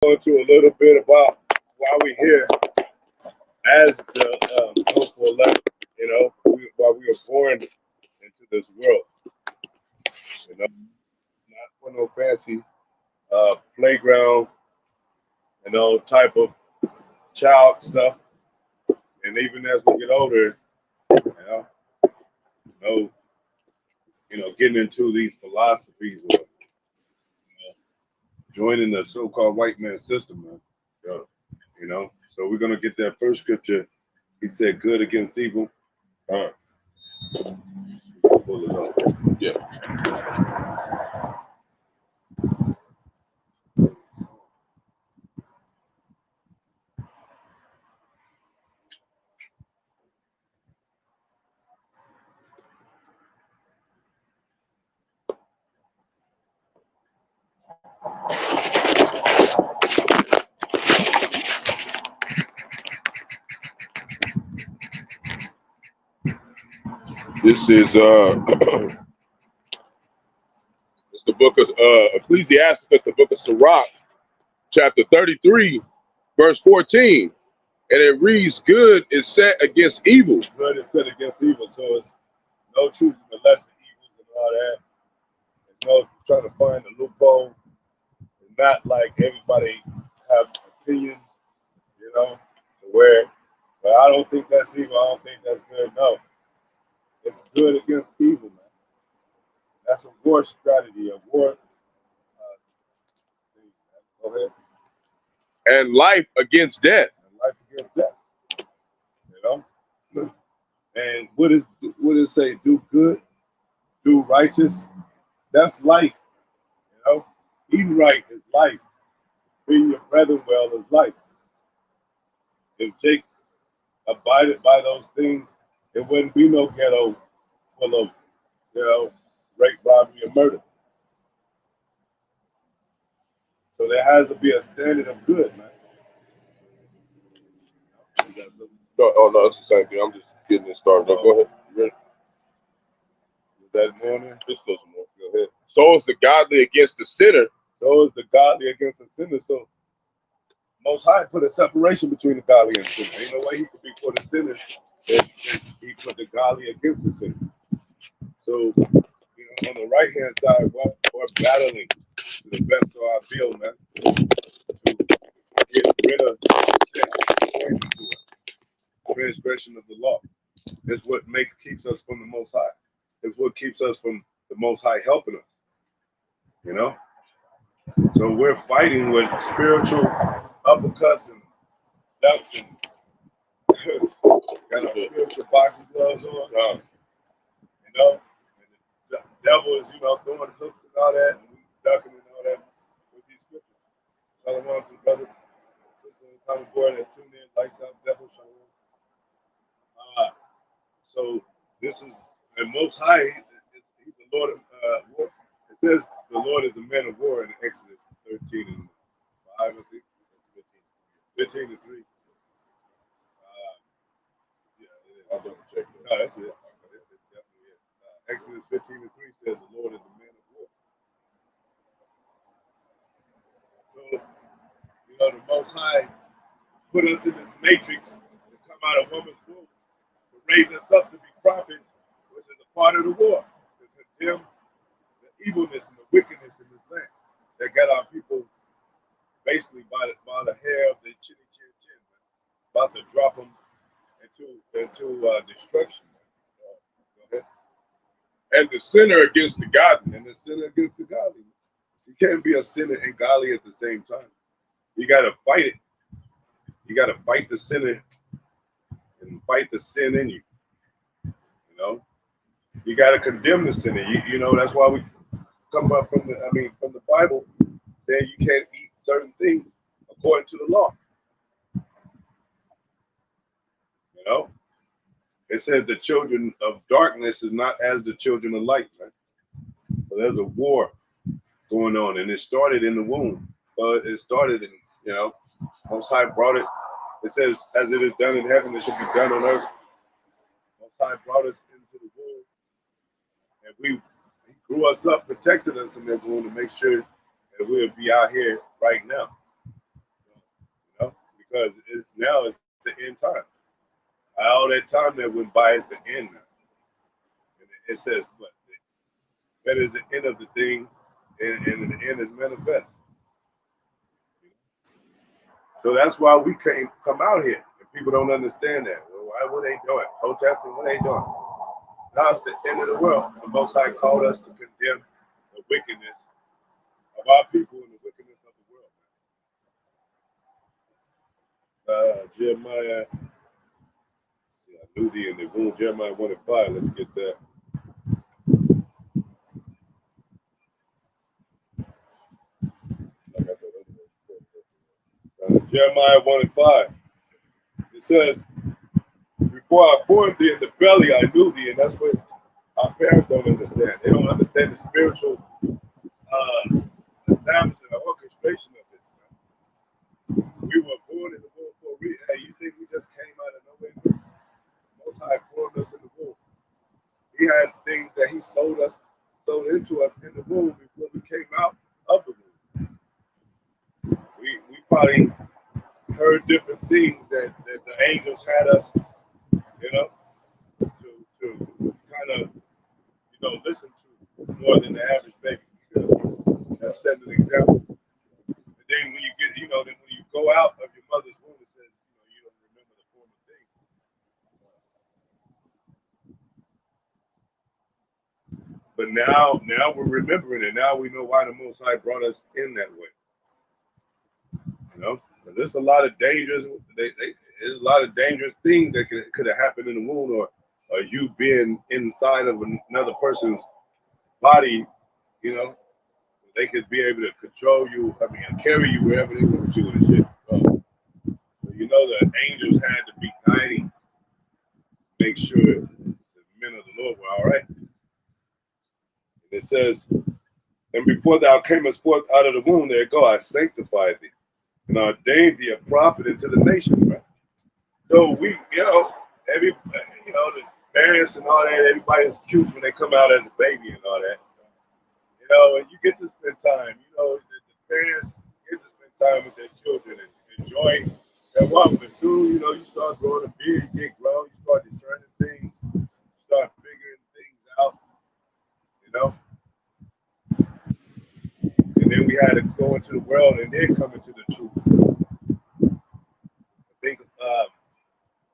Go into a little bit about why we're here as the hopeful elect, why we were born into this world. Not for no fancy playground, type of child stuff. And even as we get older, know, no, getting into these philosophies or joining the so-called white man system, man. So we're gonna get that first scripture. He said, "Good against evil." Pull it up. Yeah. This is it's the book of Ecclesiasticus, the book of Sirach, chapter 33, verse 14. And it reads, good is set against evil. Good is set against evil. So it's no choosing the lesser evils and all that. It's no trying to find a loophole. It's not like everybody have opinions, to where, but I don't think that's evil. I don't think that's good. No. It's good against evil, man. That's a war strategy, a war. Go ahead. And life against death. And life against death. And what it say? Do good, do righteous. That's life. Eating right is life. Treating your brethren well is life. If Jake abided by those things, it wouldn't be no ghetto full of, rape, robbery, and murder. So there has to be a standard of good, man. No, it's the same thing. I'm just getting it started. No, go ahead. You ready? Is that more there? This goes more. Go ahead. So is the godly against the sinner. So is the godly against the sinner. So Most High put a separation between the godly and the sinner. Ain't no way he could be for the sinner if he put the godly against the sinner. So, on the right hand side, we're battling to the best of our ability, man, to get rid of sin, poison to us, transgression of the law. It's what keeps us from the Most High. It's what keeps us from the Most High helping us. So we're fighting with spiritual uppercuts and ducks and got our spiritual boxing gloves on. And the devil is, throwing hooks and all that, and we ducking and all that with these scriptures. Shalom to the brothers, sisters, and common board that tune in, lights out, devil, shalom. So this is the Most High. He's a Lord of war. It says the Lord is a man of war in Exodus 13 and 5, I think. 15 and 3. I'll double check that. No, that's it. That's definitely it. Exodus 15 and 3 says the Lord is a man of war. So, the Most High put us in this matrix to come out of woman's womb, to raise us up to be prophets, which is a part of the war, to condemn the evilness and the wickedness in this land that got our people basically by the hair of their chinny chin chin, man, about to drop them into destruction. Go ahead. And the sinner against the godly. And the sinner against the godly. You can't be a sinner and godly at the same time. You got to fight it. You got to fight the sinner and fight the sin in you. You got to condemn the sinner. That's why we come up from the Bible saying you can't eat certain things according to the law. It says the children of darkness is not as the children of light, right? So there's a war going on, and it started in the womb. It started in, Most High brought it. It says, as it is done in heaven, it should be done on earth. Most High brought us into the womb, and He grew us up, protected us in that womb to make sure that we'll be out here right now. now it's the end time. All that time that went by is the end now. And it says, what? That is the end of the thing, and the end is manifest. So that's why we can't come out here. And people don't understand that. Well, why were they doing? Protesting, what are they doing? Now it's the end of the world. The Most High called us to condemn the wickedness of our people and the wickedness of the world. Jeremiah, see, I knew the in the room, Jeremiah 1:5. Let's get that. Jeremiah 1:5. It says, before I formed thee in the belly, I knew thee. And that's what our parents don't understand. They don't understand the spiritual establishment or orchestration of this. We were born in the womb for a reason. Hey, you think we just came out of nowhere? Most High formed us in the womb. He had things that he sold into us in the womb before we came out of the womb. We probably heard different things that the angels had us, to kind of, listen to more than the average baby. That's setting an example. And then when you get, then when you go out of your mother's womb, it says, you don't remember the former thing. But now we're remembering it. Now we know why the Most High brought us in that way. There's a lot of dangerous. There's a lot of dangerous things that could have happened in the womb, or you being inside of another person's body. They could be able to control you. I mean, and carry you wherever they want you and shit. So the angels had to be guiding, make sure the men of the Lord were all right. And it says, and before thou camest forth out of the womb, there go, I sanctified thee and ordained thee a prophet into the nations, right? So we, the parents and all that, everybody's cute when they come out as a baby and all that. And you get to spend time, the parents get to spend time with their children and enjoy their walk. But soon, you start growing a beard, you get grown, you start discerning things, you start figuring things out, And then we had to go into the world and then come into the truth. I think,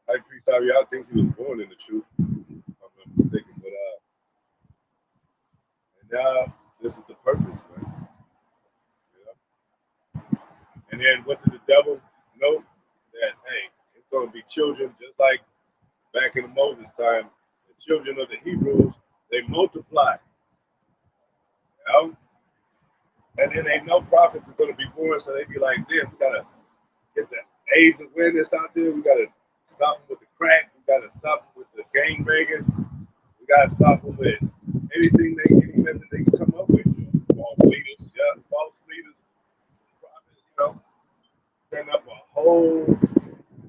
High Priest Ariel, I think he was born in the truth, if I'm not mistaken. But and now this is the purpose, man. And then what did the devil know? That, hey, it's going to be children, just like back in the Moses time, the children of the Hebrews, they multiplied. And then they know prophets are going to be born, so they be like, damn, we got to get the AIDS awareness out there. We got to stop them with the crack. We got to stop them with the gang banging. We got to stop them with anything any method they can come up with. False leaders, false leaders, prophets, setting up a whole.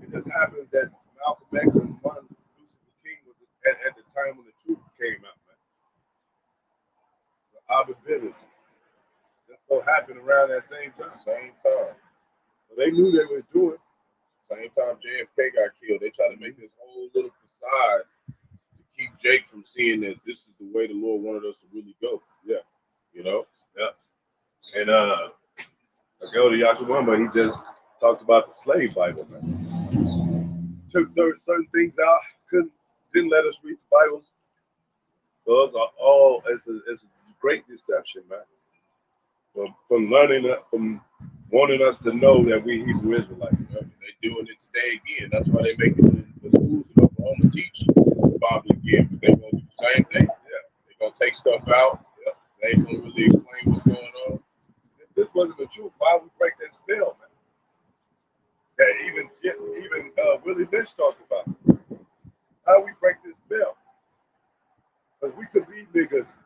It just happens that Malcolm X and Martin Luther King was at the time when the truth came out, man. The opportunity. That so happened around that same time. So they knew they were doing. Same time JFK got killed, they tried to make this whole little facade to keep Jake from seeing that this is the way the Lord wanted us to really go. Yeah. Yeah. And I go to Yahawah, he just talked about the slave Bible, man. Took certain things out, didn't let us read the Bible. Those are all, it's a great deception, man. From wanting us to know that we Hebrew Israelites. They're doing it today again. That's why they make it the schools in Oklahoma teach the Bible again. But they're going to do the same thing. Yeah. They're going to take stuff out. Yeah. They ain't going to really explain what's going on. If this wasn't the truth, why would we break that spell, man? That even Willie Lynch talked about. How we break this spell? Because we could be niggas.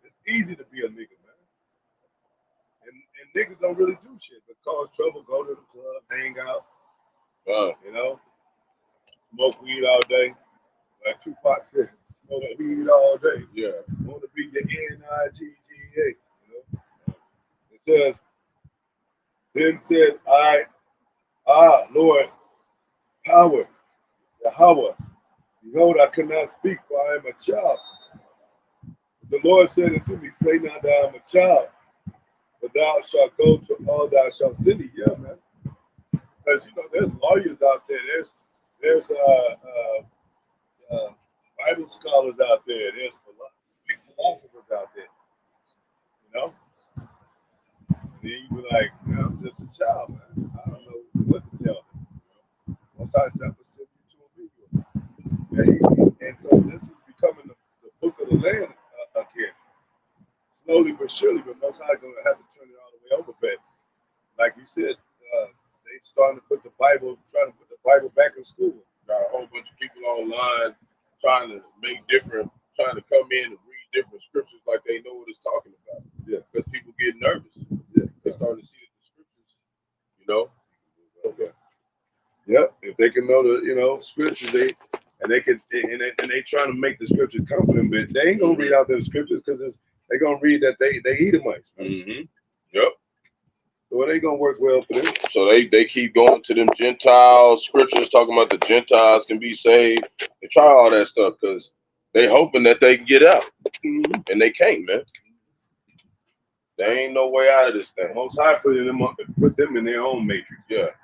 It's easy to be a nigga, man. And niggas don't really do shit but cause trouble, go to the club, hang out, smoke weed all day. Like Tupac said, smoke weed all day. Yeah. Want to be the NITTA. It says, then said I Ah, Lord, power, Yahawah. Behold, I cannot speak, for I am a child. The Lord said unto me, say not that I am a child, but thou shalt go to all thou shalt send thee. Yeah, man. Because you know, there's lawyers out there. There's Bible scholars out there. There's big philosophers out there. You know, and then you be like, man, I'm just a child, man. I don't know what to tell them. You know? Once I said, I'm gonna send you to a video. And so this is becoming the book of the land again. Slowly but surely, but most high gonna have to turn it all the way over. But like you said, they starting to put the Bible, trying to put the Bible back in school. Got a whole bunch of people online trying to trying to come in and read different scriptures like they know what it's talking about. Yeah. Because people get nervous. Yeah. They starting to see the scriptures, you know. Okay. Yep. If they can know the, scriptures, they trying to make the scriptures comforting, but they ain't gonna read out those scriptures because they're gonna read that they Edomites. Mm-hmm. Yep. So it ain't gonna work well for them. So they keep going to them Gentile scriptures talking about the Gentiles can be saved. They try all that stuff because they hoping that they can get out. Mm-hmm. And they can't, man. There ain't no way out of this thing. Most High put them in their own matrix. Yeah.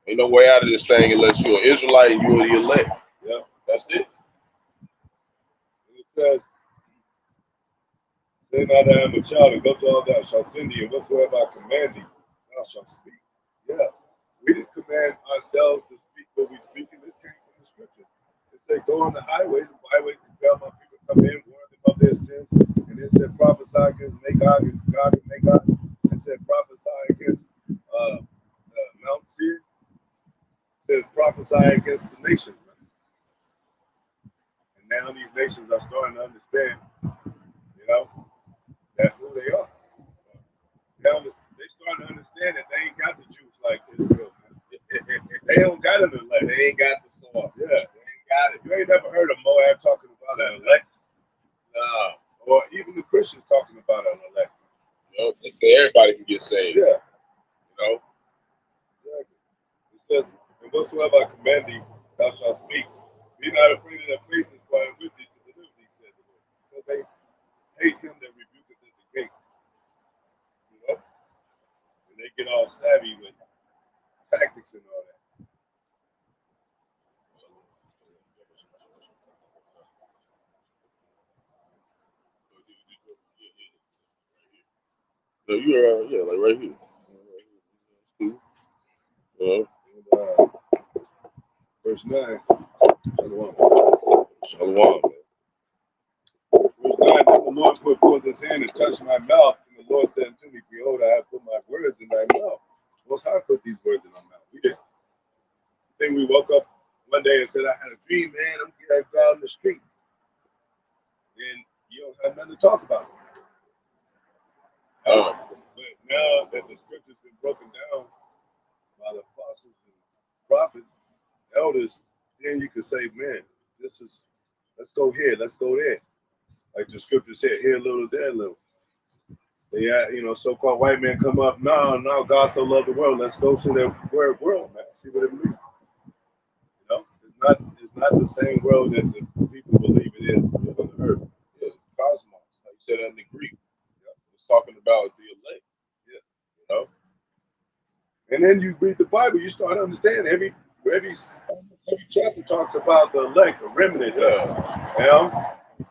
Ain't no way out of this thing unless you're an Israelite and you're the elect. Yeah. That's it. And it says, say not that I am a child, and go to all thou shalt send thee, and whatsoever I command thee, thou shalt speak. Yeah. We didn't command ourselves to speak what we speak, and this came from the scriptures. It said, go on the highways and byways, compel my people to come in, warn them of their sins. And it said, prophesy against Magog and God and Magog. It said, prophesy against Mount Seir. It says, prophesy against the nations. Man. And now these nations are starting to understand, that's who they are. They starting to understand that they ain't got the juice like Israel. They don't got an elect. They ain't got the sauce. Yeah, they ain't got it. You ain't never heard of Moab talking about an elect. Or even the Christians talking about an elect. Everybody can get saved. Yeah. Exactly. It says, and whatsoever I command thee, thou shalt speak. Be not afraid of their faces, for I am with thee to deliver thee, said the Lord. Because they hate him that rebuketh at the gate. And they get all savvy with tactics and all that. So you're like right here. Verse 9. Shalom. Verse 9, then the Lord put forth his hand and touched my mouth, and the Lord said unto me, behold, I have put my words in thy mouth. Most High put these words in our mouth. We did. I think we woke up one day and said, I had a dream, man. I'm getting out in the street. And you don't have nothing to talk about. But now that the scripture's been broken down by the apostles and prophets, elders, then you can say, man, let's go here, let's go there. Like the scripture said, here a little, there a little. Yeah, so-called white men come up, no, God so loved the world, let's go to the word world, man, see what it means. It's not the same world that the people believe it is on the earth. Yeah, cosmos, like you said in the Greek. It's talking about the elect. Yeah, And then you read the Bible, you start to understand every chapter talks about the elect, the remnant.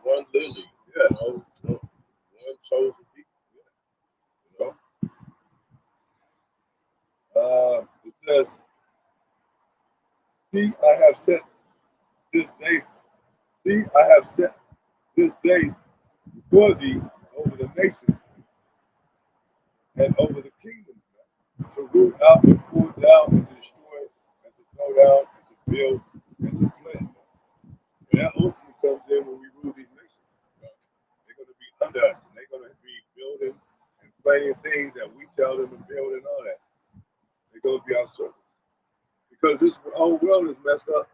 One lily. Yeah. One chosen people. It says, see, I have set this day before thee over the nations and over the kingdoms, to root out and pull down and to destroy and to throw down and to build and to plant. And that ultimately comes in when we rule these nations. They're going to be under us, and they're going to be building and planting things that we tell them to build and all that. They're going to be our servants. Because this whole world is messed up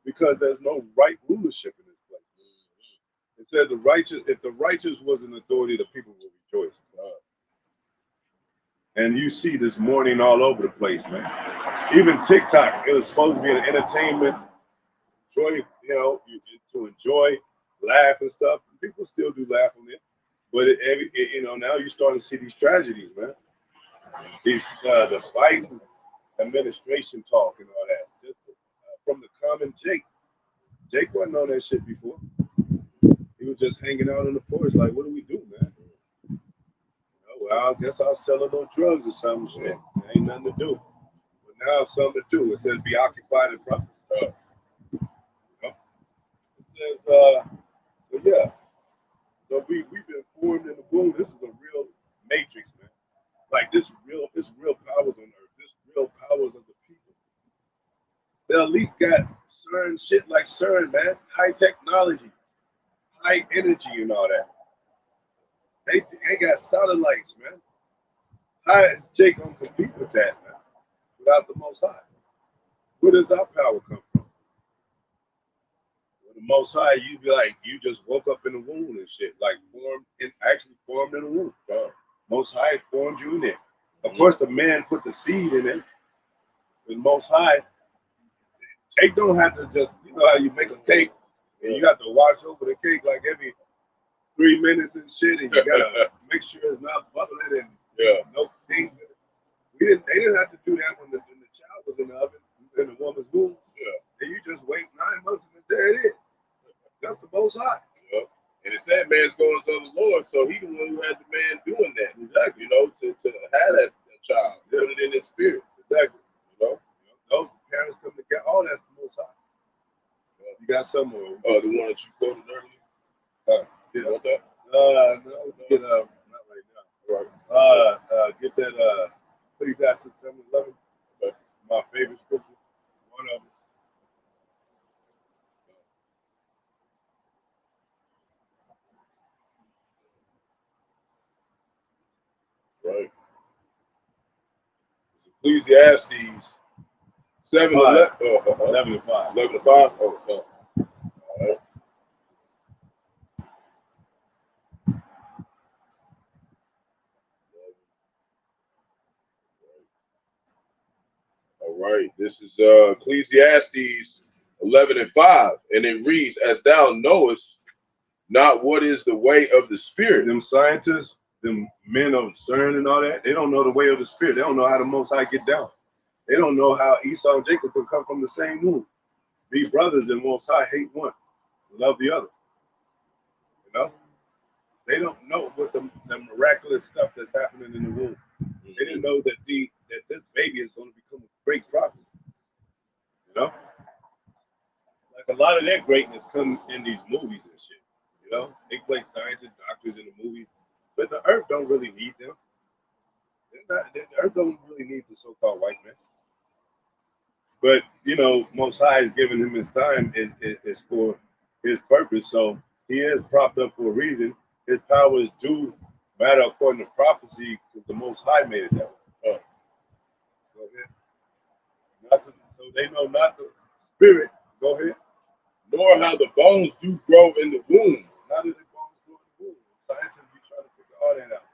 because there's no right rulership in this place. It said if the righteous was an authority, the people will rejoice. And you see this mourning all over the place, man. Even TikTok, it was supposed to be an entertainment, joy, to enjoy, laugh and stuff. People still do laugh on it, but now you're starting to see these tragedies, man. These the Biden administration talk and all that, just from the common Jake. Jake wasn't on that shit before. He was just hanging out on the porch, like, what do we do, man? Well, I guess I'll sell a little drugs or some shit. There ain't nothing to do. But now it's something to do. It says be occupied and profit stuff. It says, but yeah. So we've been formed in the womb. This is a real matrix, man. Like this real powers on earth. This real powers of the people. The elites got CERN shit like CERN, man. High technology, high energy and all that. They got satellites, man. How is Jake gonna compete with that, man? Without the Most High, where does our power come from? With the Most High, you be like, you just woke up in the womb and shit, like actually formed in the womb. Most High formed you in there. Of course, the man put the seed in it. The Most High, Jake don't have to just, you know how you make a cake and you have to watch over the cake like every 3 minutes and shit, and you gotta make sure it's not bubbling and no things. They didn't have to do that when the child was in the oven, in the woman's womb. And you just wait 9 months and there it is. That's the Most High. And it said man's going to the Lord, so he the one who had the man doing that. Exactly. To have that child, put it in his spirit. Exactly. Those parents come together. Oh, that's the Most High. You got some more. The one that you quoted earlier. No, that? get not right now. Right. Get that Ecclesiastes 7:11. My favorite scripture. One of them. Right. It's Ecclesiastes 7:11. 11 and 5. 11 and 5. Oh, all right. All right, this is Ecclesiastes 11 and 5, and it reads, "As thou knowest not what is the way of the Spirit." Them scientists, them men of CERN and all that, they don't know the way of the Spirit. They don't know how the Most High get down. They don't know how Esau and Jacob could come from the same womb. Be brothers and Most High hate one, love the other. They don't know what the miraculous stuff that's happening in the womb. They didn't know that this baby is going to become a great prophet. Like a lot of their greatness come in these movies and shit. They play scientists, doctors in the movies, but the earth don't really need them. The earth don't really need the so-called white man. But Most High is giving him his time is for his purpose. So he is propped up for a reason. His powers do matter according to prophecy because the Most High made it that way. Go ahead. So they know not the spirit. Go ahead. Nor how the bones do grow in the womb. How do the bones grow in the womb? Scientists be trying to figure all that out.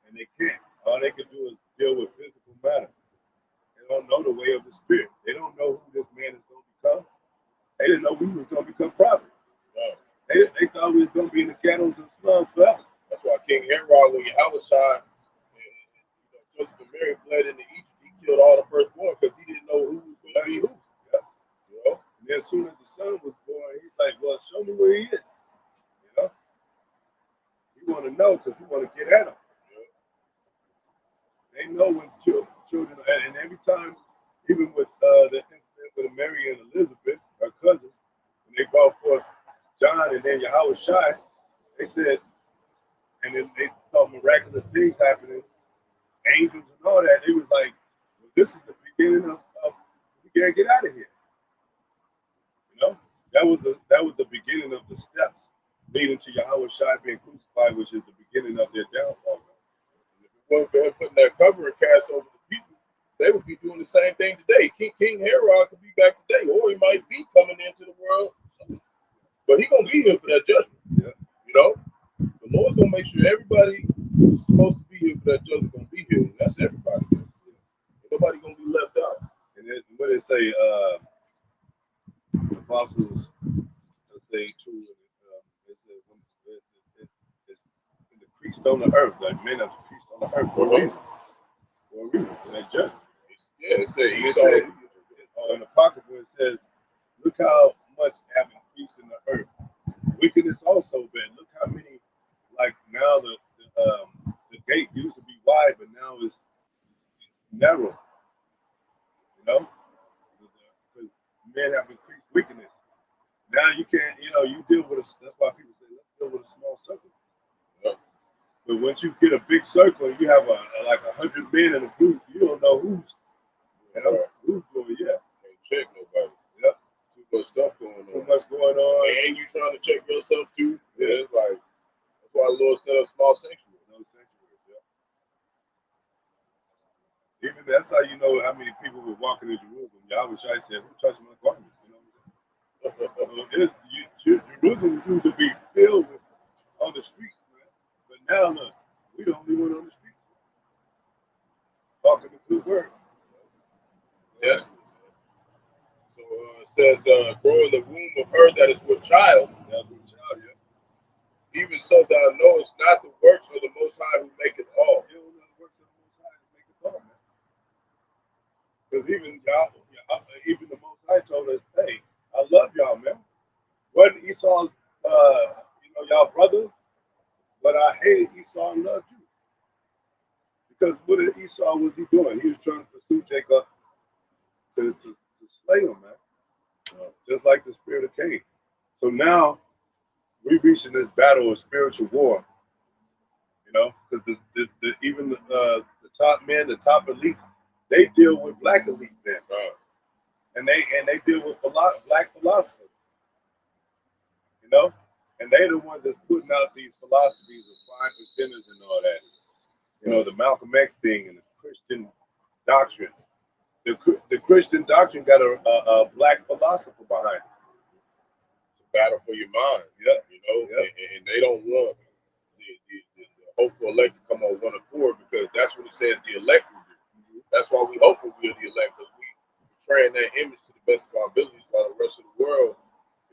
And they can't. All they can do is deal with physical matter. They don't know the way of the spirit. They don't know who this man is going to become. They didn't know we was going to become prophets. They thought we was going to be in the ghettos and slums forever. That's why King Herod, when Yahawashi and Joseph and Mary fled into Egypt, he killed all the firstborn because he didn't know who was going to be who. And then as soon as the son was born, he's like, well, show me where he is. He want to know because he want to get at him. They know when children, and every time, even with the incident with Mary and Elizabeth, her cousins, when they brought forth John and then Yahawashi, they said, and then they saw miraculous things happening, angels and all that. They was like, well, this is the beginning of we can't get out of here. That was the beginning of the steps leading to Yahawashi being crucified, which is the beginning of their downfall. And if it wasn't for him putting that covering cast over the people, they would be doing the same thing today. King Herod could be back today, or he might be coming into the world soon. But he's gonna be here for that judgment. The Lord's gonna make sure everybody It's supposed to be here, but that judgment gonna be here. That's everybody. Nobody gonna be left out. And then what they say, the apostles say true. They said when it's increased on the earth, like men have increased on the earth for a reason. For a reason, for that judgment. Yeah, it said in the pocket where it says, look how much have increased in the earth. Wickedness also, but look how many, like now the gate used to be wide, but now it's narrow. You know, because men have increased wickedness. Now you can't, you deal with that's why people say, let's deal with a small circle. But once you get a big circle, you have like 100 men in a group, you don't know who's doing it. Can't check nobody. Yep. Too much stuff going on. Too much going on. And you trying to check yourself too. Yeah, it's like, that's why the Lord set up small sanctuary. No sanctuary, yeah. Even that's how you know how many people were walking in Jerusalem. Yahawashi said, who touched my garment? Jerusalem used to be filled with on the streets, man. But now look, we the only one on the streets. Talking the good word. Yes. So it says, grow in the womb of her that is with child. That's with child, yeah. Even so thou knowest not the works of the Most High who maketh all. You don't know the works of the Most High who maketh all, man. Because even the Most High told us, hey, I love y'all, man. Wasn't Esau's, y'all brother? But I hated Esau and loved you. Because what did Esau was he doing? He was trying to pursue Jacob to slay him, man. Just like the spirit of Cain. So now we're reaching this battle of spiritual war. Because even the top men, the top elites, they deal with black elite men, and they deal with black philosophers. And they're the ones that's putting out these philosophies of 5%ers and all that. The Malcolm X thing and the Christian doctrine. The Christian doctrine got a black philosopher behind it. It's a battle for your mind. Yeah. And they don't want the hopeful elect to come on one accord, because that's what it says the elect will do. That's why we hope we are the elect, because we portraying that image to the best of our abilities, while the rest of the world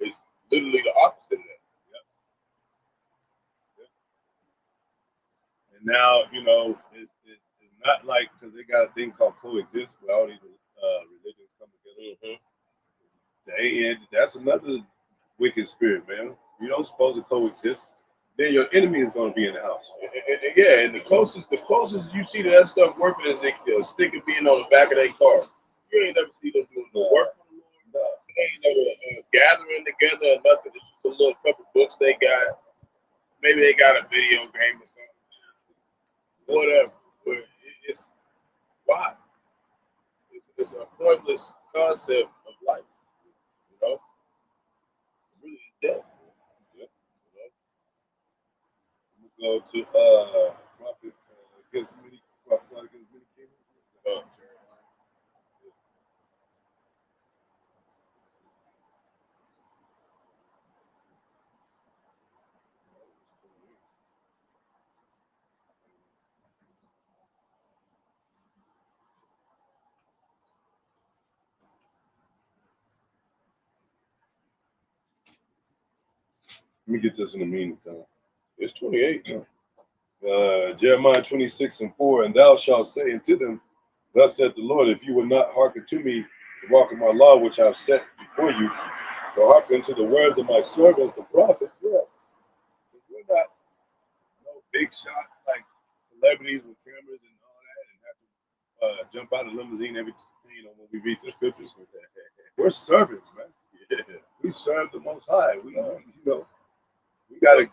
is literally the opposite of that. And now, it's not like, because they got a thing called coexist where all these religions come together. That's another wicked spirit, man. You don't supposed to coexist. Then your enemy is going to be in the house. And the closest you see to that stuff working is a sticker being on the back of their car. You ain't never see them doing no work for the Lord. They ain't never gathering together or nothing. It's just a little couple books they got. Maybe they got a video game or something. Whatever. But it's why? It's a pointless concept of life. It really is dead. Go to prophet against many kingdoms. Let me get this in the meantime. It's 28. Jeremiah 26:4, and thou shalt say unto them, thus saith the Lord, if you will not hearken to me to walk in my law, which I have set before you, to hearken to the words of my servants, the prophets, we're not big shots like celebrities with cameras and all that, and have to jump out of the limousine every when we read the scriptures. We're servants, man. We serve the Most High. We gotta,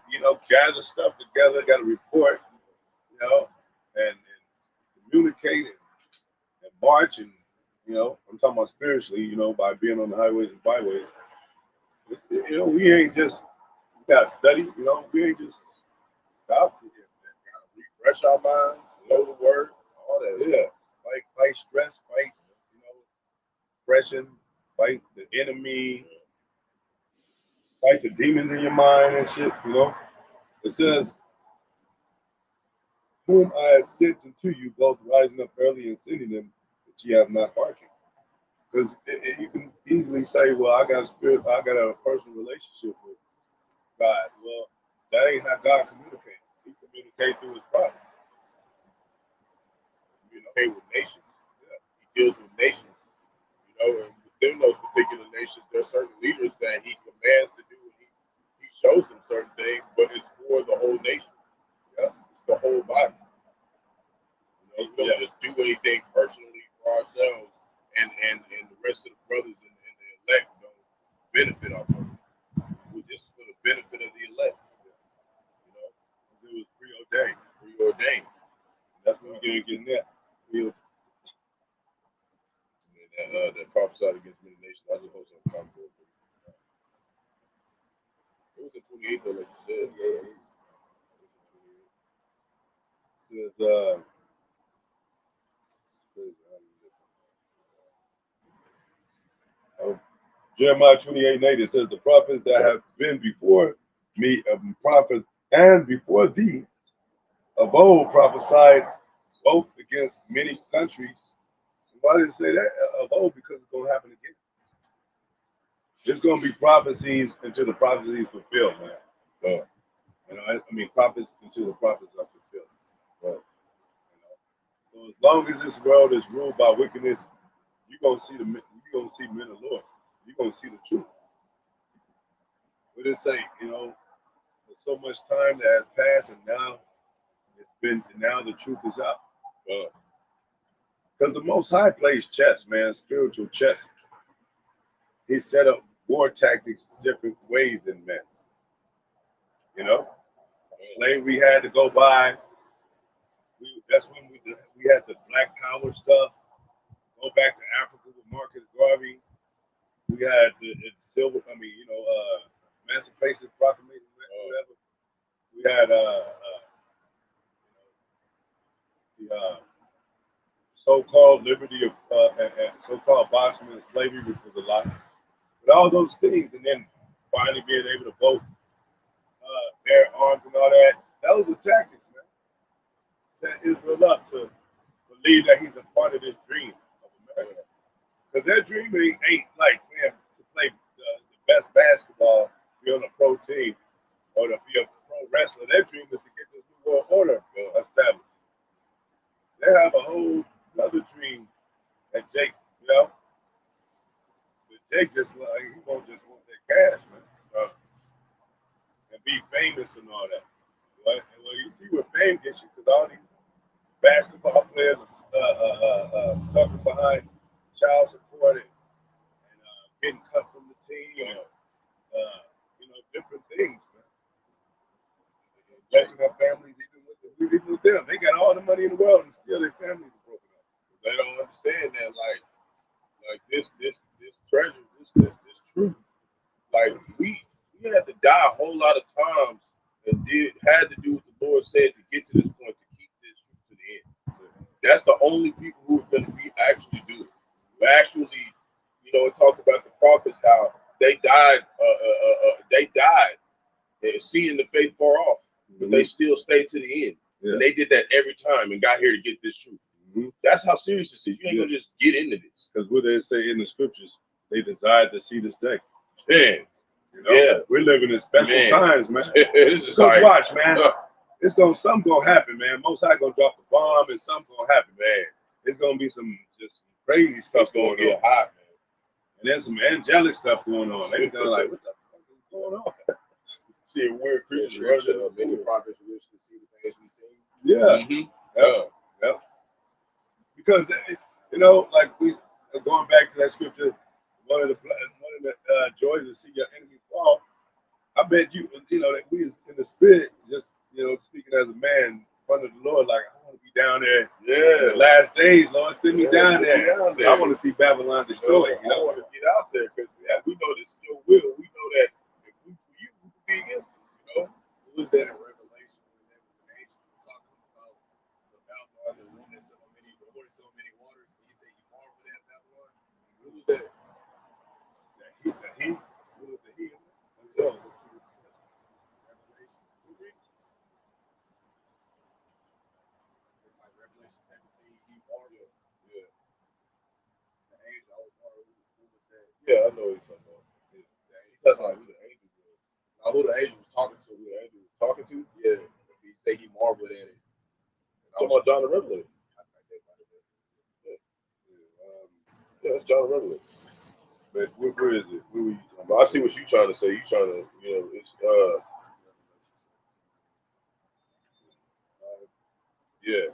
gather stuff together, gotta report, and communicate and march, and I'm talking about spiritually, by being on the highways and byways. We ain't just gotta study, we ain't just out here. Gotta refresh our minds, know the word, all that. Yeah, fight stress, fight, depression, fight the enemy, fight the demons in your mind and shit. It says, whom I have sent unto you, both rising up early and sending them, that ye have not hearkened. Because you can easily say, well, I got a personal relationship with God. Well, that ain't how God communicates. He communicates through his prophets. With nations. Yeah. He deals with nations. And within those particular nations, there are certain leaders that he commands to do, and he shows them certain things, but it's for the whole nation. Yeah. It's the whole body. We don't just do anything personally for ourselves, and the rest of the brothers and the elect don't benefit off of it. This is for the benefit of the elect. It was preordained. Preordained. That's what we're getting at. That prophesied against many nations. I just post some comment. It was in 28 though, like you said. It says, Jeremiah 28:8, it says, the prophets that have been before me, prophets and before thee, of old prophesied both against many countries. Why did it say that of old? Because it's going to happen again. It's going to be prophecies until the prophecies fulfilled, man. Prophets until the prophets are fulfilled. So as long as this world is ruled by wickedness, you're going to see men of Lord. You're going to see the truth. What did it say? There's so much time that has passed, and now the truth is out. Because the Most High plays chess, man, spiritual chess. He set up war tactics different ways than men. Slavery had to go by. That's when we had the Black Power stuff. Go back to Africa with Marcus Garvey. We had the Emancipation Proclamation, whatever. We had the so-called liberty of and so-called Bahasham and slavery, which was a lie. But all those things, and then finally being able to vote, bear arms and all that, those were tactics, man. Set Israel up to believe that he's a part of this dream of America. Because their dream ain't like, man, to play the best basketball, be on a pro team, or to be a pro wrestler. Their dream is to get this new world order established. They have a whole other dream that Jake, but Jake he won't just want that cash, man, and be famous and all that. Right? And well, you see what fame gets you, because all these basketball players are suffering behind child support and getting cut from the team, and different things, man. Broken up families, even with them, they got all the money in the world, and still their families are broken up. They don't understand that, like this treasure, this truth. Like we had to die a whole lot of times, and had to do what the Lord said to get to this point, to keep this truth to the end. That's the only people who are going to be actually do it. Who actually, talk about the prophets, how they died. They died, seeing the faith far off, but they still stayed to the end. Yeah. And they did that every time and got here to get this truth. Mm-hmm. That's how serious this is. You ain't gonna just get into this. Because what they say in the scriptures, they desired to see this day. Yeah. We're living in special times, man. Because watch, man. Something gonna happen, man. Most High gonna drop the bomb, and something gonna happen, man. It's gonna be some just crazy stuff going on. Hot, man. And there's some angelic stuff going on. They kind of like, what the fuck is going on? See a weird creature. Many prophets wish to see the things we see. Yeah. Mm-hmm. Yeah. Because like we going back to that scripture, one of the joys to see your enemy fall. I bet you that we in the spirit, just speaking as a man in front of the Lord, like I want to be down there. Yeah. In the last days, Lord, send me down there. I want to see Babylon destroyed. I want to get out there, because we know this is your will. We know that if we for you, we can be against it. Who is that in Revelation? When the nation was talking about the Babylon, the one that so many waters, and he said he marveled at Babylon. Who was that? He. Who was the he? Let's go. Let's see what it says. Revelation. Revelation 17, he marveled. Yeah. The angel, I was wondering who was that? Yeah, I know what he's talking about. Yeah. That's not who the angel was. Now, who the angel was talking to? Who the angel was talking to? Yeah, he said he marveled at it. Talking about John the Revelator. I think they might have been. Yeah, that's John the Revelator. But where is it? Where were you talking But I see what you're trying to say. You trying to, it's yeah.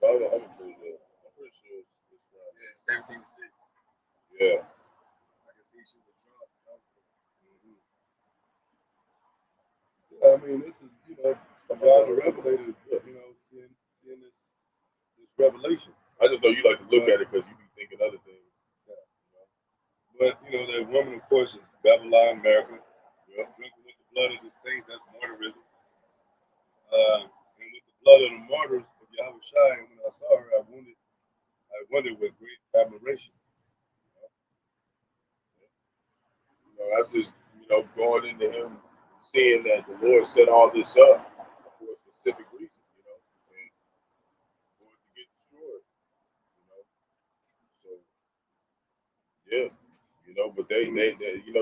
I'm gonna put it there. I'm pretty sure it's right. Yeah, 17:6. Yeah. I can see she was drunk. I mean, this is, John the Revelator, seeing this revelation. I just know you like to look at it because you be thinking other things. But, that woman, of course, is Babylon, America. Drinking with the blood of the saints, that's martyrism. And with the blood of the martyrs of Yahawashi, when I saw her, I wondered with great admiration. That's just, going into him, seeing that the Lord set all this up for a specific reason, and for it to get destroyed, So, yeah, but they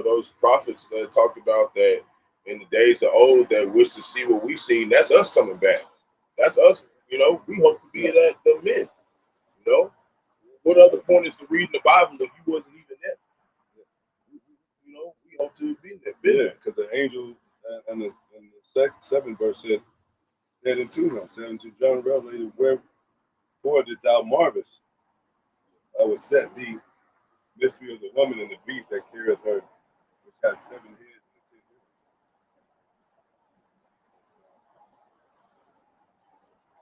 those prophets that talked about that in the days of old that wish to see what we've seen, that's us coming back. That's us, we hope to be that the men, What other point is to reading the Bible if you wasn't even there? We hope to be there. Yeah, because the angel and the seventh verse said unto John the Revelator, wherefore did thou marvest? I will set thee mystery of the woman and the beast that carrieth her, which had 7 heads and 10 horns.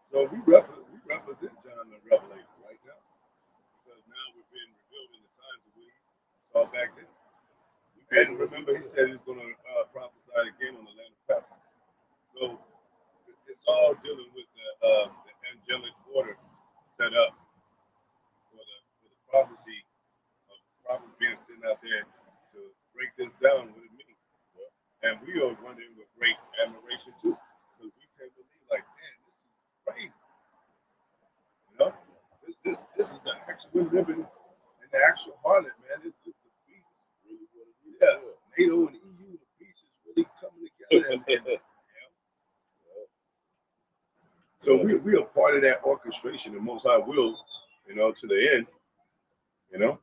So we represent John the Revelator right now, because now we're being revealed in the times that we saw back then. And remember, he said he's going to prophesy again on the land of Patmos. So it's all dealing with the angelic order set up for the prophecy of prophets being sent out there to break this down, what it means. And we are wondering with great admiration too, because we can't believe, like, man, this is crazy. This is the actual, we're living in the actual harlot, man. This is the beast. Really what it is. Yeah, NATO and EU, the beast is really coming together. So we are part of that orchestration, and Most High will, to the end, Yeah,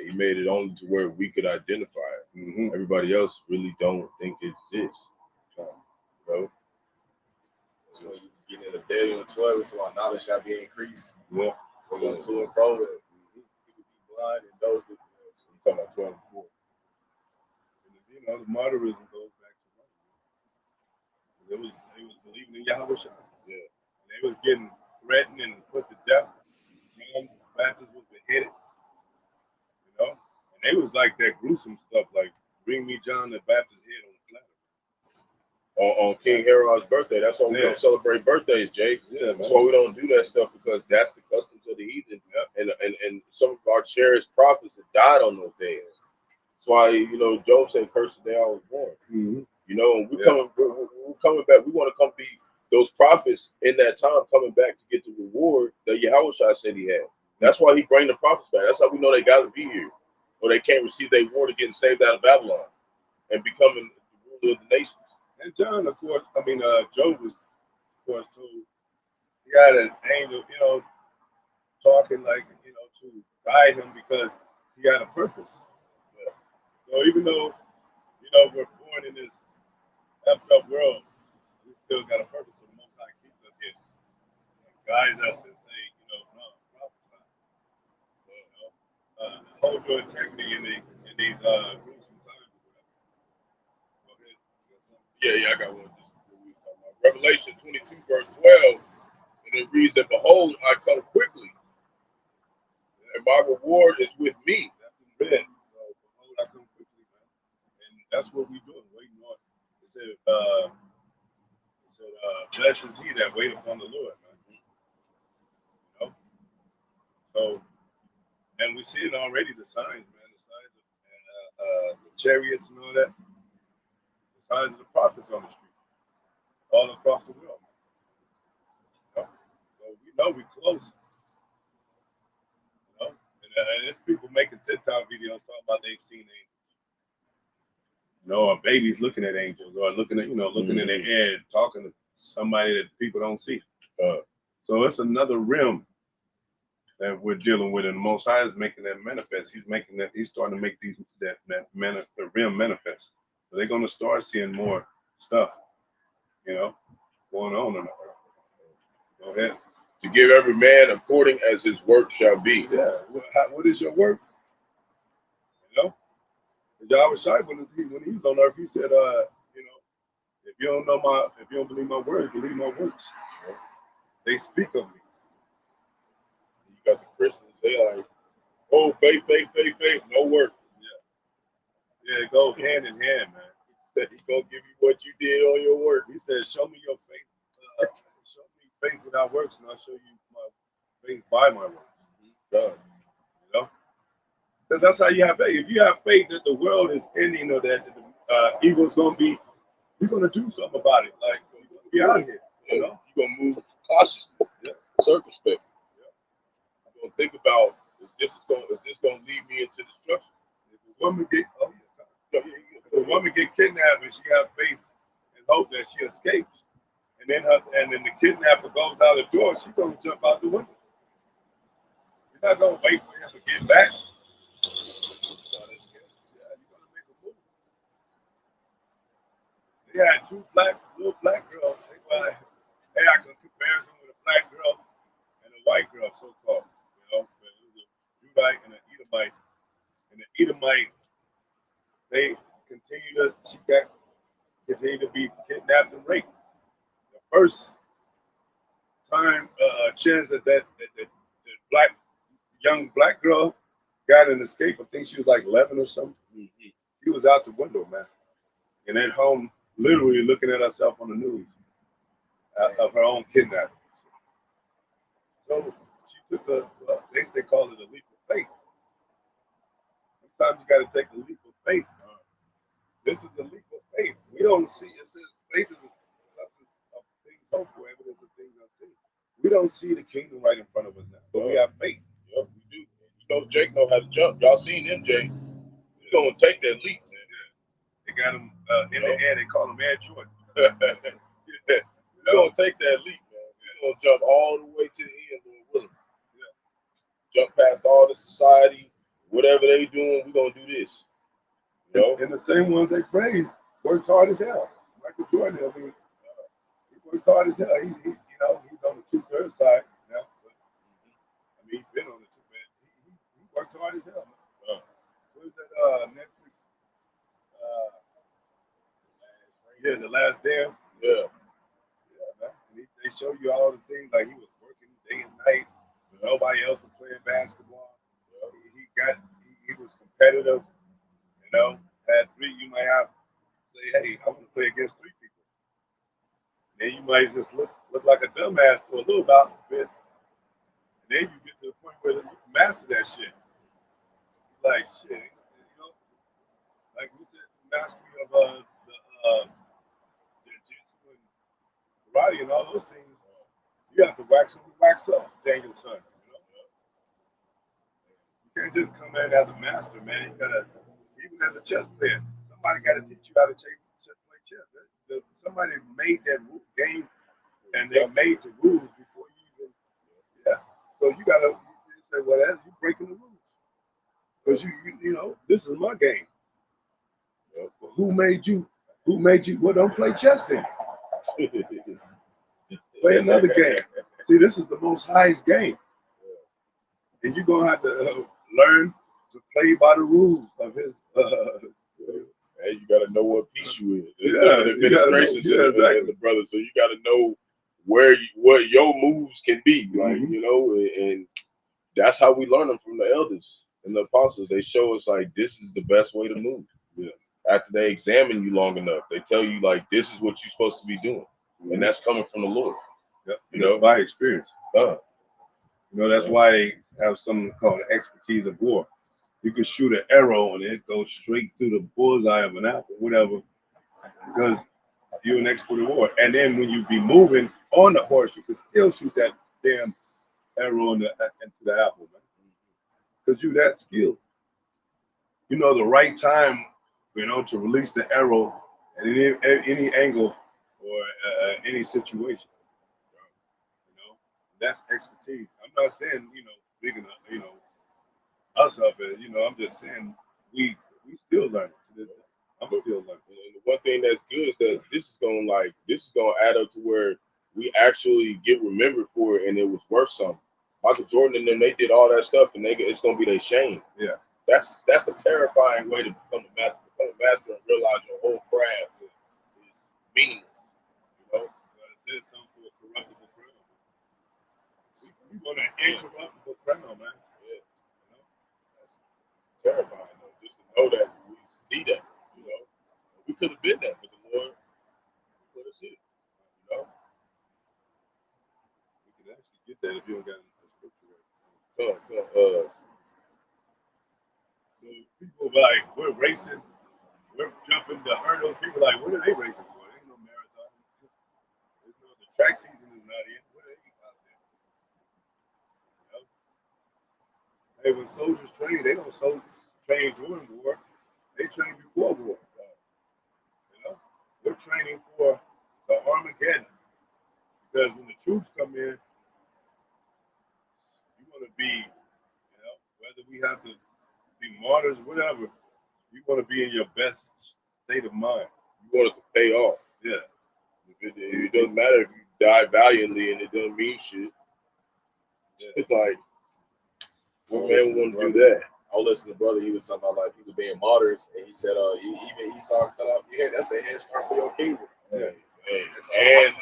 he made it only to where we could identify it. Mm-hmm. Everybody else really don't think it exists. So you was getting in the bed on 12 until our knowledge shall be increased. Yeah. Going to and fro, and people be blind, and those that So I'm talking about 12 and 4. And, the martyrism goes back to Rome. They was believing in Yahawashi. Yeah. And they was getting threatened and put to death. John the Baptist was beheaded. And they was like that gruesome stuff, like bring me John the Baptist's head on the platter. On King Herod's birthday. That's why we don't celebrate birthdays, Jake. Yeah, that's why we don't do that stuff, because that's the customs of the heathen. And some of our cherished prophets that died on those days. That's why, Job said, cursed the day I was born. Mm-hmm. And we're coming back. We want to come be those prophets in that time, coming back to get the reward that Yahawashi said he had. That's why he bring the prophets back. That's how we know they got to be here, or they can't receive their reward of getting saved out of Babylon and becoming the ruler of the nations. And John, of course, Job was, of course, told he had an angel, talking like, to guide him because he had a purpose. Yeah. So even though, we're born in this effed up world, we still got a purpose. So the Most High keeps us here, guides us and say, no, prophesy. Hold your integrity in these gruesome times. Go ahead. Yeah, I got one. Revelation 22, verse 12, and it reads that, behold, I come quickly, and my reward is with me. That's in red. So, behold, I come quickly, man. And that's what we're doing, waiting on. It said, blessed is he that wait upon the Lord, man. So, and we see it already, the signs, man, the signs of the chariots and all that, the signs of the prophets on the street, all across the world. So we No, we close. You know? And there's people making TikTok videos talking about they've seen angels. You know, or babies looking at angels, or looking at, looking in the air, talking to somebody that people don't see. So it's another realm that we're dealing with, and the Most High is making that manifest. He's starting to make the realm manifest. So they're going to start seeing more stuff, going on in the earth. Go ahead. To give every man according as his work shall be. Yeah. What is your work? Yahawashi, when he was on earth, he said, if you don't believe my word, believe my works. They speak of me. You got the Christians, they like, oh, faith, no work. Yeah, it goes hand in hand, man. He said he's gonna give you what you did on your work. He said, show me your faith. Show me faith without works, and I'll show you my faith by my works. Because that's how you have faith. If you have faith that the world is ending, or that the evil's gonna be, you're gonna do something about it. Like, you're gonna be out here. You're gonna move cautiously, circumspect. You're gonna think about, is this gonna lead me into destruction? If a woman get kidnapped and she have faith and hope that she escapes, and then the kidnapper goes out the door, she's gonna jump out the window. You're not gonna wait for him to get back. They had two little black girls. They actually comparison with a black girl and a white girl, so-called. It was a Judite and an Edomite. And the Edomite, they continue to be kidnapped and raped. The first time chance that the young black girl got an escape, I think she was like 11 or something. She was out the window, man. And at home, literally looking at herself on the news of her own kidnapping. So she took they say call it a leap of faith. Sometimes you got to take a leap of faith. This is a leap of faith. We don't see, it says faith is a substance of things hoped for, evidence of things unseen. We don't see the kingdom right in front of us now, but we have faith. Yeah, we do. Jake know how to jump. Y'all seen him, Jake. He's gonna take that leap, man. They got him in the air. They call him Air Jordan. He's gonna take that leap, man. He's gonna jump all the way to the end, Lord willing. Jump past all the society, whatever they doing. We're gonna do this. And the same ones they praise worked hard as hell. Michael Jordan, he worked hard as hell. He's on the 2/3 side now. But, he's been on the 2/3. He worked hard as hell. What is that Netflix? The Last Dance. Yeah, man. And they show you all the things, like he was working day and night when nobody else was playing basketball. He was competitive. Had three, you might have say, hey, I want to play against three people. Then you might just look like a dumbass for a little bit. And then you get to the point where you master that shit. Like shit, like we said, mastery of the jiu-jitsu and karate and all those things. You have to wax up, Daniel's son. You can't just come in as a master, man. You gotta. Even as a chess player, somebody got to teach you how to play chess. Somebody made that game, and they made the rules before you even. Yeah. So you got to say, well, you breaking the rules, because this is my game. Well, who made you? Well, don't play chess then. Play another game. See, this is the Most High's game, and you're gonna have to learn to play by the rules of his. Hey, you got to know what piece you is. The administration exactly. The brother, so you got to know what your moves can be, like and that's how we learn them from the elders and the apostles. They show us like this is the best way to move. Yeah. After they examine you long enough, they tell you like this is what you're supposed to be doing, and that's coming from the Lord. That's by experience. That's why they have something called expertise of war. You can shoot an arrow and it goes straight through the bullseye of an apple, whatever, because you're an expert of war. And then when you be moving on the horse, you can still shoot that damn arrow into the apple, man. Because you're that skilled. You know the right time, to release the arrow at any angle or any situation. That's expertise. I'm not saying, big enough, us up as, I'm just saying we still learning to this day. I'm still learning. And the one thing that's good is that this is gonna add up to where we actually get remembered for it and it was worth something. Michael Jordan and them, they did all that stuff and it's gonna be their shame. Yeah. That's a terrifying way to become a master. Become a master and realize your whole craft is meaningless. It says something for a corruptible crown. We want an incorruptible crown, man. Yeah. That's terrifying though. Just to know that we see that, we could have been that, but the Lord put us in. We could actually get that if you don't got a scripture right. So people like, we're racing, we're jumping the hurdle. People like, what are they racing for? There ain't no marathon. The track season is not in. What are they out there? Hey, when soldiers train, they don't train during war. They train before war. We're training for the Armageddon. Because when the troops come in, you want to be, whether we have to be martyrs, whatever, you want to be in your best state of mind. You want it to pay off. Yeah. It doesn't matter if you die valiantly and it doesn't mean shit. Yeah. It's like, what man wouldn't do that? I was listening to the brother, he was talking about like people being martyrs, and he said, even Esau cut off your head, that's a head start for your kingdom. Yeah. And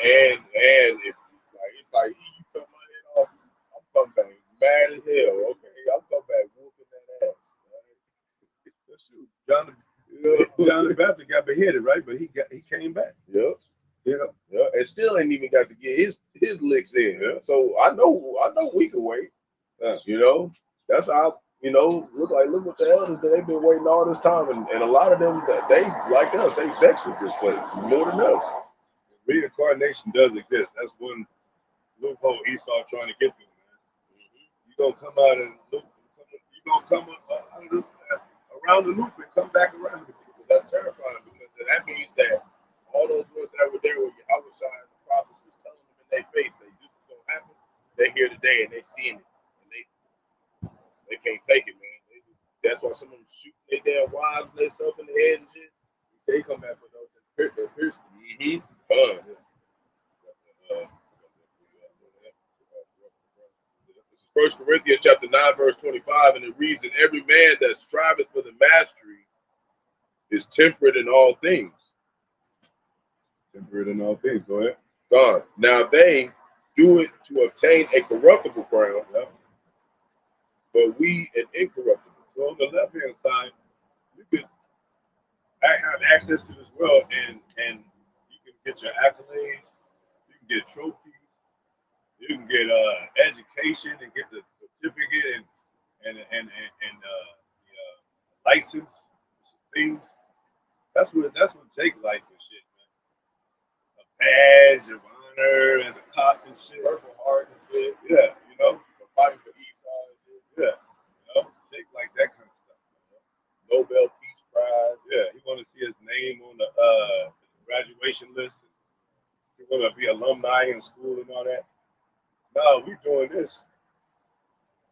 if like it's like you cut my head off, I'm coming back mad as hell. Okay, I'm coming back whooping that ass. Right? John the Baptist got beheaded, right? But he came back. Yeah. And still ain't even got to get his licks in. Yeah. So I know we can wait. That's how. Look what the elders that they've been waiting all this time, and a lot of them, they like us, they vexed with this place more than us. Reincarnation does exist. That's one loophole Esau trying to get through, man. You're gonna come out and loop. You're gonna come around the loop and come back around the loop. That's terrifying because that means that all those ones that were there with Yahawashi and the prophets was telling them in their face that this is gonna happen. They're here today and they seeing it. They can't take it, man. That's why some of them shooting their damn wives and themselves in the head and shit. He said he come back for those that pierced him. This is 1 Corinthians chapter 9, verse 25, and it reads, and every man that striveth for the mastery is temperate in all things. Temperate in all things, go ahead. God. Now they do it to obtain a corruptible crown, but we an incorruptible. So on the left hand side, you could have access to this world and you can get your accolades, you can get trophies, you can get education and get the certificate and license things. That's what it takes life and shit, man. A badge of honor as a cop and shit. Purple heart and shit. Yeah, fighting for Esau and shit. Yeah. Take like that kind of stuff. Nobel Peace Prize. Yeah, he want to see his name on the graduation list. He want to be alumni in school and all that. No, we doing this.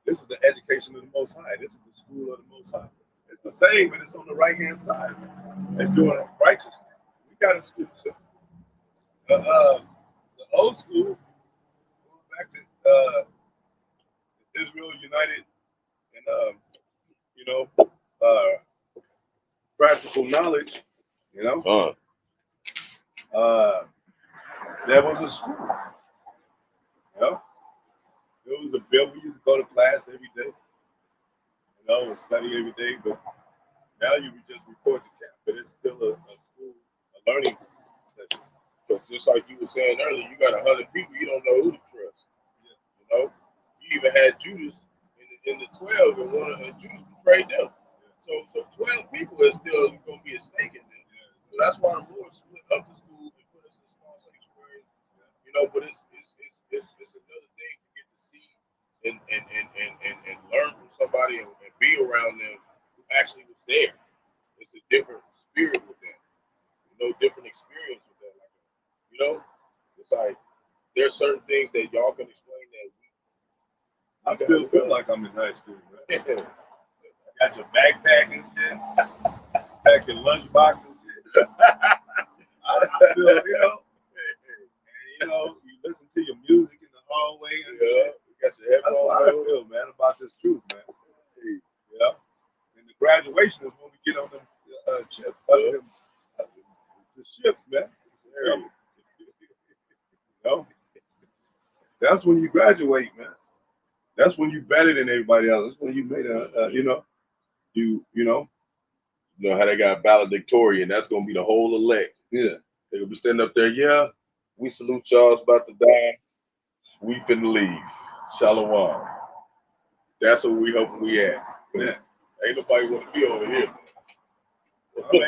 This is the education of the Most High. This is the school of the Most High. It's the same, but it's on the right hand side. It's doing righteousness. We got a school system. The old school, going back to Israel United and practical knowledge, there was a school. It was a bill. We used to go to class every day, and study every day. But now you just report to camp, but it's still a school, a learning session. Because just like you were saying earlier, you got 100 people, you don't know who to trust. You even had Judas in the 12, and Judas betrayed them. So 12 people is still going to be a stake in them. So that's why the Lord split up the school and put us in small sanctuaries. But it's another thing to get to see and learn from somebody and be around them who actually was there. It's a different spirit with them. No different experience with that. Like, you know, it's like there's certain things that y'all can explain that I still feel like I'm in high school, man. Got your backpack and shit. Pack your lunchbox and shit. I feel, you listen to your music in the hallway and shit. That's how I feel, man, about this truth, man. And the graduation is when we get on them chips, the ships, man. That's when you graduate, man. That's when you better than everybody else. That's when you made you know how they got valedictorian. That's gonna be the whole elect. Yeah, they're gonna be standing up there. Yeah, we salute y'all. It's about to die. We finna leave. Shalom. That's what we hoping we at. Yeah. Ain't nobody want to be over here. Where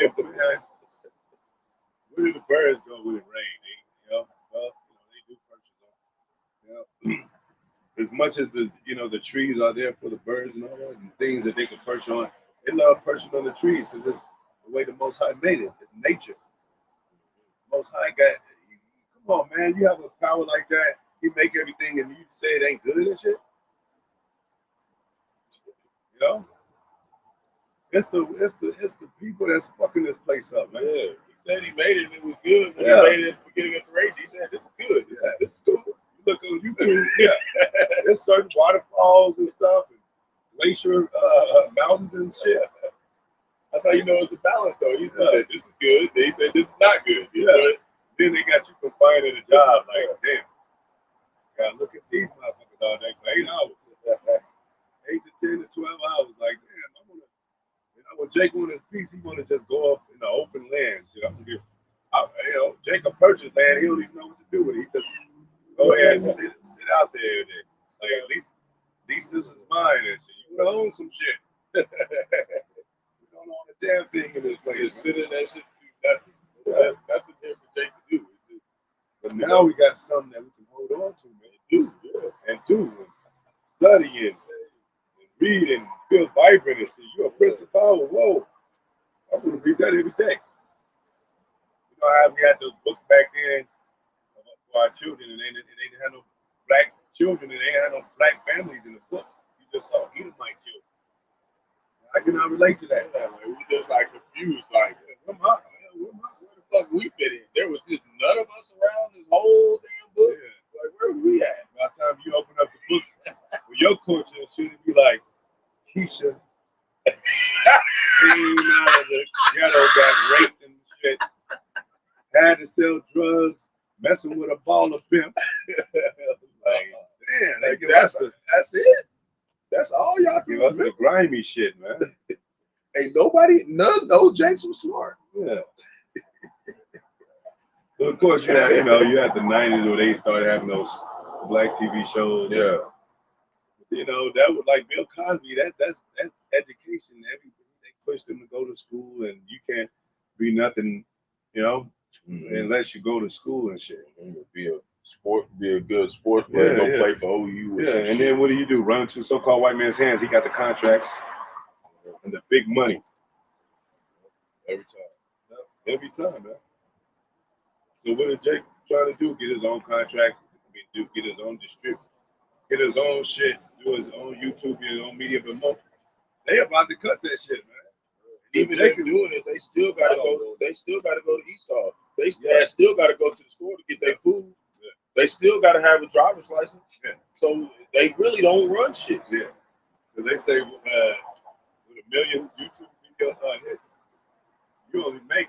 do the birds go when it rains? They do perch on. As much as the trees are there for the birds and all that, and things that they can perch on, they love perching on the trees because it's the way the Most High made it. It's nature. Most High got. Come on, man. You have a power like that. You make everything, and you say it ain't good and shit. It's the people that's fucking this place up, man. Yeah. He said he made it and it was good. When he made it at the beginning of the race, he said this is good. This is cool. You look on YouTube, there's certain waterfalls and stuff, and glacier mountains and shit. That's how you know it's a balance, though. He said this is good. Then he said this is not good. Then they got you confined in a job, like damn. Gotta look at these motherfuckers all day for 8 hours. 8 to 10 to 12 hours. Like, damn, when Jake on his piece, he wanna just go up in the open land. Shit, Jake will purchase land, he don't even know what to do with it. He just go ahead and sit out there and say, at least this is mine and shit. You gonna own some shit. You don't own a damn thing in this place. Just sit in that shit and do nothing. That's the thing for Jake to do. But now we got something that we can hold on to, man. And study and read and feel vibrant and see. You're a prince of power. Whoa. I'm going to read that every day. You know how we had those books back then for our children, and they didn't have no black children, and they didn't have no black families in the book. You just saw Edomite children. I cannot relate to that. Like, we just like confused. Like, where the fuck we fit in? There was just none of us around this whole damn book. Like, where were we at? By the time you open up the books for your culture, it should be like, Keisha came out of the ghetto, got raped and shit, had to sell drugs, messing with a ball of pimp. Like, damn, that's it. That's all y'all can give us the grimy shit, man. Ain't nobody, no Jakes was smart. Yeah. So of course, you had the 90s where they started having those black TV shows. Yeah. That was like Bill Cosby. That's education. They pushed them to go to school, and you can't be nothing, unless you go to school and shit. Be a good sportsman. Don't play for OU. And then what do? Run into so-called white man's hands. He got the contracts and the big money. Every time, man. So what did Jake try to do? Get his own contracts. Get his own distributor. Get his own shit. Do his own YouTube, his own media, but more. They about to cut that shit, man. Even if they're doing it, they still gotta go. They still gotta go to Esau. They still gotta go to the store to get their food. Yeah. They still gotta have a driver's license. Yeah. So they really don't run shit. Yeah. Because they say with 1 million YouTube video hits, you only make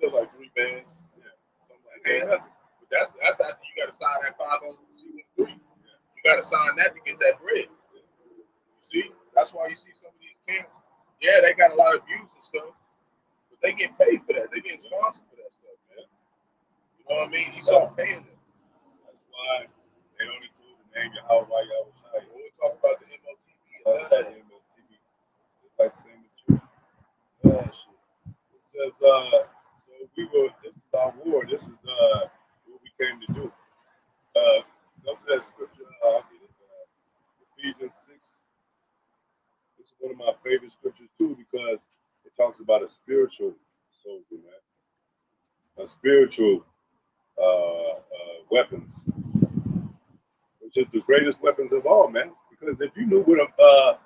like 3 bands. Yeah. Something like that. But that's after you gotta sign that 501c3. You gotta sign that to get that bread. You see? That's why you see some of these camps. Yeah, they got a lot of views and stuff, but they get paid for that. They get sponsored for that stuff, man. You know what I mean? Esau paying them. That's why they don't include the name Yahawah, Yahawashi. When we talk about the MOTV, MOTV, it's like the same as church. It says, so this is our war. This is what we came to do. Go to that scripture. I'll get it. Ephesians 6. This is one of my favorite scriptures too because it talks about a spiritual soldier, man. A spiritual weapons, which is the greatest weapons of all, man. Because if you knew what a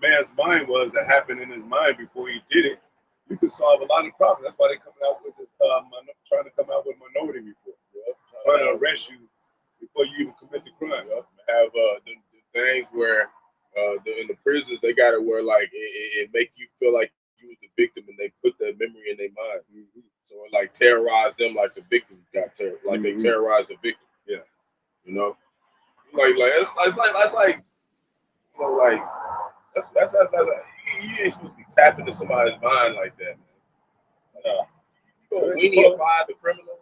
man's mind was that happened in his mind before he did it, you could solve a lot of problems. That's why they're coming out with this, trying to come out with minority report, trying to arrest you before you even commit the crime. Have the things where in the prisons they got it where like it make you feel like you was the victim and they put that memory in their mind. So it like terrorized them like the victim got terrorized, like they terrorized the victim. Yeah, you know, like that's like you know like that's like, you ain't supposed to be tapping into somebody's mind like that, man. You go weenie-ify the criminal,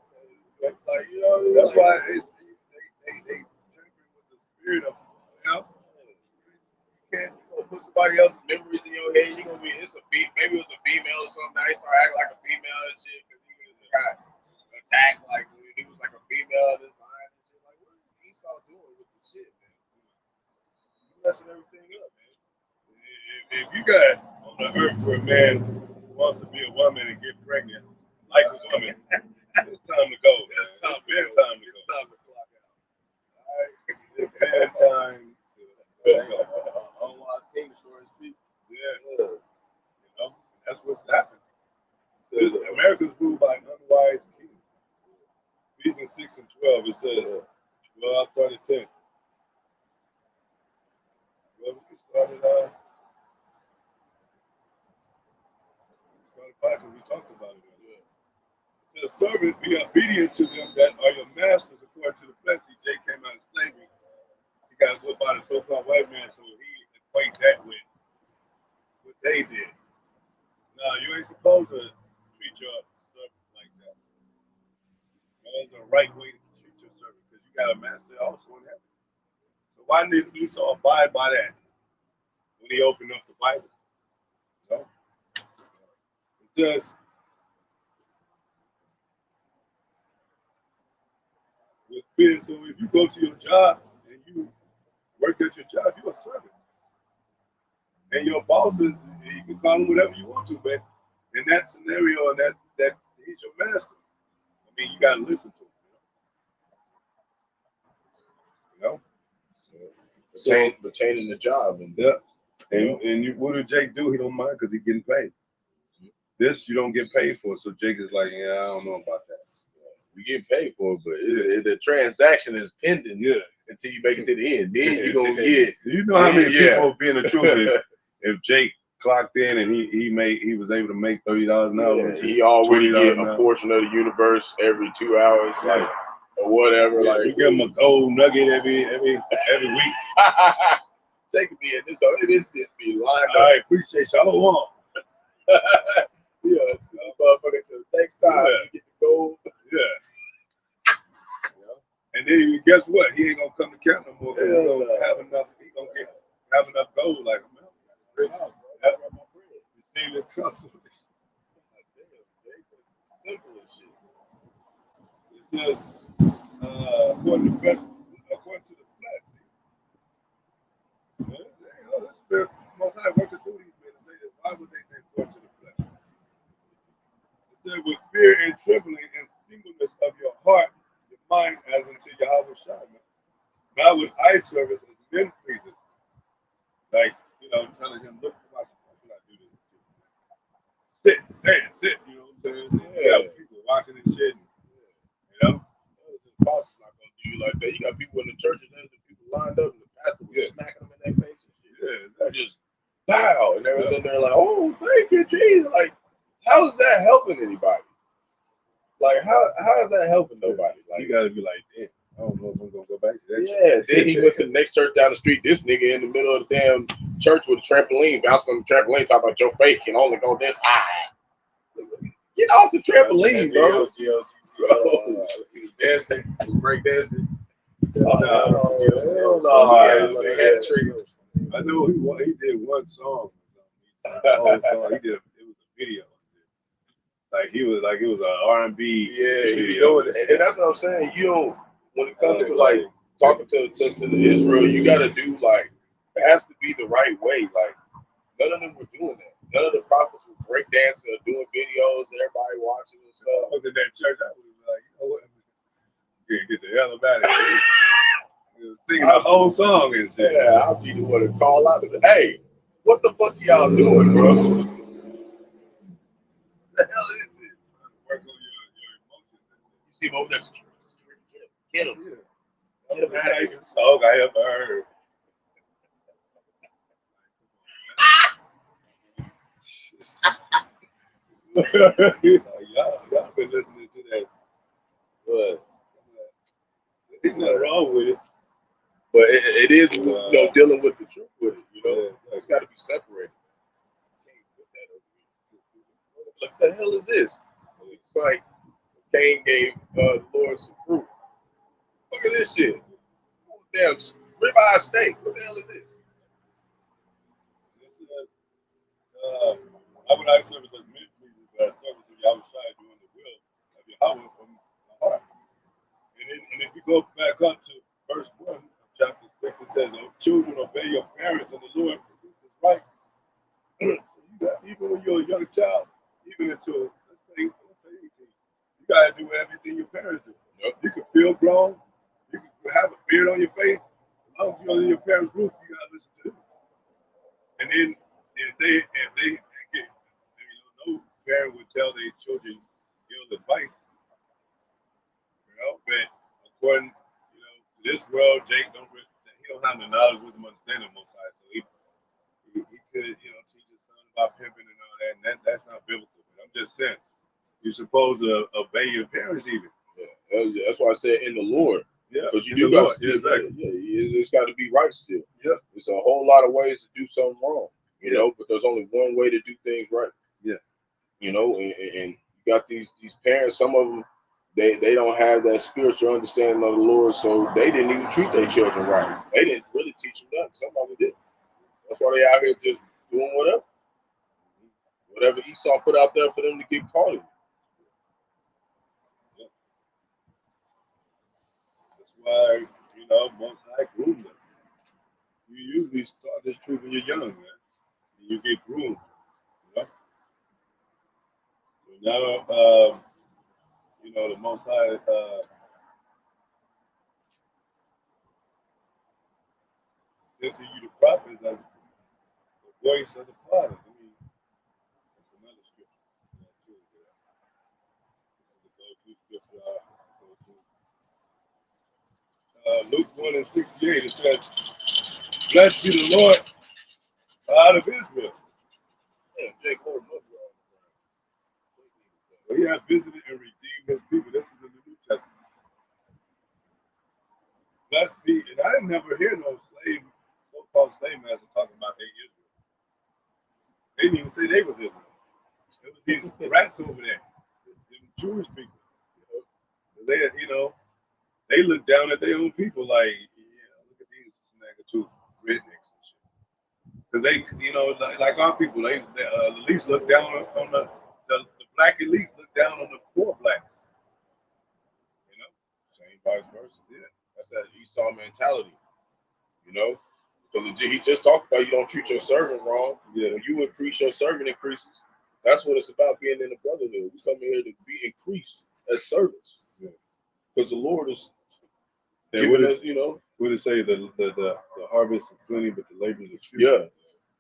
like you know. That's why they with the spirit of you can't put somebody else's memories in your head. You're gonna be maybe it was a female or something. Now he started acting like a female and shit because he was got attacked like he was like a female in his mind and shit. Like what is Esau doing with the shit, man? You messing everything up, man. If you got on the earth for a man who wants to be a woman and get pregnant like a woman, it's time to go. It's time to go. It's time to clock out. All right, it's bedtime to go. Unwise king stories speak. Yeah, you know that's what's happened. So America's ruled by an unwise king. Ephesians 6 and 12. It says, well, I'll start at 10. Well, we can start at 5 because we talked about it earlier. It says, servant, be obedient to them that are your masters according to the flesh. Jay came out of slavery. He got whipped by the so-called white man, so he equate that with what they did. Now, you ain't supposed to treat your servant like that. There's a right way to treat your servant because you got a master also in heaven. So why did Esau abide by that when he opened up the Bible? You know? It says, with fear, so if you go to your job and you work at your job, you're a servant. And your boss is, you can call him whatever you want to, but in that scenario, that he's your master. I mean, you got to listen to him. You know? Retaining the job. And, and what did Jake do? He don't mind because he's getting paid. This you don't get paid for, so Jake is like, yeah, I don't know about that. You get paid for it, but the transaction is pending until you make it to the end. Then you gonna get. You know how many people being the truth if Jake clocked in and he was able to make $30 an hour. Yeah, he already get a portion of the universe every 2 hours, like or whatever. Yeah, like we give him a gold nugget every week. Jake could be in this. It is just be lined up. I appreciate Shalom. Yeah, it's motherfucker. Till next time you get the gold. Yeah. And then guess what? He ain't gonna come to camp no more because he's gonna have enough. He gonna have enough gold. Like, man, you see this custom. Simple as shit. It says, according to the flesh. The spirit, Most High working through these men to say that. Why would they say according to the flesh? It said, with fear and trembling and singleness of your heart, your mind as unto Yahawashi, not with eye service as men pleasers. Like, telling him, look, why should I do this? Sit, you know what I'm saying? Yeah, people watching and shit. The boss is not gonna do you like that. You got people in the church and there's the people lined up and the pastor was smacking them in their face and shit. Yeah, exactly. Just bow. And they was in there like, oh, thank you, Jesus. Like, how is that helping anybody? Like, how is that helping nobody? Like, you gotta be like, damn, I don't know if I'm gonna go back to that. Yeah, then he went to the next church down the street. This nigga in the middle of the damn church with a trampoline, bouncing on the trampoline, talking about your faith can only go this high. Get off the trampoline, bro. He was dancing, he was break dancing. I know he did one song. It was a video. Like it was an R&B video. And that's what I'm saying. You don't, when it comes to like talking to Israel, you got to do like, it has to be the right way. Like, none of them were doing that. None of the prophets were breakdancing or doing videos, everybody watching and stuff. I was in that church, I was like, you know what? Get the hell about it. Singing the whole song and shit. Yeah, I'll be the one to call out. Hey, what the fuck y'all doing, bro? The hell is it? Work on your emotions. You see him over there, security, get him. Yeah. Get him out of here. Song I ever heard. y'all been listening to that. But there's nothing wrong with it. But it is, dealing with the truth with it. It's got to be separated. Can't put that over here. What the hell is this? It's like Cain gave the Lord some fruit. Look at this shit. Damn, ribeye steak. What the hell is this? This is Harmonized service as men-pleasing, but a service of Yahawashi doing the will of Yahawah from the heart. And if you go back up to verse 1 of chapter 6, it says, "Oh, children, obey your parents in the Lord, for this is right." So you got, even when you're a young child, even until let's say 18, you gotta do everything your parents do. You can feel grown, you can have a beard on your face, as long as you're under your parents' roof, you gotta listen to them. And then if they get, no parent would tell their children ill advice, but according, to this world, Jake he don't have the knowledge, wisdom, understanding of Most High, so he could, teach his son about pimping and all that, and that's not biblical. But I'm just saying, you're supposed to obey your parents even. Yeah, that's why I said in the Lord. Yeah, because you do got exactly. It's got to be right still. Yeah, there's a whole lot of ways to do something wrong, but there's only one way to do things right. Yeah, and you got these parents. Some of them, they don't have that spiritual understanding of the Lord, so they didn't even treat their children right. They didn't really teach them nothing. Some of them did. That's why they out here just doing whatever Esau put out there for them to get caught in. That's why, Most High groomed us. You usually start this truth when you're young, man. And you get groomed, So now, the Most High sent to you the prophets as the voice of the Father. That's another scripture. This is the go-to scripture I go to. Luke 1:68, it says, "Blessed be the Lord, God of Israel." Well, he has visited and redeemed his people. This is in the New Testament. Blessed be, and I never hear no so-called slave master talking about they Israel. They didn't even say they was Israel. It was these rats over there, the Jewish people. They look down at their own people like, look at these snaggletooth rednecks and shit. Because they, like our people, they elites look down on the black elites look down on the poor blacks. Same vice versa. Yeah, that's that Esau mentality. Because he just talked about you don't treat your servant wrong. Yeah, when you increase, your servant increases. That's what it's about, being in the brotherhood. We come here to be increased as servants. Because the Lord is giving us, What it say? The harvest is plenty, but the labors are few. Yeah.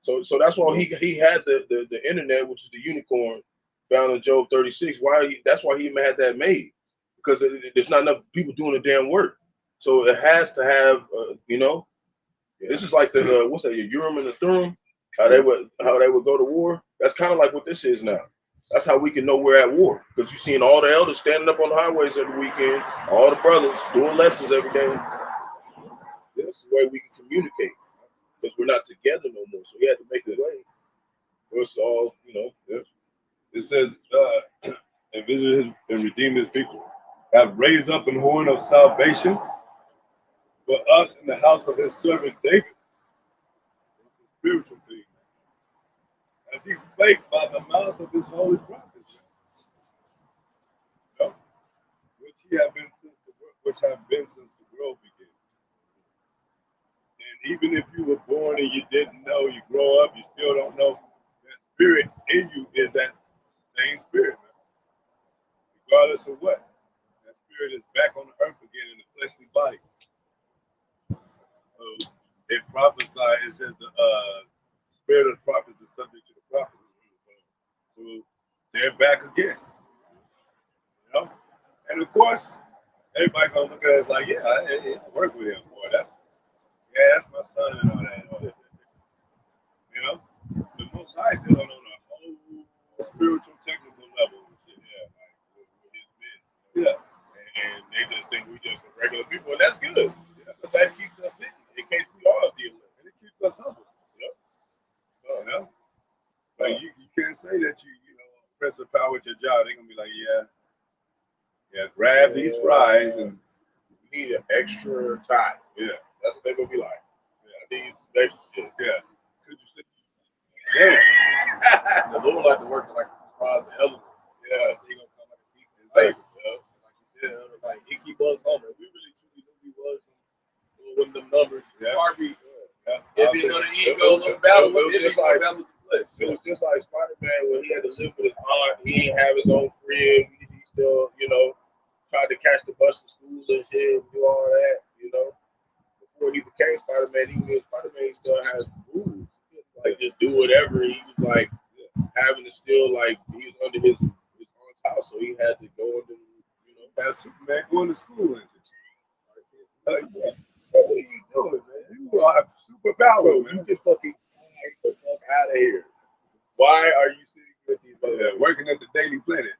So that's why he had the internet, which is the unicorn, found in Job 36. That's why he even had that made, because there's not enough people doing the damn work. So it has to have, This is like the what's that? Your Urim and the Thummim. How they would go to war. That's kind of like what this is now. That's how we can know we're at war, because you're seeing all the elders standing up on the highways every weekend, all the brothers doing lessons every day. This is the way we can communicate, because we're not together no more. So we had to make a way. It's all, It says, and visit and redeem his people, have raised up an horn of salvation for us in the house of his servant David. It's a spiritual thing, as he spake by the mouth of his holy prophets, which have been since the world began. even if you were born and you didn't know, you grow up, you still don't know. That spirit in you is that same spirit, man. Regardless of what. That spirit is back on the earth again in the fleshly body. So it prophesied, it says the spirit of the prophets is subject to the prophets. So they're back again. You know? And of course, everybody gonna look at us like, yeah, I work with him, boy. That's my son and all that. You know? The Most High dealing on a whole spiritual, technical level and shit. Yeah, like with his men. Yeah. And they just think we just some regular people, and that's good. Yeah. But that keeps us in case we are dealing. And it keeps us humble. Yep. You know? Like you can't say that you press the power with your job. They're gonna be like, yeah, grab these fries and we need an extra time. Yeah. That's what they're gonna be like. Yeah, I need some extra shit. Yeah. Could you still The Lord like to work like a surprise element. Yeah. So he gonna come like a thief in the Like, night. Like you said, like he keep us humble. If we really truly knew he was one of them numbers, probably it'd be another ego, another battle. It'd be like battle with the flesh. It was just like Spider-Man when he had to live with his aunt. He didn't have his own crib. He still, tried to catch the bus to school and shit and do all that, Before he became Spider-Man, he still had rules. Like, just do whatever. He was like having to still, like, he was under his aunt's house, so he had to go under, have Superman going to school and shit? Like, what are you doing, man? You have superpowers, man. You can fucking get the fuck out of here. Why are you sitting with these motherfuckers? Working at the Daily Planet.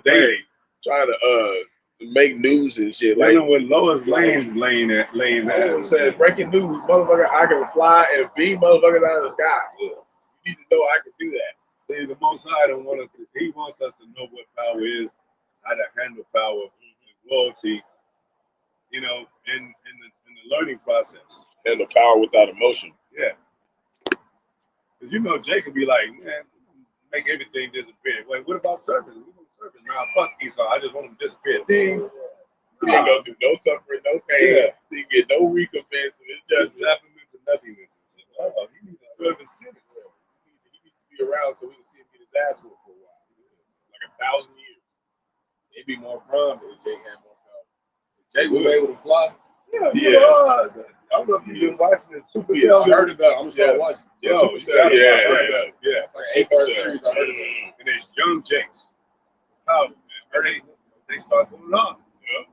Daily. Trying to make news and shit. Like, Like, when Lois Lane's laying there. Said, breaking news, motherfucker, I can fly and beam motherfuckers out of the sky. Yeah. You need to know I can do that. See, the Most High don't want us to, he wants us to know what power is, how to handle power and loyalty, in the learning process. And the power without emotion. Yeah. Because Jay could be like, man, make everything disappear. Wait, what about servants? We want servants. Nah, fuck Esau. I just want them to disappear. Ding. You ain't go through no suffering, no pain. Yeah. You get no recompense. It's just exactness and nothingness. Oh, he needs to serve his sentence. He needs to be around so we can see him get his ass whooped for a while. Like 1,000 years. It'd be more fun if Jay had more power. If Jay was able to fly. Yeah. I don't know if you've been watching it. Super Cell. I heard about it. I'm just watching. Yeah, Super Cell. Yeah. It's like 8-part series. I heard about it. And it's young Jakes. How they start going off. Yeah.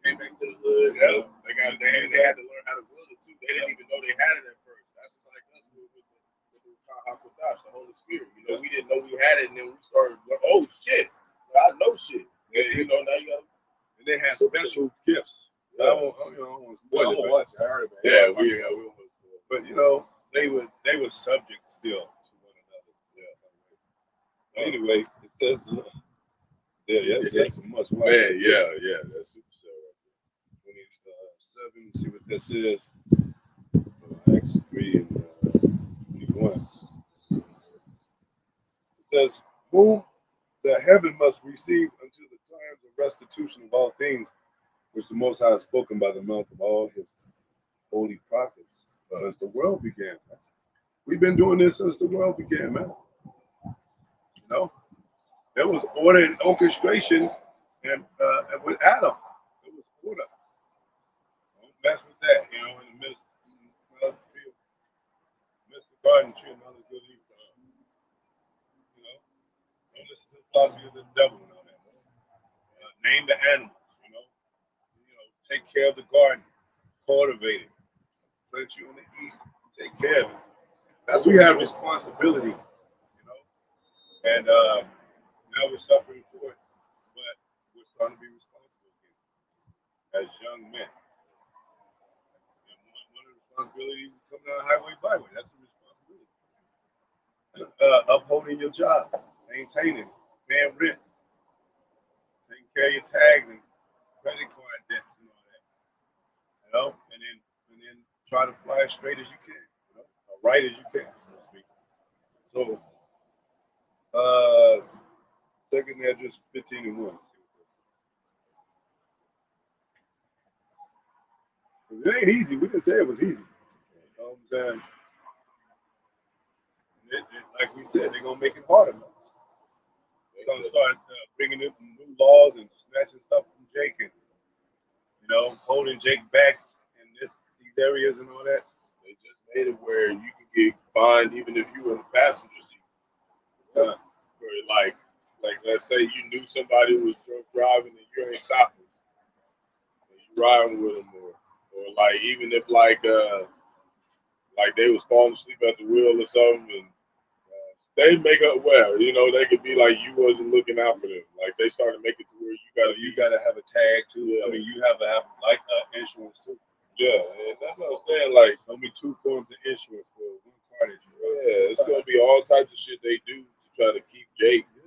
Came back to the hood. Yeah. They had to learn how to wield it too. They didn't even know they had it at first. That's just like us with the Qadash, the Holy Spirit. We didn't know we had it, and then we started. Oh shit! I know shit. Yeah, now you got. And they have special gifts. Yeah. I don't want to spoil it. I heard about it. Yeah, we almost. But they were subject still to one another. Yeah. Anyway, it says, that's a must watch. Yeah, that's Super Cell right there. 27. See what this is. Acts 3 and 21. It says, whom the heaven must receive until the times of restitution of all things, which the Most High has spoken by the mouth of all his holy prophets since the world began. Man. We've been doing this since the world began, man. There was order and orchestration, and with Atham, there was order. Don't mess with that, in the midst of the garden tree and other good evil. Don't listen to the philosophy of the devil and all that. Name the animals, take care of the garden, cultivate it, plant you on the east, take care of it. That's we have responsibility, and now we're suffering for it, but we're starting to be responsible again as young men. And one of the responsibilities is coming down highway byway. That's the responsibility. Upholding your job, maintaining, paying rent, taking care of your tags and credit card debts and all that. And then try to fly as straight as you can, or right as you can, so to speak. So, second address 15 and 1. It ain't easy. We didn't say it was easy. saying? Like we said, they're gonna make it harder. Man. They're gonna start bringing in new laws and snatching stuff from Jake and holding Jake back in these areas and all that. They just made it where you can get fined even if you were in the passenger seat. Where like let's say you knew somebody who was drunk driving and you ain't stopping, and you riding with them, or like even if like they was falling asleep at the wheel or something, and they make up they could be like you wasn't looking out for them. Like they started making it to where you gotta have a tag too. Yeah. I mean, you have to have like insurance too. Yeah, and that's what I'm saying. Like only 2 forms of insurance for one car that you ride. Yeah, it's gonna be all types of shit they do to try to keep Jake from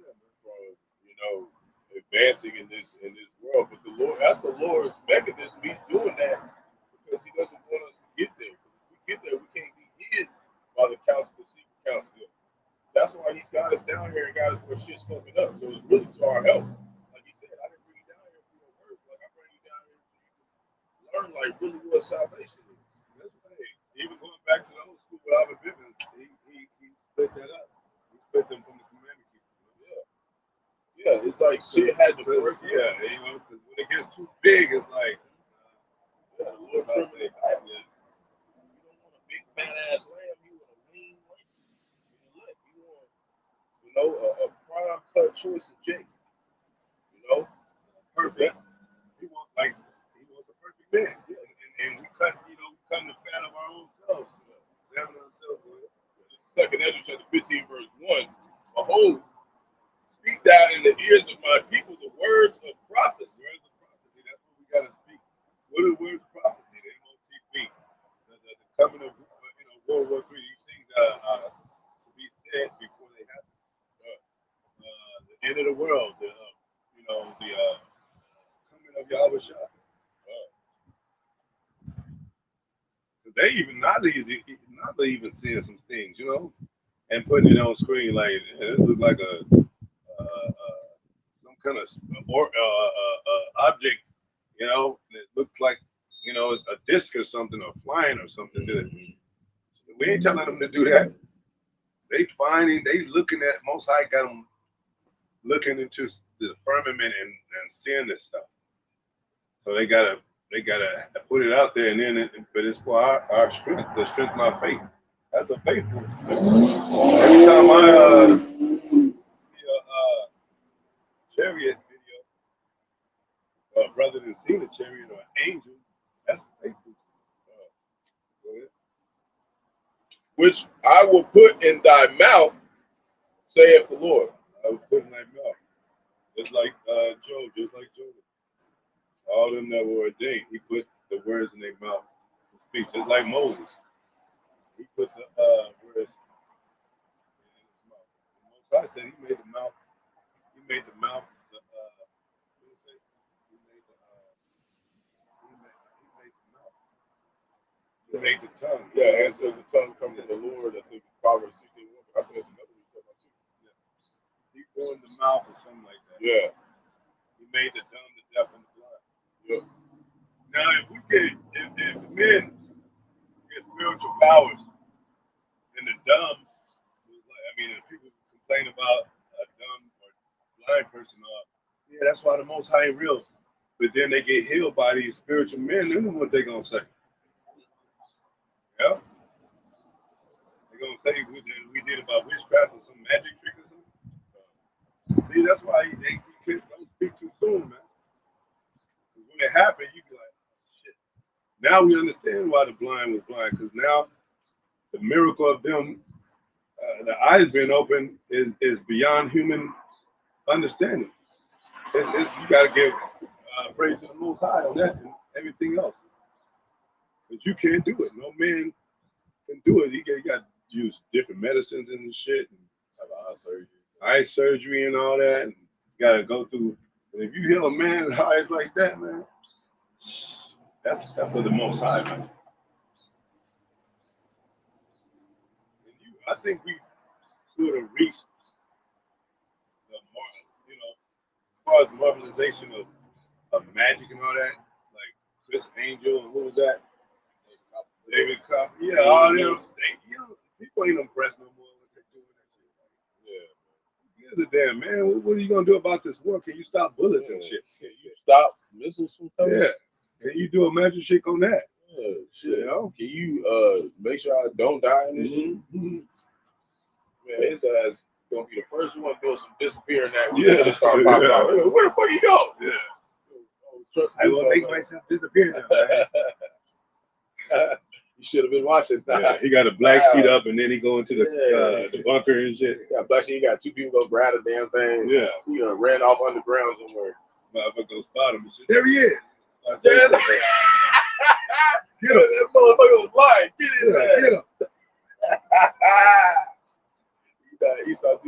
advancing in this world. But that's the Lord's mechanism. He's doing that because He doesn't want us to get there. If we get there, we can't be hid by the secret counsel. That's why He's got us down here and got us where shit's fucking up. So it's really to our help. Like He said, I didn't bring you down here for your work. Like I bring you down here so you can learn like really what salvation is. That's right. Even going back to the old school with Albert Bivens, he split that up. He split them from the commandment keepers. Yeah, it's like shit had to work. Yeah, because when it gets too big, it's like, the Lord say, you don't want a big fat ass lamb, you want a lean lamb. You want, a prime cut choice of Jake. Perfect. He wants a perfect man. Yeah. And we cut the fat of our own selves. Examine ourselves. This is 2 Ezra chapter 15, verse 1. Behold, speak thou in the ears of my people the words of prophecy. Words of prophecy. That's what we gotta speak. What are words of prophecy? The MOTP. The coming of World War III. These things are to be said before they happen. The end of the world. The coming of Yahawashi. They even Nazi even seeing some things, and putting it on screen like this look like some kind of object, it looks like it's a disc or something or flying or something. We ain't telling them to do that. They looking at Most High got them looking into the firmament and seeing this stuff. So they gotta put it out there, and but it's for our strength, the strength of our faith. That's a faith boost. Every time I see a chariot video, brother than seen a chariot or an angel, that's a faith boost. Go ahead. Which I will put in thy mouth, saith the Lord. I will put in thy mouth, just like Job, just like Job. All of them that were ordained, he put the words in their mouth to speak, just like Moses. He put the words in his mouth. And Most High said he made the mouth. He made the mouth. What did it say? He made the mouth. He made the tongue. Yeah, and says the tongue comes from the Lord. I think it's Proverbs 16:1. I think that's another one you're talking about too. Yeah. He formed the mouth or something like that. Yeah. He made the dumb, the deaf, and the blind. Yeah. Now, if the men get spiritual powers, and the dumb, if people complain about a dumb or blind person, yeah, that's why the Most High ain't real. But then they get healed by these spiritual men, then what they gonna say? Yeah, they gonna say we did about witchcraft or some magic trick or something. See, that's why they don't speak too soon, man. When it happened, you be like, oh, shit. Now we understand why the blind was blind, because now the miracle of them, the eyes being open, is beyond human understanding. You got to give praise to the Most High on that and everything else. But you can't do it. No man can do it. You got to use different medicines and shit, and eye surgery and all that. And you got to go through. And if you heal a man's eyes like that, man, that's of the Most High, man. I think we sort of reached the as far as marvelization of magic and all that, like Chris Angel and what was that? David Cup, yeah, all them. People ain't impressed no more when they doing that shit. Yeah. Who gives a damn, man? What are you gonna do about this war? Can you stop bullets and shit? Can you stop missiles from coming? Yeah. Can you do a magic trick on that? Yeah, shit. You know? Can you make sure I don't die in this shit? Man, his ass gonna be the first one doing some disappearing that we just start popping out. Where the fuck you go? Yeah. Trust I will make myself disappear now. You should have been watching. Yeah, he got a black sheet up and then he go into the bunker and shit. He got black sheet. He got two people go grab the damn thing. Yeah. He ran off underground somewhere. Motherfucker go spot him and shit. There he is. Get him. That motherfucker was lying. Get his ass. Get him. He saw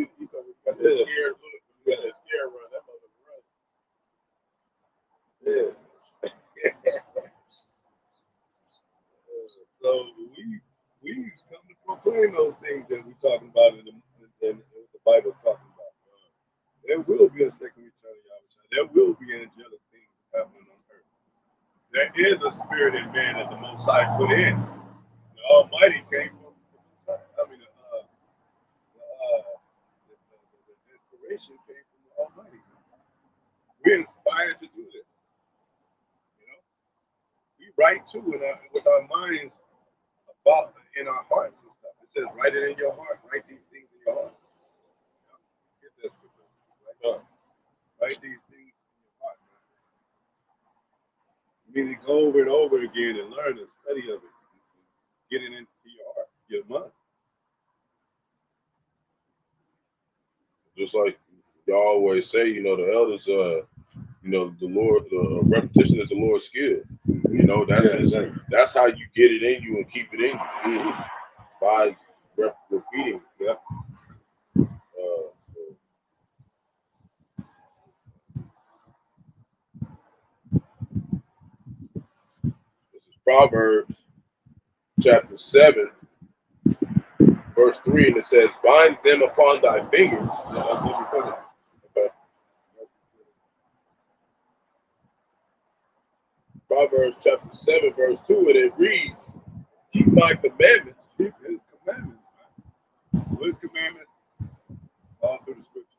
got that scared look. He got that scared run. That motherfucker run. Yeah. So we come to proclaim those things that we're talking about in the Bible talking about. There will be a second return of Yahawashi. There will be angelic things happening on earth. There is a spirit in man that the Most High put in. The Almighty came from the Most High. I mean, the inspiration came from the Almighty. We're inspired to do this. You know, we write too with our minds about in our hearts and stuff. It says, write it in your heart. Write these things in your heart. Get this with them. Write these things in your heart. You need to go over and over again and learn and study of it. Get it into your heart, your mind. Just like y'all always say, you know, the elders, you know, the Lord, repetition is the Lord's skill. You know, that's how you get it in you and keep it in you by repeating. Yeah. This is Proverbs chapter 7, verse 3, and it says, "Bind them upon thy fingers." Okay. Proverbs chapter 7, verse 2, and it reads, "Keep my commandments." Keep his commandments. Well, his commandments all through the scripture.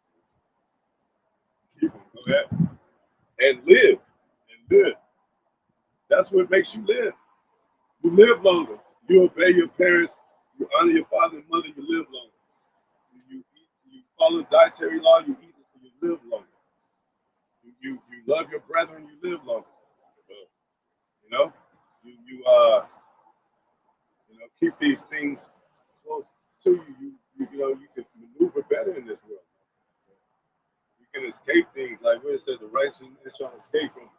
Keep them. Okay? And live. That's what makes you live. You live longer. You obey your parents. You honor your father and mother. You live longer. You follow dietary law. You live longer. You love your brethren. You live longer. You know, you keep these things close to you. You know, you can maneuver better in this world. You can escape things like where it says the righteous shall escape from.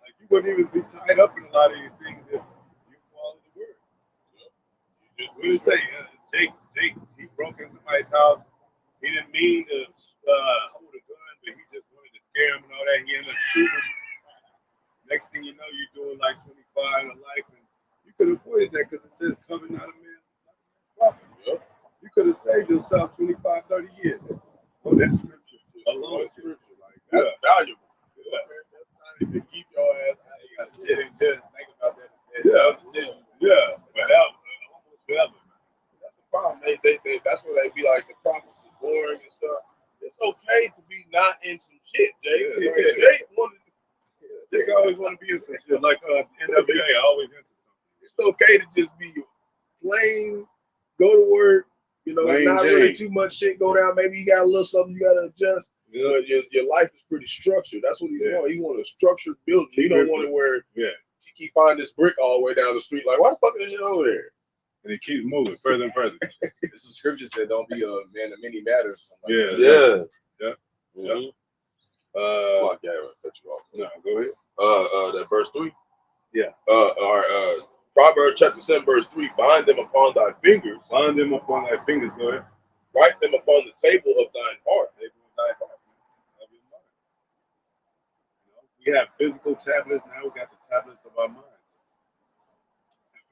Like you wouldn't even be tied up in a lot of these things if you follow the word. What did it say? Jake, he broke in somebody's house. He didn't mean to hold a gun, but he just wanted to scare him and all that. He ended up shooting. Next thing you know, you're doing like 25 to life, and you could have avoided that because it says coming out of man's property. Yep. You could have saved yourself 25, 30 years on that scripture. Alone scripture. Like, that's valuable. Yeah. That's not even keep your ass. You got to sit and just think about that. Decision. Yeah. But almost forever. That's the problem. That's where they be like the prophets is boring and stuff. It's okay to be not in some shit, Jay. They always want to be in some shit. Like NWA, always into something. It's okay to just be plain, go to work, you know, plain not really too much shit go down. Maybe you got a little something you got to adjust. Yeah. Your life is pretty structured. That's what he wants. He want a structured building. He don't want it where he keep finding this brick all the way down the street. Like, why the fuck is this shit over there? And it keeps moving further and further. This is scripture said, "Don't be a man of many matters." Like yeah. Cut you off. No, go ahead. That verse 3. Yeah. Proverbs chapter 7, verse 3. Bind them upon thy fingers. Bind them upon thy fingers. Go ahead. Write them upon the table of thine heart. We have physical tablets now. We got the tablets of our minds.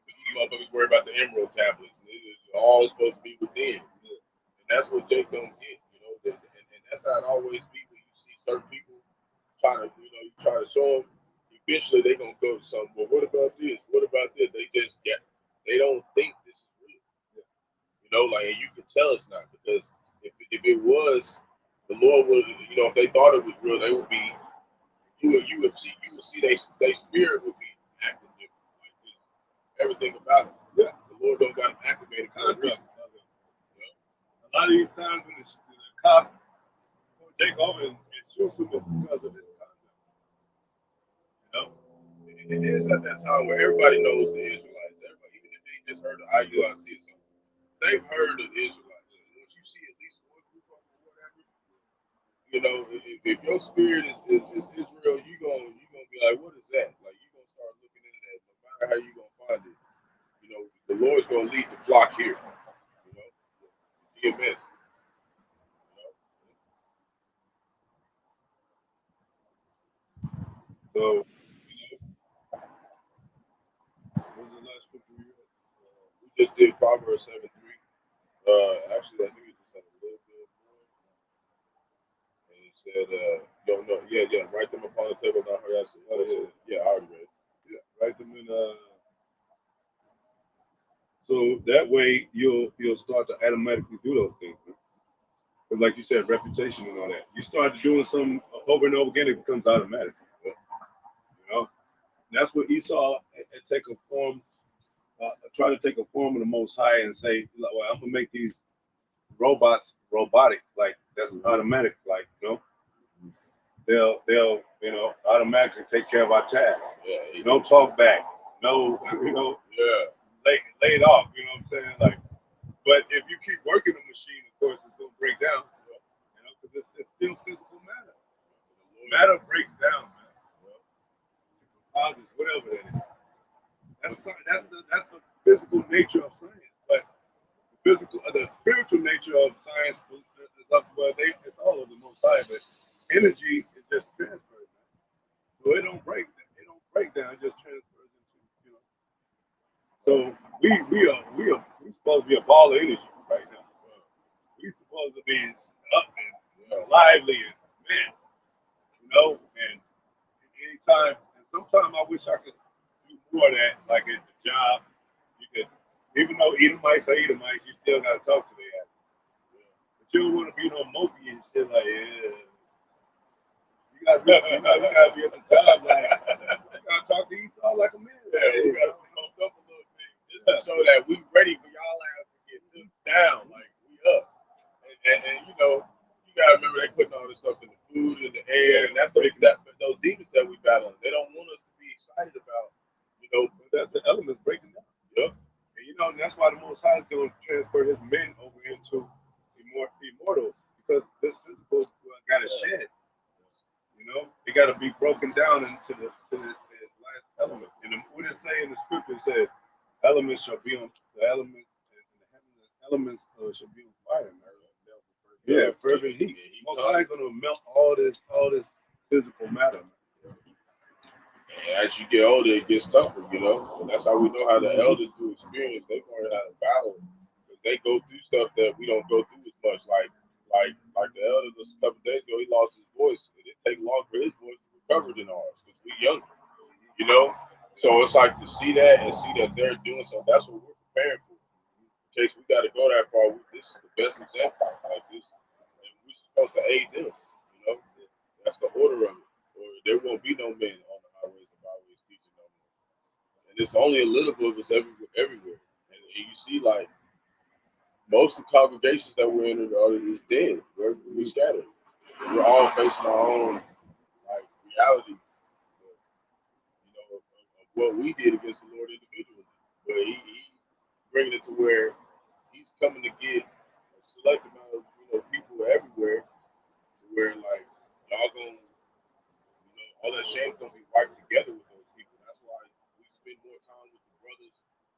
These motherfuckers worry about the emerald tablets. It's all supposed to be within, and that's what Jake don't get. You know, and that's how it always be when you see certain people try to, you try to show them. You eventually they're gonna go to something. Well, what about this? What about this? They don't think this is real. You know, like, and you can tell it's not, because if it was, the Lord would, you know, if they thought it was real, they would be. You would see they spirit would be acting different, like this, everything about it. Yeah, the Lord don't got them activated for a reason. A lot of these times when the cop will take over and shoot them, it's because of this conduct. You know, It is at that time where everybody knows the Israelites. Everybody, even if they just heard the IUIC or something, they've heard of the Israelites. Once you see at least one group of them or whatever, you know, if your spirit is Israel, you're gonna be like, what is that? Like, you're gonna start looking into that, no matter how you're gonna find it. You know, the Lord's gonna lead the flock here. You know, GMS. so what was the last scripture we read? We just did Proverbs 7:3. Actually, I think we just had a little bit more. And it said, write them upon the table. Not her. Yeah, I already read it. Yeah, write them in. So that way you'll start to automatically do those things. Because like you said, reputation and all that. You start doing something over and over again, it becomes automatic. You know, and that's what Esau take a form, try to take a form of the Most High and say, well, I'm gonna make these robots robotic, like that's automatic, like they'll automatically take care of our tasks. Yeah, No talk back, no lay it off. You know what I'm saying? Like, but if you keep working the machine, of course, it's gonna break down. Because it's still physical matter. Matter breaks down, man. Composites, whatever that is. That's the physical nature of science. But the spiritual nature of science is up. Well, it's all of the Most High, but energy is just transferred. So it don't break. It don't break down. It just transfers into. So we supposed to be a ball of energy right now. We supposed to be up and lively and man, and anytime. And sometimes I wish I could do more of that, like at the job. You could, even though Edomites are Edomites, you still got to talk to their ass. But you don't want to be no mopey and shit like, yeah. You gotta be at the job like, you gotta talk to Esau like a man. Yeah, we gotta pump up a little bit just to show that we ready for y'all ass to get took down, like we up. And you gotta remember they putting all this stuff in the food and the air, and that's those demons that we battle. They don't want us to be excited about, but that's the elements breaking down. Yep. And that's why the Most High is going to transfer his men over into immortal, because this physical got to shed. It got to be broken down into the last element. And what it say in the scripture, it said, elements shall be on the elements, and the heavenly elements shall be on fire. Yeah, fervent heat. Most High is going to melt all this physical matter. And as you get older, it gets tougher, And that's how we know how the elders do experience. They learn how to battle, because they go through stuff that we don't go through as much. Like the elders a couple of days ago, he lost his voice. It take longer for his voice to recover than ours, because we younger, So it's like to see that and see that they're doing something. That's what we're preparing for. In case we got to go that far, this is the best example. Like this, and we're supposed to aid them. That's the order of it. Or there won't be no men on the highways and byways teaching no more. And it's only a little bit of us everywhere. And you see, like, most of the congregations that we're in is dead. We're scattered. We're all facing our own reality, of what we did against the Lord individually. But he bringing it to where he's coming to get a select amount of people everywhere, to where like y'all gonna all that shame's gonna be wiped together with those people. That's why we spend more time with the brothers,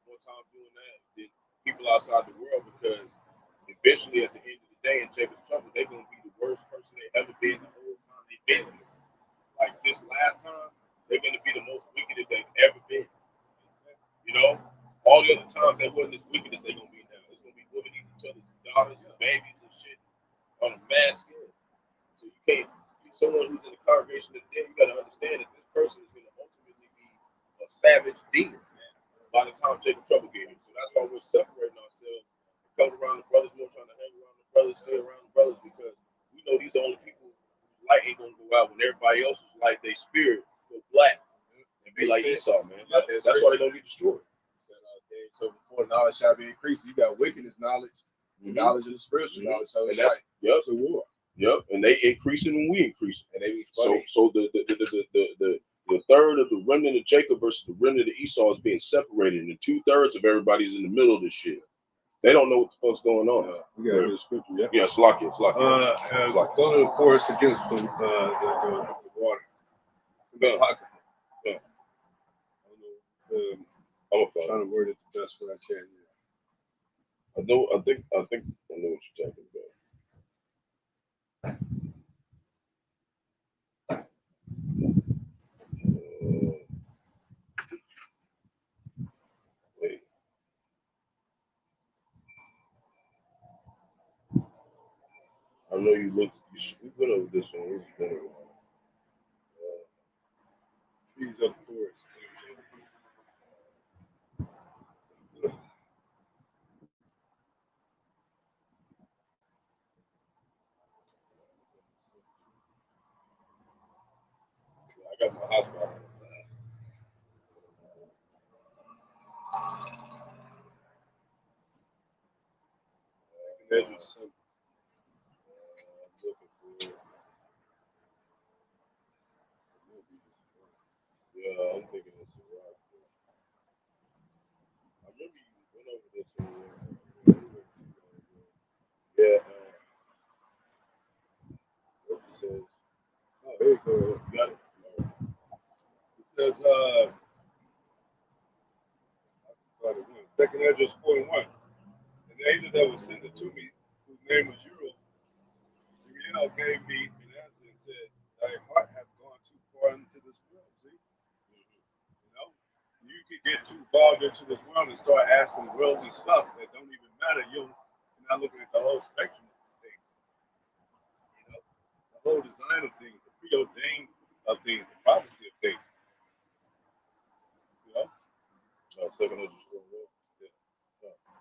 more time doing that than people outside the world, because eventually at the end of the day in Jacob's trouble, they're gonna be the worst person they ever been the whole time they've been here. Like this last time, they're gonna be the most wicked that they've ever been. All the other times they wasn't as wicked as they're gonna be now. It's gonna be women eating each other's daughters and babies and shit on a mass scale. So you can't be someone who's in the congregation of the dead. You gotta understand that this person is gonna ultimately demon. By the time Jacob trouble get here. So that's why we're separating ourselves. Come around the brothers, more trying to hang around the brothers, stay around the brothers, because we know these are the only people whose light ain't gonna go out when everybody else's light, they spirit, go black and be like Esau, man. That's why they don't get destroyed. So before knowledge shall be increased, you got wickedness knowledge, knowledge of the spiritual knowledge. So and it's that's like it's a war. Yep, and they increasing and we increasing. And they be So funny. so the third of the remnant of Jacob versus the remnant of Esau is being separated, and the 2/3 of everybody's in the middle of this shit. They don't know what the fuck's going on. We got the scripture, yeah. Yeah, it's lucky. Go to the chorus against the water. It's about pocket. Yeah. I'm trying to word it the best way I can. I think I know what you're talking about. Wait. I know you looked. We went over this one. We just went over Trees of the forest. I got my hospital. Yeah, I'm thinking it's a rock. I remember you went over this one. Yeah. What it says? Oh, here you go. You got it. It says, second address 41. And the angel that was sent to me, whose name was Uriel, gave me an answer and said, thy heart hath gone too far into this world. See? You know? You can get too involved into this world and start asking worldly stuff that don't even matter. You're not looking at the whole spectrum of things. You know? The whole design of things, the preordained of things, the prophecy of things. You know? Second address.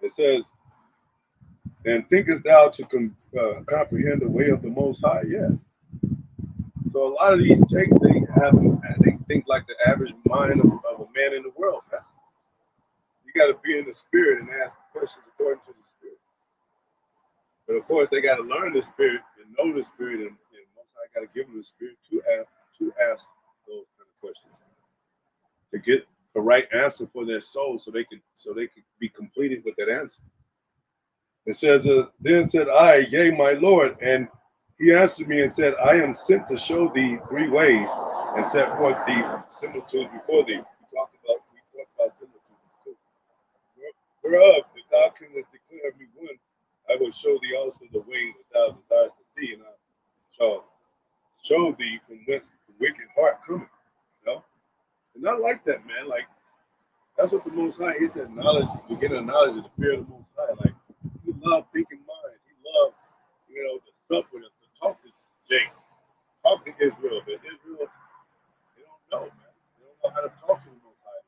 It says, and thinkest thou to comprehend the way of the Most High? Yeah. So a lot of these jakes, they think like the average mind of a man in the world, man. You got to be in the spirit and ask questions according to the spirit. But of course, they got to learn the spirit and know the spirit, and Most High got to give them the spirit to ask those kind of questions, to get the right answer for their soul, so they could be completed with that answer. It says, then said I, yea, my Lord, and he answered me and said, I am sent to show thee 3 ways and set forth the similitudes before thee. We talked about similitudes too. Whereof, if thou canst declare me one, I will show thee also the way that thou desirest to see, and I shall show thee from whence the wicked heart cometh. You know? And I like that, man. Like, that's what the Most High, he said, knowledge, beginning of knowledge is the fear of the Most High. Like, he loved thinking minds. He loved, to sup with us, to talk to Jake, talk to Israel. But Israel, they don't know, man. They don't know how to talk to the Most High.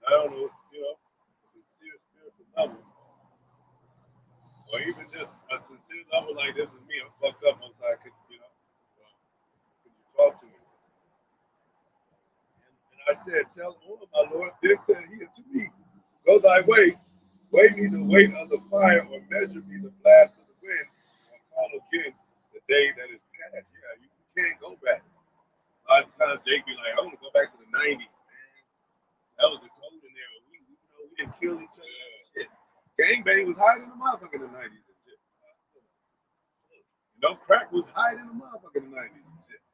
I don't know, sincere spiritual level, or even just a sincere level like this is me. I'm fucked up, Most High. Could you talk to me? And I said, tell all my Lord. Then said he unto me, go thy way. Weigh me the weight of the fire, or measure me the blast of the wind, or call again the day that is past. Yeah, you can't go back. A lot of times Jake be like, I want to go back to the 90s, man. That was the golden era. We didn't kill each other and shit. Gangbang was hiding in the motherfucker in the 90s and shit. Crack was hiding in the motherfucker in the 90s and shit.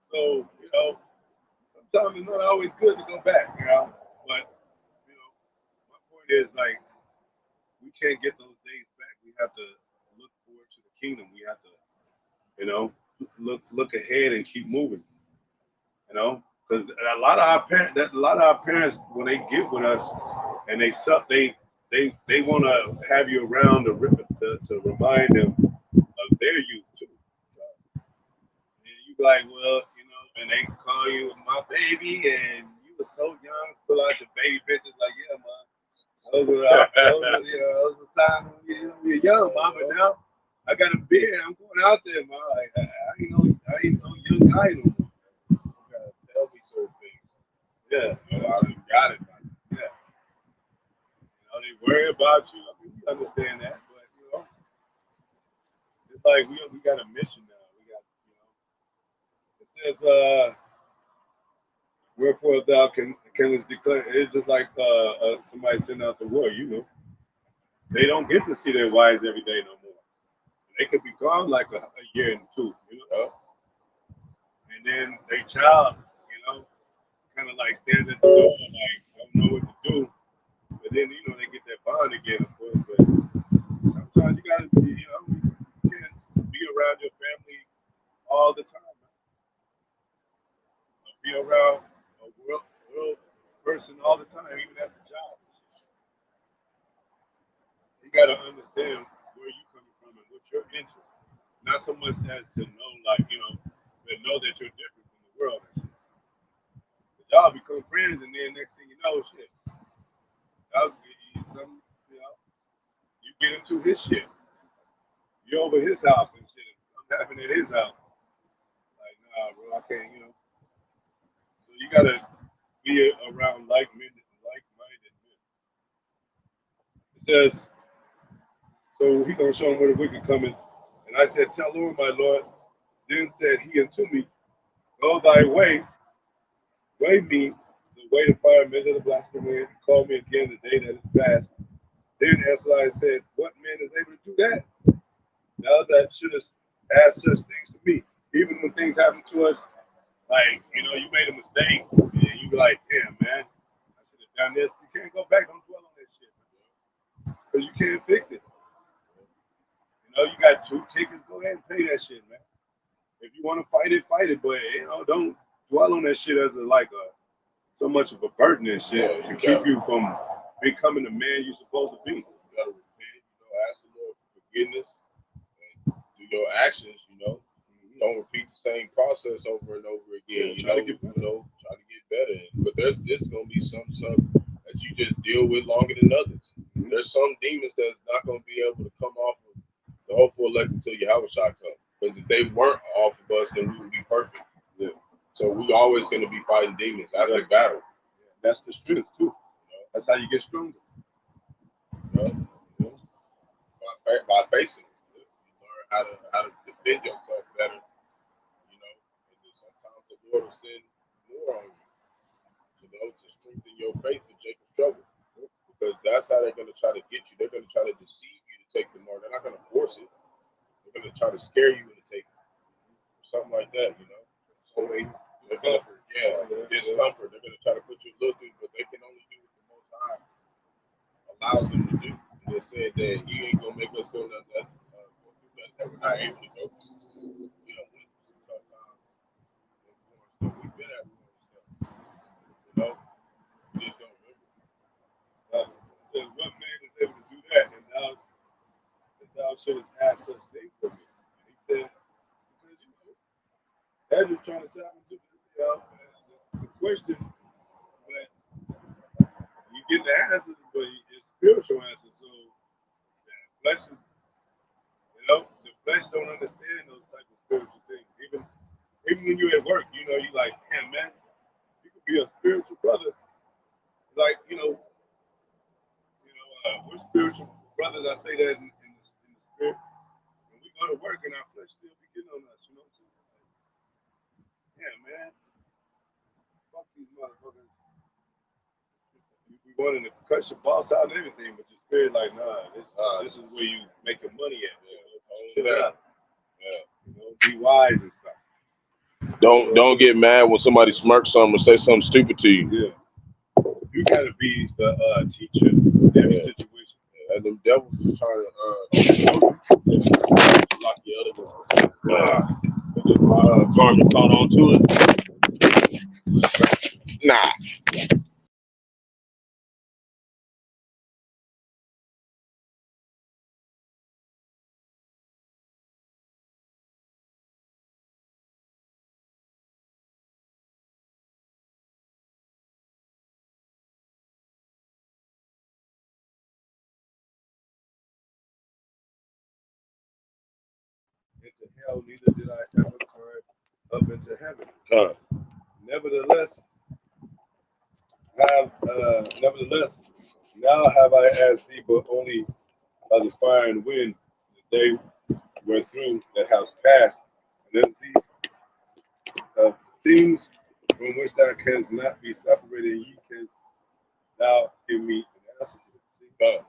So, sometimes it's not always good to go back, but my point is, like, we can't get those days back. We have to look forward to the kingdom. We have to, look ahead and keep moving. Because a lot of our parents, when they get with us and they want to have you around to remind them of their youth too. And you like, well, and they call you my baby, and you was so young. Pull out your baby pictures, like, yeah, man. Those were times when we were young, man. But now I got a beard. I'm going out there, man. Like, I ain't no young guy no more. You gotta tell me certain things. Yeah, I done got it, man. yeah. They worry about you. I mean, we understand that, but it's like we got a mission now. We got, it says, wherefore thou canst declare. It's just like somebody sitting out the war. They don't get to see their wives every day no more. They could be gone like a year and two, and then their child, kind of like stands at the door, like don't know what to do. But then they get that bond again, of course. But sometimes you gotta, you can't be around your family all the time. Be around a world person all the time, even at the job. You gotta understand where you coming from and what you're into. Not so much as to know, like but know that you're different from the world. And shit. But y'all become friends, and then next thing you know, shit, y'all you get into his shit. You're over his house and shit. Something happened at his house. Like, nah, bro, I can't, So you gotta be around like-minded men. It says, so he gonna show him where the wicked coming. And I said, tell Lord, my Lord. Then said he unto me, go thy way, weigh me, the weight of fire, measure the blasphemy, and call me again the day that is past. Then answered I said, what man is able to do that? Now that shouldst ask such things to me. Even when things happen to us, like, you made a mistake, and you be like, damn, man, I should have done this. You can't go back, don't dwell on that shit, because you can't fix it. You got 2 tickets, go ahead and pay that shit, man. If you want to fight it, but don't dwell on that shit as so much of a burden and shit to keep you from becoming the man you're supposed to be. You gotta repent, ask the Lord for forgiveness, and do your actions, Don't repeat the same process over and over again. Try to get better. But there's gonna be some stuff that you just deal with longer than others. Mm-hmm. There's some demons that's not gonna be able to come off of the hopeful elect until Yahawashi comes. Because if they weren't off of us, then we would be perfect. Yeah. So we always gonna be fighting demons. That's the battle. Yeah. That's the strength too. That's how you get stronger. By facing it. You learn how to defend yourself better. And then sometimes the Lord will send more on you, to strengthen your faith in Jacob's trouble. Because that's how they're going to try to get you. They're going to try to deceive you to take the mark. They're not going to force it. They're going to try to scare you into taking it. Something like that, So discomfort. Discomfort. They're going to try to put you a little thing, but they can only do what the Most High allows them to do. And they said that He ain't going to make us go through that we're not able to go through. We don't went through some tough times. We've been at war and stuff. We just don't remember. Says, what man is able to do that? And thou shouldst ask such things of me. And he said, because they're just trying to tap into the question, but you get the answers, but it's spiritual answers. So the flesh is, the flesh don't understand those type of spiritual things. Even when you're at work, you like, damn, man, you could be a spiritual brother. Like, we're spiritual brothers. I say that in the spirit. When we go to work and our flesh still be getting on us, Like, yeah, man. Fuck these motherfuckers. You be wanting to cut your boss out and everything, but your spirit like, nah, this is where you make your money at, man. Chill out. Yeah. Be wise and stuff. Don't get mad when somebody smirks something or say something stupid to you. Yeah. You gotta be the teacher in every situation. And them devils are trying to lock the other one. Garment caught on to it. Nah. into hell, neither did I ever climb up into heaven. Nevertheless, now have I asked thee, but only of the fire and wind that they were through that has passed. And then these things from which thou canst not be separated, and ye canst thou give me an answer to them.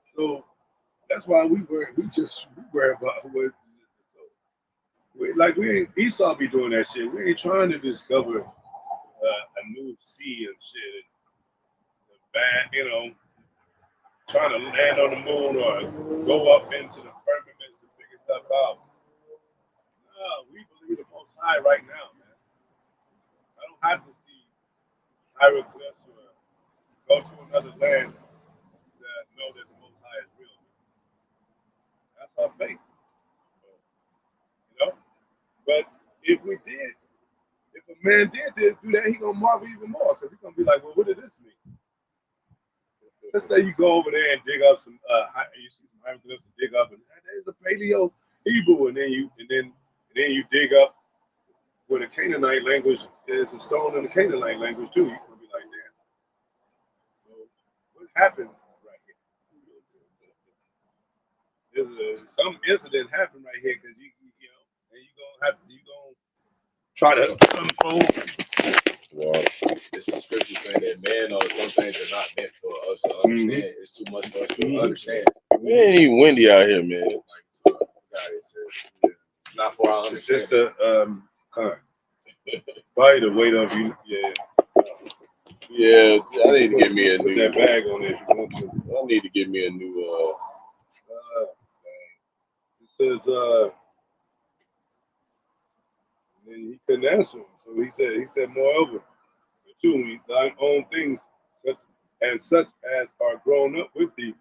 See? So that's why we worry about what. So we ain't Esau be doing that shit. We ain't trying to discover a new sea and shit. And bad, trying to land on the moon or go up into the firmaments to figure stuff out. No, we believe the Most High right now, man. I don't have to see hieroglyphs or go to another land to know that the Most High is real. That's our faith, But if a man did do that, he gonna marvel even more because he's gonna be like, well, what did this mean? Let's say you go over there and dig up some, you see some hieroglyphs and dig up, and there's a Paleo Hebrew, and then you dig up with a Canaanite language. There's a stone in the Canaanite language too. You're gonna be like, damn. So what happened right here? There's some incident happened right here because you gonna try to unfold. Well, it's the scripture saying that man knows some things are not meant for us to understand. It's too much for us to understand. It ain't even windy out here, man. Like so, God it said, it's not for our It's understanding. just probably the weight of you. Yeah, I need to get me a Put new. that bag on there if you want to. I need to get me a new. It says, and he couldn't answer him. So he said, moreover, too, thine own things, such as are grown up with thee,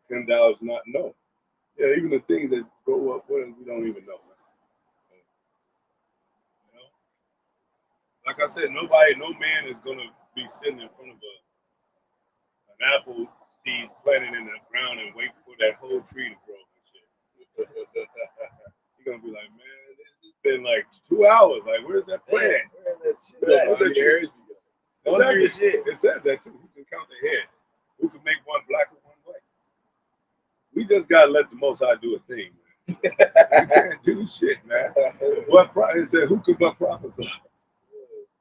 can thou not know. Yeah, even the things that grow up with us, we don't even know. Like I said, no man is gonna be sitting in front of an apple seed planted in the ground and wait for that whole tree to grow and shit. You're gonna be like, man, it's been like 2 hours. Like, where's that plant? Where's that tree? Exactly. It says that too. Who can count the heads? Who can make one black or one white? We just gotta let the Most High do his thing, man. We can't do shit, man. It said, who can but prophesy?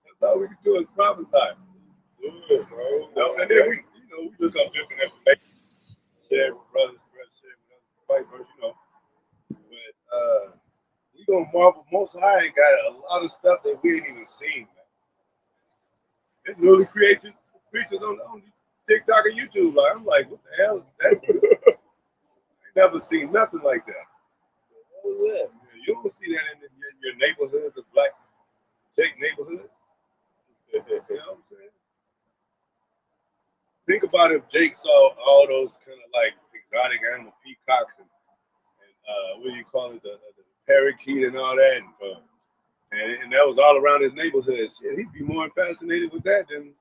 That's all we can do is prophesy. Good, bro. And then we look up different information, share with brothers, share with other white brothers, But we gonna marvel. Most High got a lot of stuff that we ain't even seen, man. It's newly created creatures on TikTok and YouTube. Like, I'm like, what the hell is that? I ain't never seen nothing like that. What was that? You don't see that in your neighborhoods of black tech neighborhoods. You know what I'm saying? Think about if Jake saw all those kind of like exotic animal peacocks and what do you call it, the parakeet and all that, and that was all around his neighborhood. Shit, he'd be more fascinated with that than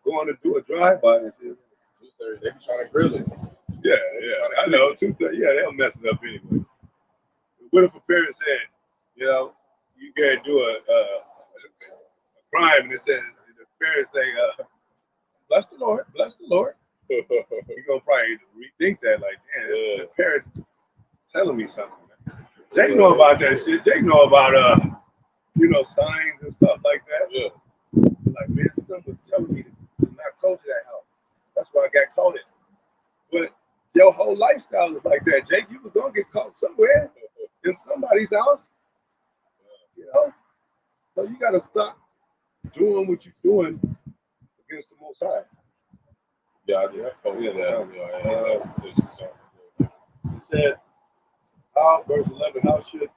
going to do a drive-by and shit. 2:30, they be trying to grill it. Yeah, I know. 2:30, they'll mess it up anyway. What if a parent said, you can't do a crime, and it says the parents say, bless the Lord, bless the Lord. You're gonna probably rethink that, like, damn, the parent telling me something. Jake know about that shit. Jake know about signs and stuff like that. Yeah. Like, man, son was telling me to not go to that house. That's why I got caught in. But your whole lifestyle is like that, Jake. You was gonna get caught somewhere in somebody's house. So you gotta stop doing what you're doing against the Most High. It said, verse 11, how should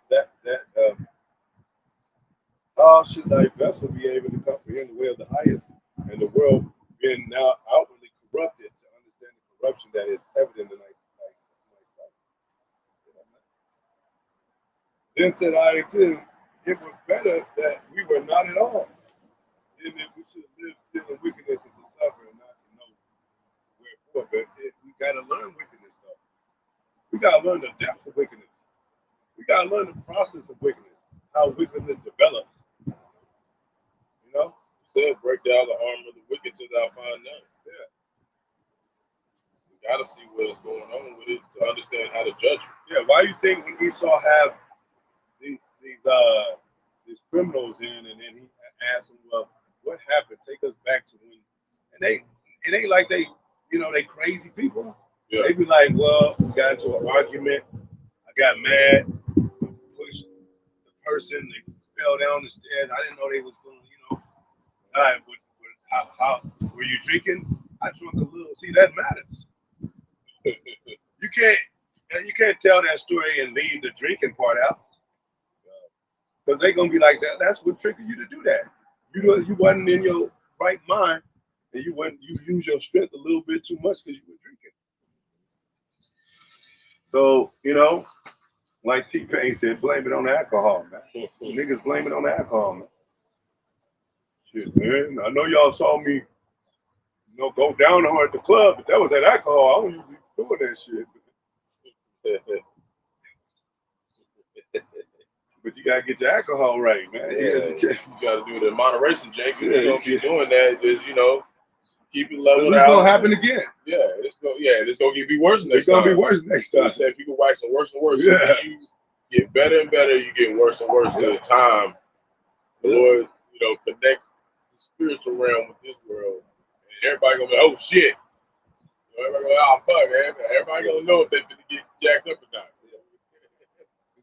how should thy vessel be able to comprehend the way of the highest, and the world being now outwardly corrupted to understand the corruption that is evident in thy sight? Then said I to him, it were better that we were not at all, than that we should live still in wickedness and to suffer and not to know wherefore. But we got to learn wickedness, though. We got to learn the depths of wickedness. We gotta learn the process of wickedness, how wickedness develops. You know? It said break down the arm of the wicked till thou find none. Yeah. We gotta see what's going on with it to understand how to judge it. Yeah, why do you think when Esau have these criminals in, and then he asks them, well, what happened? Take us back to when, and it ain't like they crazy people. Yeah. They be like, well, we got into an argument, I got mad, pushed the person, they fell down the stairs, I didn't know they was going, all right, how were you drinking? I drank a little. See, that matters. You can't tell that story and leave the drinking part out. Because they're gonna be like that. That's what triggered you to do that. You wasn't in your right mind, and you use your strength a little bit too much because you were drinking. So like T-Pain said, blame it on the alcohol, man. Niggas blame it on the alcohol, man. Shit, man. I know y'all saw me, go down hard at the club, but that was that alcohol. I don't usually doing that shit. But you gotta get your alcohol right, man. Yeah, you gotta do it in moderation, Jake. You're gonna be doing that, just keep it leveled out. It's gonna happen again. Yeah, it's gonna be worse next time. It's gonna be worse next time. I said people waxing worse and worse. Yeah. So you get better and better, you get worse and worse to the time the Lord, connects the spiritual realm with this world. And everybody gonna be, oh shit. Everybody gonna be, oh fuck, man. Everybody gonna know if they're gonna get jacked up or not.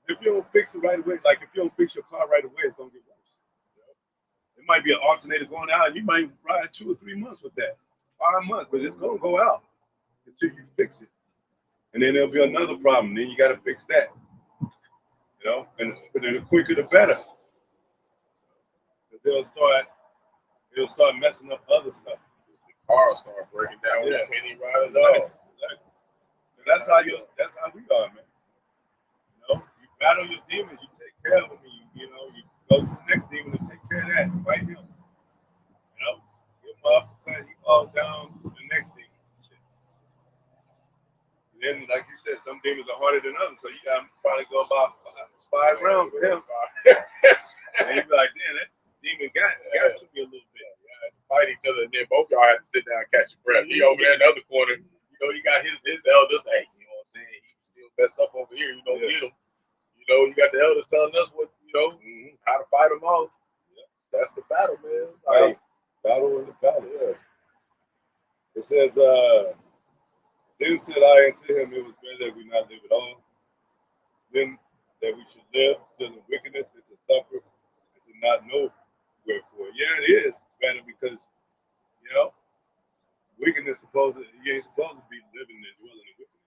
If you don't fix it right away, like if you don't fix your car right away, it's gonna get worse. It might be an alternator going out, and you might ride 2 or 3 months with that, 5 months, but it's gonna go out until you fix it. And then there'll be another problem. Then you gotta fix that. And then the quicker the better. Because they'll start messing up other stuff. The car will start breaking down. Yeah. You can't even ride at all. Exactly. So that's how we are, man. You battle your demons, you take care of them, and you go to the next demon and take care of that, and fight him. Give him up, he falls down to the next demon. Shit. And then, like you said, some demons are harder than others, so you gotta probably go about 5 rounds with him. And you be like, damn, that demon got to me a little bit. Fight each other, and then both y'all have to sit down and catch your breath. He over there in the other corner, he got his elders, hey, you know what I'm saying? He still mess up over here, get him. You got the elders telling us what, how to fight them off. Yeah. That's the battle, man. Like, battle in the battle. Yeah. It says, then said I unto him, it was better that we not live at all, then that we should live still in wickedness, and to suffer, and to not know wherefore. Yeah, it is better because, wickedness you ain't supposed to be living and dwelling in wickedness.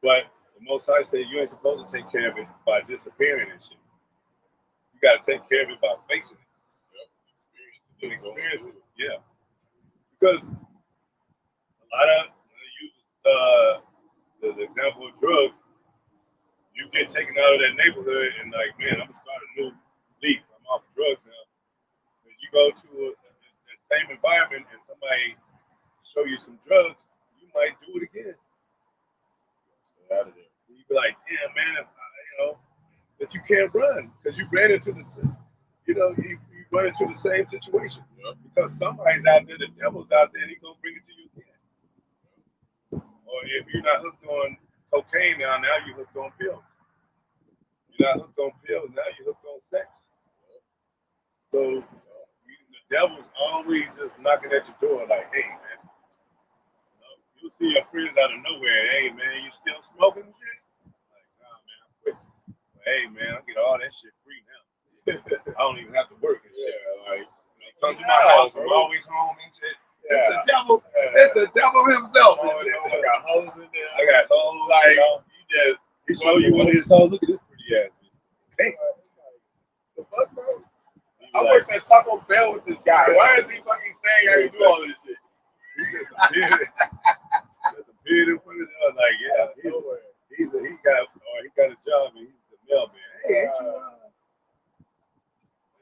But the Most High said you ain't supposed to take care of it by disappearing and shit. You got to take care of it by facing it. And experiencing it. Yeah. Because a lot of, use the example of drugs, you get taken out of that neighborhood and like, man, I'm going to start a new leaf. I'm off of drugs now. If you go to the same environment and somebody show you some drugs, you might do it again. Out of there. You be like, damn, man, but you can't run because you ran into you run into the same situation. Because somebody's out there, the devil's out there, and he's gonna bring it to you again. Or if you're not hooked on cocaine now you're hooked on pills. You're not hooked on pills, now you're hooked on sex. So the devil's always just knocking at your door like, hey, man. You'll see your friends out of nowhere. Hey, man, you still smoking and shit? Like, nah, man, I quit. But, hey, man, I get all that shit free now. I don't even have to work and shit. Like, come to my house, I'm always home and shit. Yeah. It's the devil. It's the devil himself. I got hoes in there. I got hoes. Like, he show you what his hoes. Look at this pretty ass. Hey, the fuck, bro? I worked at Taco Bell with this guy. Why is he fucking saying how you do all this shit? He's just a beard. Just a beard in front of the other. Like, yeah, he got a job and he's the mailman. Hey, ain't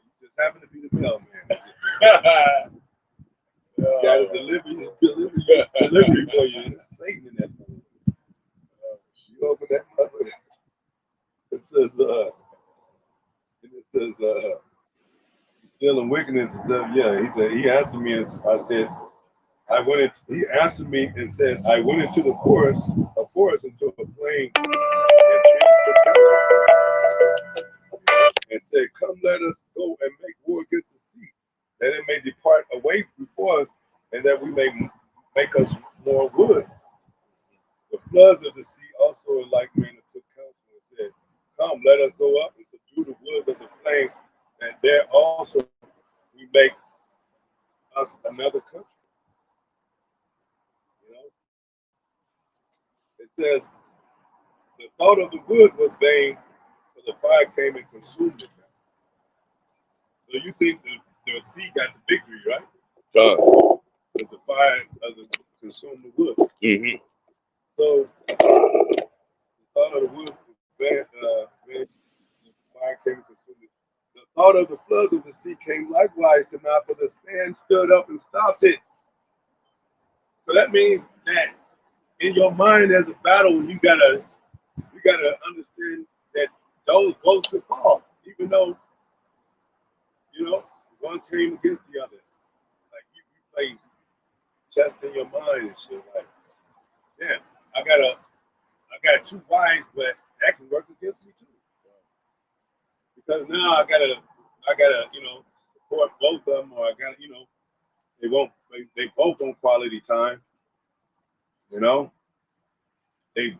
you just happen to be the mailman. Got a delivery for you. And it's Satan in that mother. You open that mother. It says, still in wickedness. Yeah, he said, he answered me, and I said, he answered me and said, I went into the forest, into a plain, and trees took counsel, and said, come, let us go and make war against the sea, that it may depart away before us, and that we may make us more wood. The floods of the sea also in like manner took counsel and said, come, let us go up and subdue the woods of the plain, and there also we make us another country. You know, it says the thought of the wood was vain, for the fire came and consumed it. So you think the sea got the victory, right? But the fire consumed the wood. Mm-hmm. So the thought of the wood was vain, the fire came and consumed it. The thought of the floods of the sea came likewise to naught, for the sand stood up and stopped it. So that means that in your mind as a battle, you gotta understand that those both could fall, even though one came against the other. Like you play chess in your mind and shit. Like, damn, I got two wives, but that can work against me too. Because now I gotta support both of them, or I gotta they both on quality time. They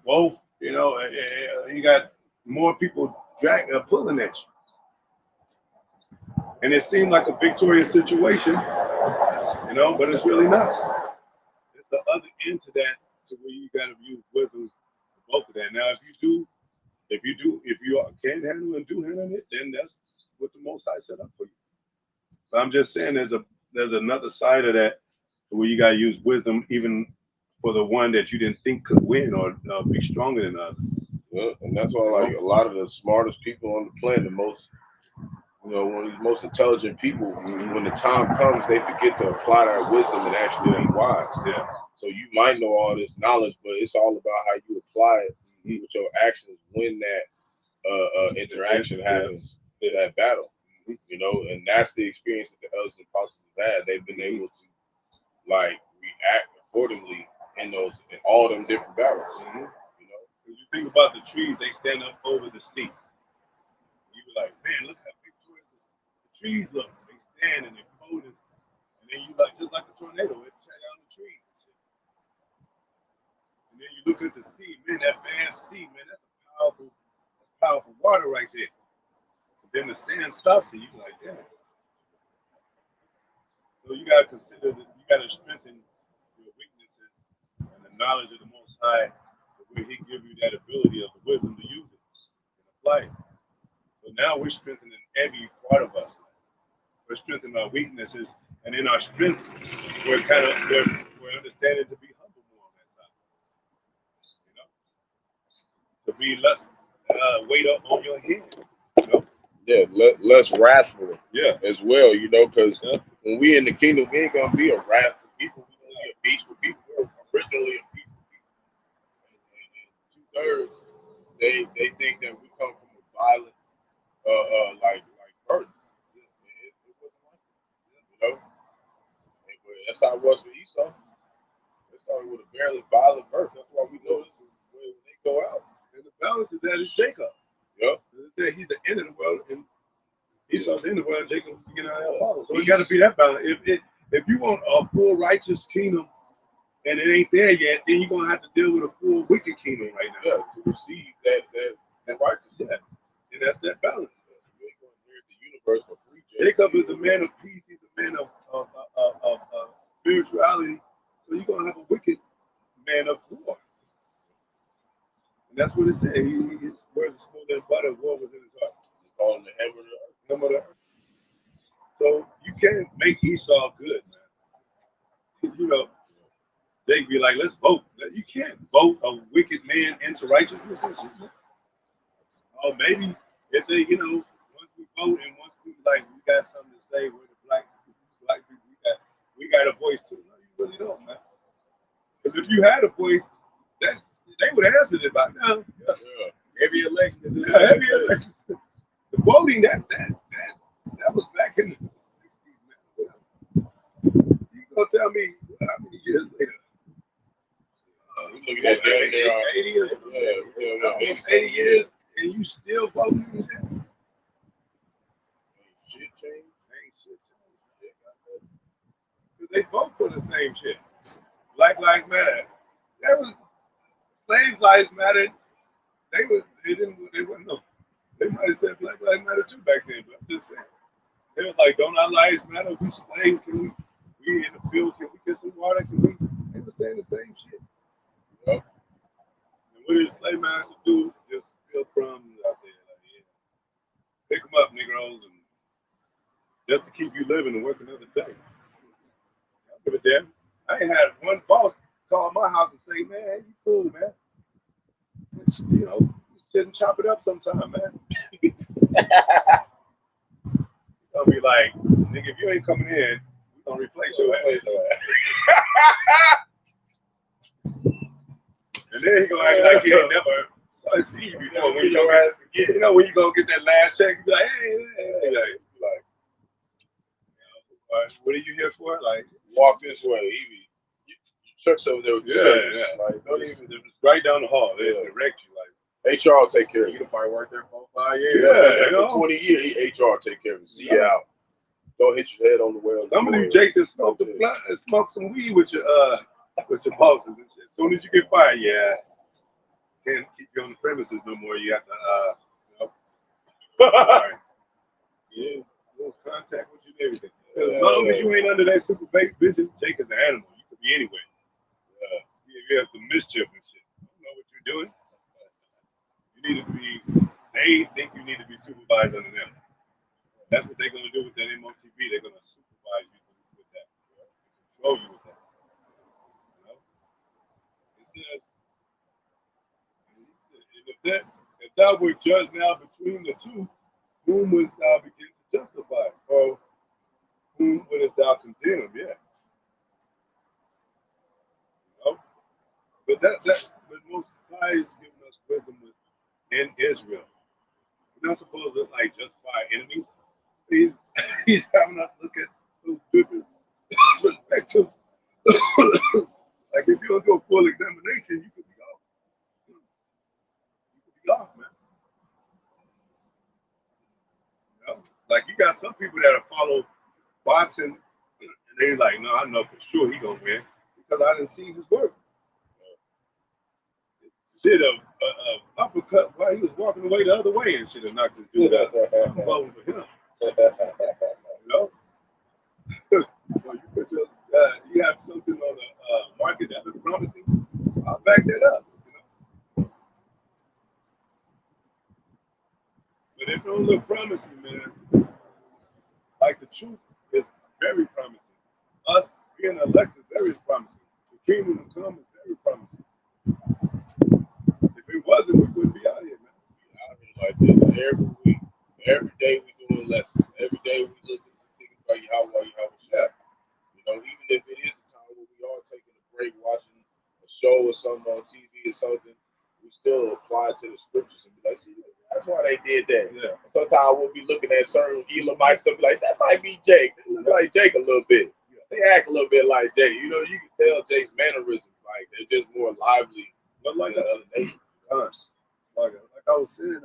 both you got more people pulling at you, and it seemed like a victorious situation, but it's really not. It's the other end to that, to where you gotta use wisdom for both of that. Now, if you can handle and do handle it, then that's what the Most High set up for you. But I'm just saying, there's another side of that where you gotta use wisdom even for the one that you didn't think could win or be stronger than others. Yeah, and that's why, like, a lot of the smartest people on the planet, one of these most intelligent people, when the time comes, they forget to apply that wisdom and actually be wise. Yeah. So you might know all this knowledge, but it's all about how you apply it with your actions when that interaction happens in that battle. And that's the experience that the elders and apostles have had. They've been able to react accordingly in all them different battles. Because you think about the trees, they stand up over the sea. You be like, man, look how victorious the trees look. They stand and they're holding, and then you just like a tornado, it tear down the trees and shit. And then you look at the sea, man, that vast sea, man, that's powerful water right there. But then the sand stops and you be like, damn. So you gotta consider that you gotta strengthen your weaknesses and the knowledge of the Most High, where He give you that ability of the wisdom to use it and apply it. So now we're strengthening every part of us. We're strengthening our weaknesses, and in our strength, we're understanding to be humble more on that side. To be less weight up on your head. Yeah, less wrathful. Yeah. As well, because when we in the kingdom, we ain't gonna be a wrathful people. We're gonna be a peaceful people. We're originally a peaceful people. And 2/3, they think that we come from a violent like birth. It wasn't like that. That's how it was for Esau. They started with a barely violent birth. That's why we know this is when they go out. And the balance of that is Jacob. Yep. It said he's the end of the world, and Esau's the end of the world, and Jacob get out of follow. So it got to be that balance. If you want a full righteous kingdom and it ain't there yet, then you're gonna have to deal with a full wicked kingdom right now to receive that righteousness. Yeah. And that's that balance. You ain't gonna inherit the universe for free. Jacob is a man of peace. He's a man of spirituality. So you're gonna have a wicked man of war. And that's what it said. His words are smoother than butter. War was in his heart. He called him the hem of the earth. So you can't make Esau good, man. They be like, let's vote. You can't vote a wicked man into righteousness and shit, man. Or maybe if they, once we vote and once we got something to say, we're the black people, we got a voice too. No, you really don't, man. Because if you had a voice, they would have answered it by now. Every election. Every almost 80 years, and you still voting in shit. Shit changed. Ain't shit changed. Because they vote for the same shit. Black Lives Matter. There was slaves lives mattered. They wouldn't know. They might have said Black Lives Matter too back then, but I'm just saying. They was like, don't our lives matter? We slaves, we in the field, can we get some water? They were saying the same shit. Yep. And what did the slave master do? Just steal crumbs out there. Like, yeah. Pick them up, Negroes, and just to keep you living and work another day. I don't give a damn. I ain't had one boss call my house and say, man, you cool, man. You know, you sit and chop it up sometime, man. I'll be like, nigga, if you ain't coming in, we're gonna replace your ass. And then he gonna act like he ain't never see you before. When you go ask again, you know, when you go get that last check, you be like, hey, like, what are you here for? Like, walk this way, Evie. Church over there with the service. Yeah. Like, don't even just right down the hall. They direct you. Like, HR will take care of you. You probably work there for 5 years. Yeah, for 20 years, HR will take care of you. See you out. Don't hit your head on the well. Some of these jakes that smoke the blunt and smoke some weed with your bosses and shit. As soon as you get fired, can't keep you on the premises no more. You have to right. Yeah, lose contact with you and everything. As long as you ain't under that supervision, Jake is an animal. You could be anywhere. You have to mischief and shit. You don't know what you're doing. You need to be. They think you need to be supervised under them. That's what they're gonna do with that MOTV. They're gonna supervise you with that, control you with that. You know? It says, if thou were judged now between the two, whom wouldst thou begin to justify, or whom wouldst thou condemn? Yeah. You know? But but most High is giving us wisdom in Israel. We're not supposed to like justify enemies. He's having us look at those different perspectives. Like if you don't do a full examination, you could be off. You could be off, man. You know? Like you got some people that follow boxing, and they're like, no, I know for sure he gonna win because I didn't see his work. Shit, a uppercut while he was walking away the other way and should have knocked this dude out. I'm voting for him. You know? Well, you have something on the market that looks promising. I'll back that up. You know? But if it don't look promising, man, like the truth is very promising. Us being elected is very promising. The kingdom to come is very promising. If it wasn't, we wouldn't be out here, man. Out here like this every week. Every day we doing lessons. Every day we looking about Yahawah, Yahawashi. You know, even if it is a time where we are taking a break, watching a show or something on TV or something, we still apply to the scriptures and be like, see, that's why they did that. Yeah. Sometimes we'll be looking at certain Elamites stuff like, that might be Jake. They look like Jake a little bit. Yeah. They act a little bit like Jake. You know, you can tell Jake's mannerisms, like they're just more lively but like than other nations. Like I was saying,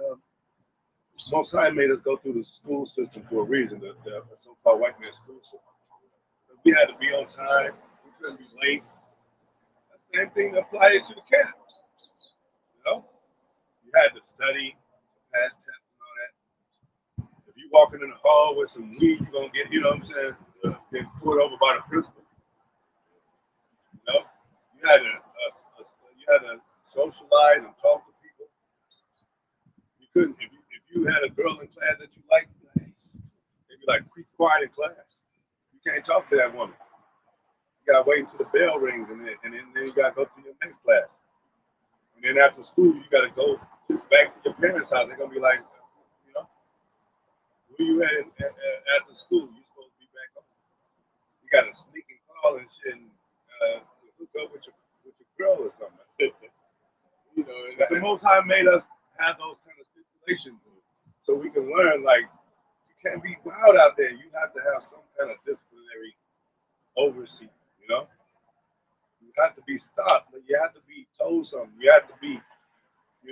Most High made us go through the school system for a reason, the so-called white man school system. We had to be on time. We couldn't be late. The same thing applied to the camp. You know, you had to study, pass tests and all that. If you walking in the hall with some weed, you're gonna get, you know what I'm saying, get pulled over by the principal. You know, you had to socialize and talk to people. You couldn't if you had a girl in class that you liked, they'd be like, "Keep quiet in class. You can't talk to that woman. You gotta wait until the bell rings, and then you gotta go to your next class. And then after school, you gotta go back to your parents' house. They're gonna be like, you know, where you at after school? You're supposed to be back home. You gotta sneak and call and shit, and hook up with your girl or something. You know, and the Most High made us have those kind of stipulations, so we can learn. Like, you can't be wild out there. You have to have some kind of disciplinary oversee. You know, you have to be stopped. You have to be told something. You have to be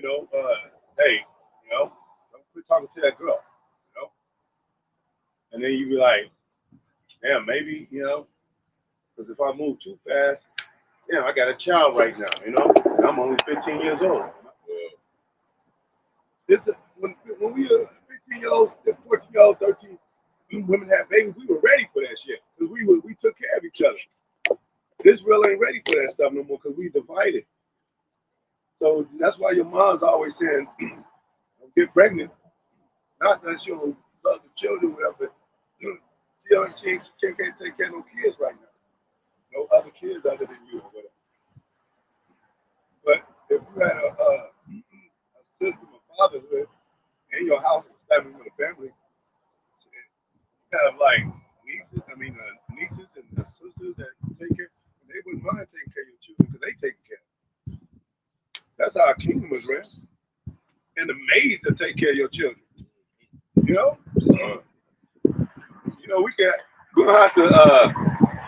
you know, hey, you know, don't quit talking to that girl, you know. And then you be like, damn, maybe, you know, because if I move too fast, damn, I got a child right now, you know, and I'm only 15 years old. This when we were 15-year-olds, 14-year-old, 13, women had babies, we were ready for that shit because we took care of each other. Israel ain't ready for that stuff no more because we divided. So that's why your mom's always saying, don't get pregnant. Not that she don't love the children, whatever. She can't take care of no kids right now. No other kids other than you or whatever. But if you had a system of fatherhood in your house, establishing with a family, you have like nieces and the sisters that take care. They wouldn't mind taking care of your children because they take care. That's how our kingdom is ran. And the maids that take care of your children. You know? You know, we don't have to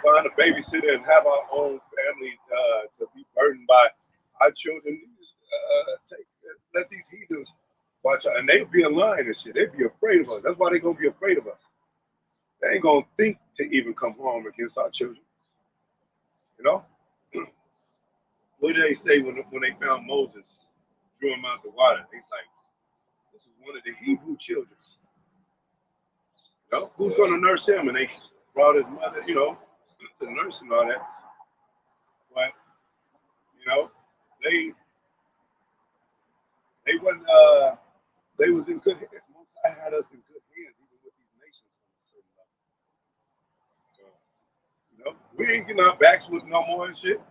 find a babysitter and have our own family to be burdened by our children. Let these heathens watch out. And they be in line and shit. They be afraid of us. That's why they gonna be afraid of us. They ain't gonna think to even come home against our children. You know? What did they say when they found Moses, drew him out the water? He's like, this is one of the Hebrew children. You know, who's gonna nurse him? And they brought his mother, you know, to nurse and all that. But you know, they wasn't they was in good hands. Most High had us in good hands, even with these nations on a certain level. So, you know, we ain't getting our backs with no more and shit.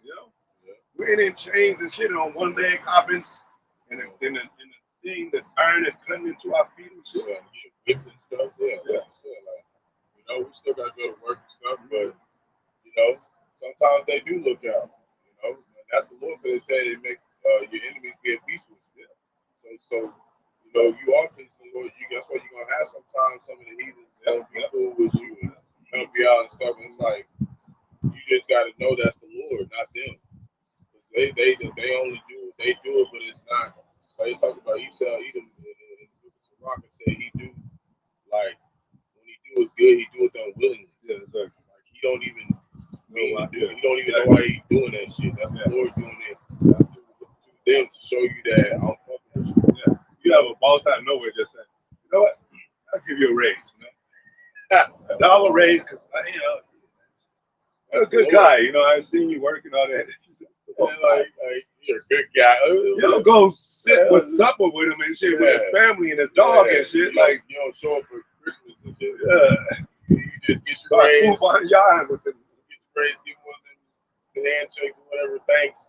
You know, we ain't in chains and shit on one leg hopping, and the thing, the iron is cutting into our feet and shit. Whipped and stuff. Yeah. Like, you know, we still gotta go to work and stuff, but you know, sometimes they do look out. You know, and that's the Lord, because they say they make your enemies get peace with you. So you know, you are peaceful, Lord. That's why you're gonna have sometimes some of the heathens that don't be cool with you and help you out and stuff. And it's like you just gotta know that's the Lord, not them. They only do they do it, but it's not. Like they talk about Esau, Edom, and Barak said he do. Like when he do it good, he do it unwillingly. Yeah, exactly. Like he don't even mean to do it. He don't even know why he's doing that shit. That's the Lord doing it to them to show you that I'm fucking with you. Yeah. You have a boss out of nowhere just saying, you know what? I'll give you a raise. You know? $1 raise because you know you're a good guy. You know, I've seen you working all that. Like you're a good guy. You don't go sit with supper with him and shit with his family and his dog and shit. Like you don't show up for Christmas and shit. Yeah. You just get your raise. With them. Get your raise, give one of the handshakes or whatever, thanks.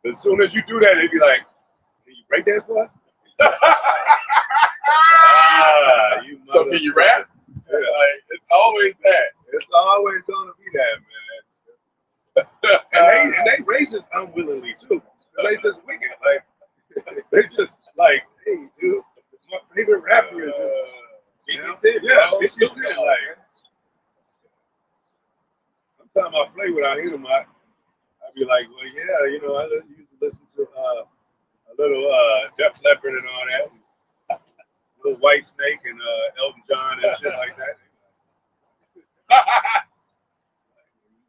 As soon as you do that, they'd be like, can you break dance for us? So can you rap? Yeah. Like, it's always that. It's always gonna be that, man. and they racist unwillingly too. They just wicked. Like they just like, hey, dude, my favorite rapper is this. 50 Cent. Yeah, 50 Cent. Like sometimes I play without him. I be like, well, yeah, you know, I used to listen to a little Def Leppard and all that, little White Snake and Elton John and shit like that.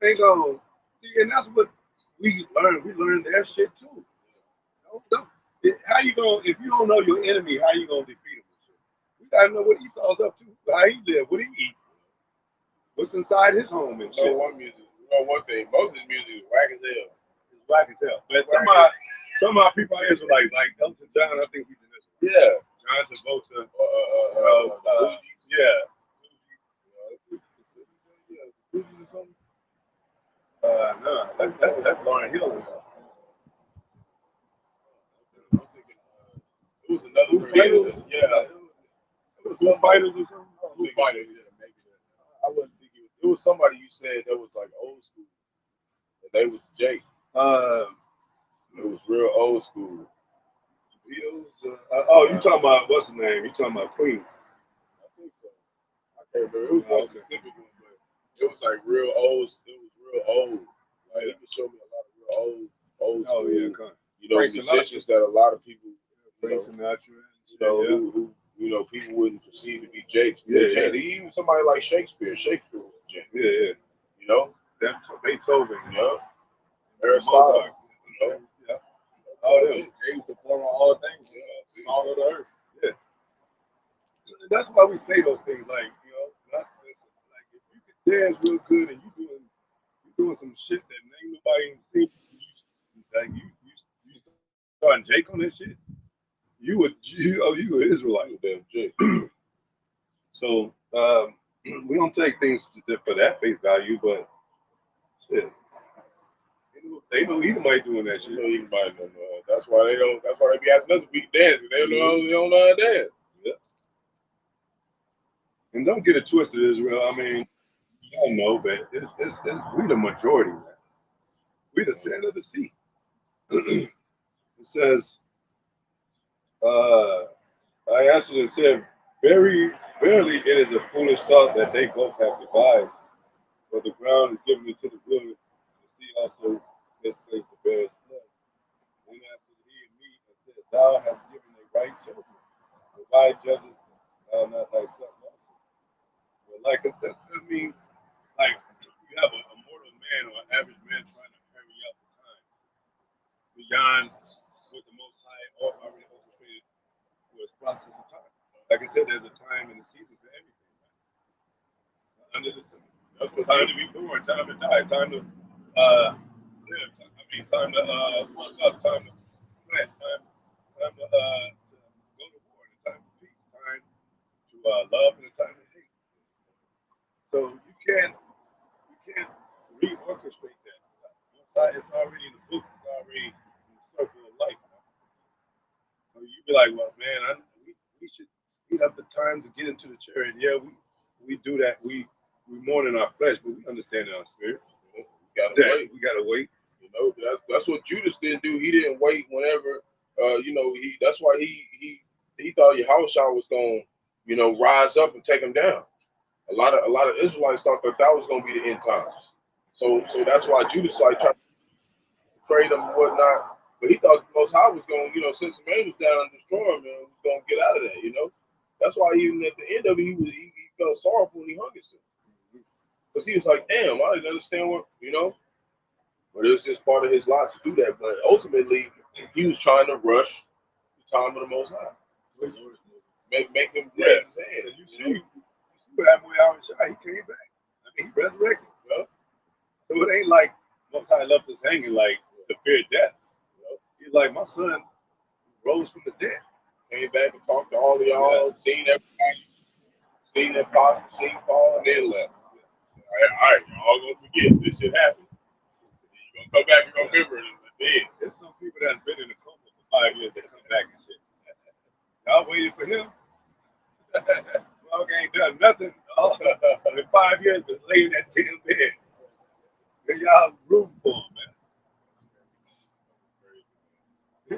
They go see, and that's what we learn. We learn their shit too. How you gonna if you don't know your enemy? How you gonna defeat him? We gotta know what Esau's up to, how he live, what he eat, what's inside his home and shit. One thing, most of his music is whack as hell. It's whack as hell. But some of our people are Israelites, like Elton John. I think he's an Israelite. Yeah, John Travolta. No, that's Lauryn Hill. It was another Fighters. It was some fighters or something. Fighters, maybe that. I wouldn't think it was somebody you said that was like old school. And they was Jake. It was real old school. You talking about what's the name? You talking about Queen? I think so. I can't remember. It was one specific one, but it was like real old. It was real old. Like he could show me a lot of real old school. Oh yeah, musicians that a lot of people, Frank Sinatra, who people wouldn't perceive to be Jakes. Even somebody like Shakespeare. Shakespeare was a Jake. Yeah. Beethoven, Aristotle. All them. James the former all things, salt of the earth. Yeah. That's why we say those things, like, not, like if you can dance real good and you doing some shit that ain't nobody even seen, you starting Jake on that shit, you an Israelite. Damn Jake. So we don't take things for that face value, but shit. They know Edomite doing that shit. That's why they be asking us if we can dance. They don't know how to dance. Yeah. And don't get it twisted, Israel. I mean, y'all know, but it's we the majority, man. We the sand of the sea. It says, I answered and said, very it is a foolish thought that they both have devised, but the ground is given into the wilderness, the sea also misplaced the bear's flesh. Then answered he and me and said, thou hast given a right judgment, but why judgest thou not thyself also? But like, you have a mortal man or an average man trying to hurry up the times beyond what the Most High already orchestrated for his process of time. Like I said, there's a time and a season for everything. Right? Under the sun. Time to be born, time to die, time to time to work up, time to plant, time to go to war, and a time for peace, time to love, and a time to hate. So you can't reorchestrate that stuff. It's already in the books. It's already in the circle of life. So you be like, well, man, we should speed up the time to get into the chariot. Yeah, we do that. We mourn in our flesh, but we understand in our spirit. We gotta wait. That's what Judas didn't do. He didn't wait whenever. That's why he thought Yahawashi was going to rise up and take him down. A lot of Israelites thought that was going to be the end times. So that's why Judas tried to trade him and whatnot. But he thought the Most High was going to send some angels down and destroy him and was going to get out of there. That's why even at the end of it, he felt sorrowful and he hung himself. Because he was like, damn, I didn't understand what. But it was just part of his lot to do that. But ultimately, he was trying to rush the time of the Most High. Make him raise his hand. You see what happened with Yahawashi? He came back. He resurrected. So it ain't like Most High left us hanging like to fear death. He's like, my son rose from the dead. Came back and talked to all of y'all, seen everybody, seen the apostle, seen Paul, and then left. All right, y'all gonna forget this shit happened. You're gonna come back and remember it. There's some people that's been in the coma for 5 years that come back and shit. Y'all waiting for him? Well, ain't done nothing. In 5 years, been laying that damn bed. And y'all rooting for him, man. We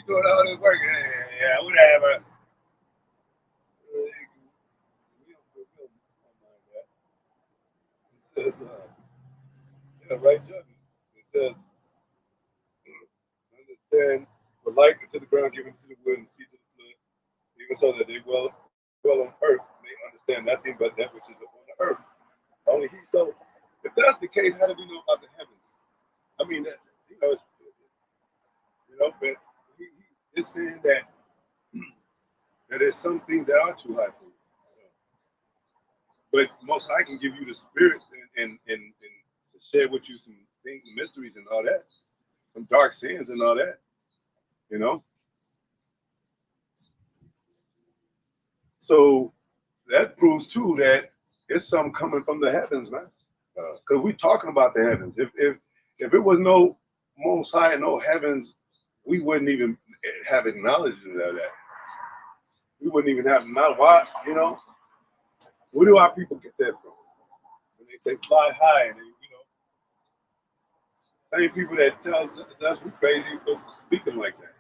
doing all this work. Yeah, whatever. It says, right judgment. It says, understand the light to the ground given to the wind and sea to the flood, even so that they dwell on earth, they understand nothing but that which is upon the earth. Only he. So, if that's the case, how do we know about the heavens? I mean, but it's saying that there's some things that are too high for you. But Most High can give you the spirit and to share with you some things, mysteries and all that, some dark sins and all that, So that proves too that it's something coming from the heavens, man. Because we're talking about the heavens. If it was no Most High and no heavens, we wouldn't even have acknowledgement of that. We wouldn't even have knowledge. Why? Where do our people get that from? When they say fly high, and same people that tells us we're crazy for speaking like that.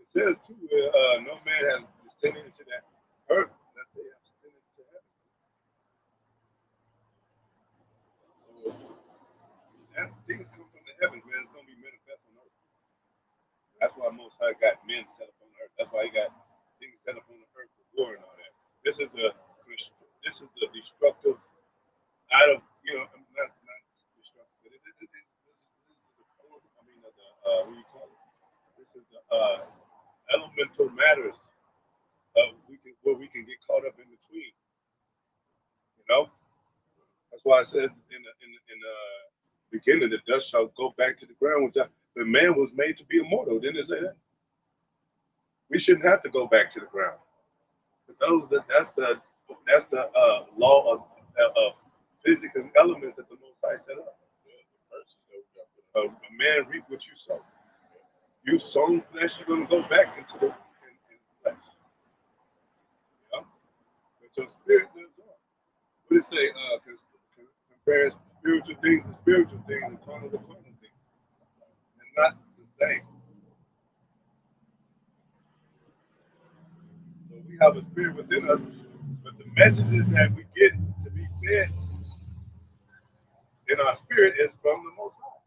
It says too, no man has descended into that earth unless they have ascended to heaven. So that things come from the heavens, man. why Most High got men set up on the earth. That's why he got things set up on the earth for war and all that. This is the destructive out of not destructive, but this is the form. I mean, of the what do you call it? This is the elemental matters of where we can get caught up in between. You know, that's why I said in the beginning, the dust shall go back to the ground. Which the man was made to be immortal. Didn't it say that? We shouldn't have to go back to the ground. But that's the law of physics and elements that the Most High set up. A man reap what you sow. You sown flesh, you're going to go back into the flesh. Yeah? But your spirit lives on. What did it say? Compare spiritual things to spiritual things and carnal to carnal things. They're not the same. So we have a spirit within us, but the messages that we get to be fed in our spirit is from the Most High.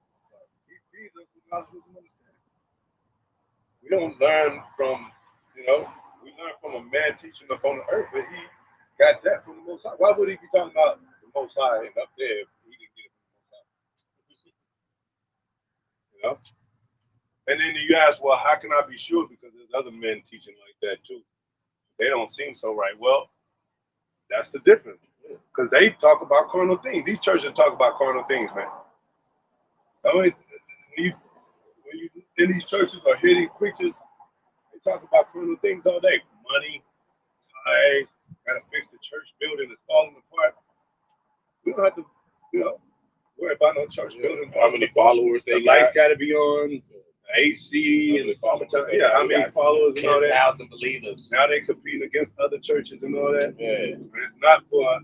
He feeds us with knowledge, wisdom, and understanding. We don't learn from, we learn from a man teaching up on the earth, but he got that from the Most High. Why would he be talking about the Most High and up there if he didn't get it from the Most High? And then you ask, well, how can I be sure? Because there's other men teaching like that too. They don't seem so right. Well, that's the difference. Because they talk about carnal things. These churches talk about carnal things, man. I mean, when you in these churches or hearing preachers, they talk about carnal things all day. Money, tithes, gotta fix the church building that's falling apart. We don't have to, worry about no church building. How many followers they the lights gotta be on, the AC and the summertime. Yeah, how many followers and all that. 10,000 believers. Now they competing against other churches and all that. Yeah. But it's not for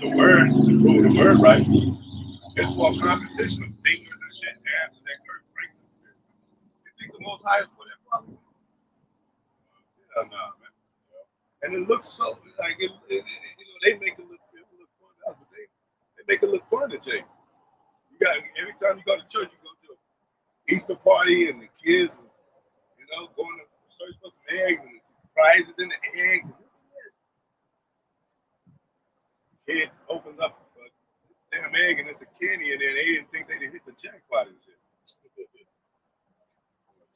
the word to prove the word right. It's for a competition of singers and shit, dancing that Kirk Franklin spirit. You think the Most High is for that problem? Hell no, man. And it looks so like they make it look fun to us, but they make it look fun to Jay. You got every time you go to church, you go to Easter party and the kids is, going to search for some eggs and the prizes in the eggs. And kid opens up a damn egg and it's a candy and then they didn't think they hit the jackpot and shit.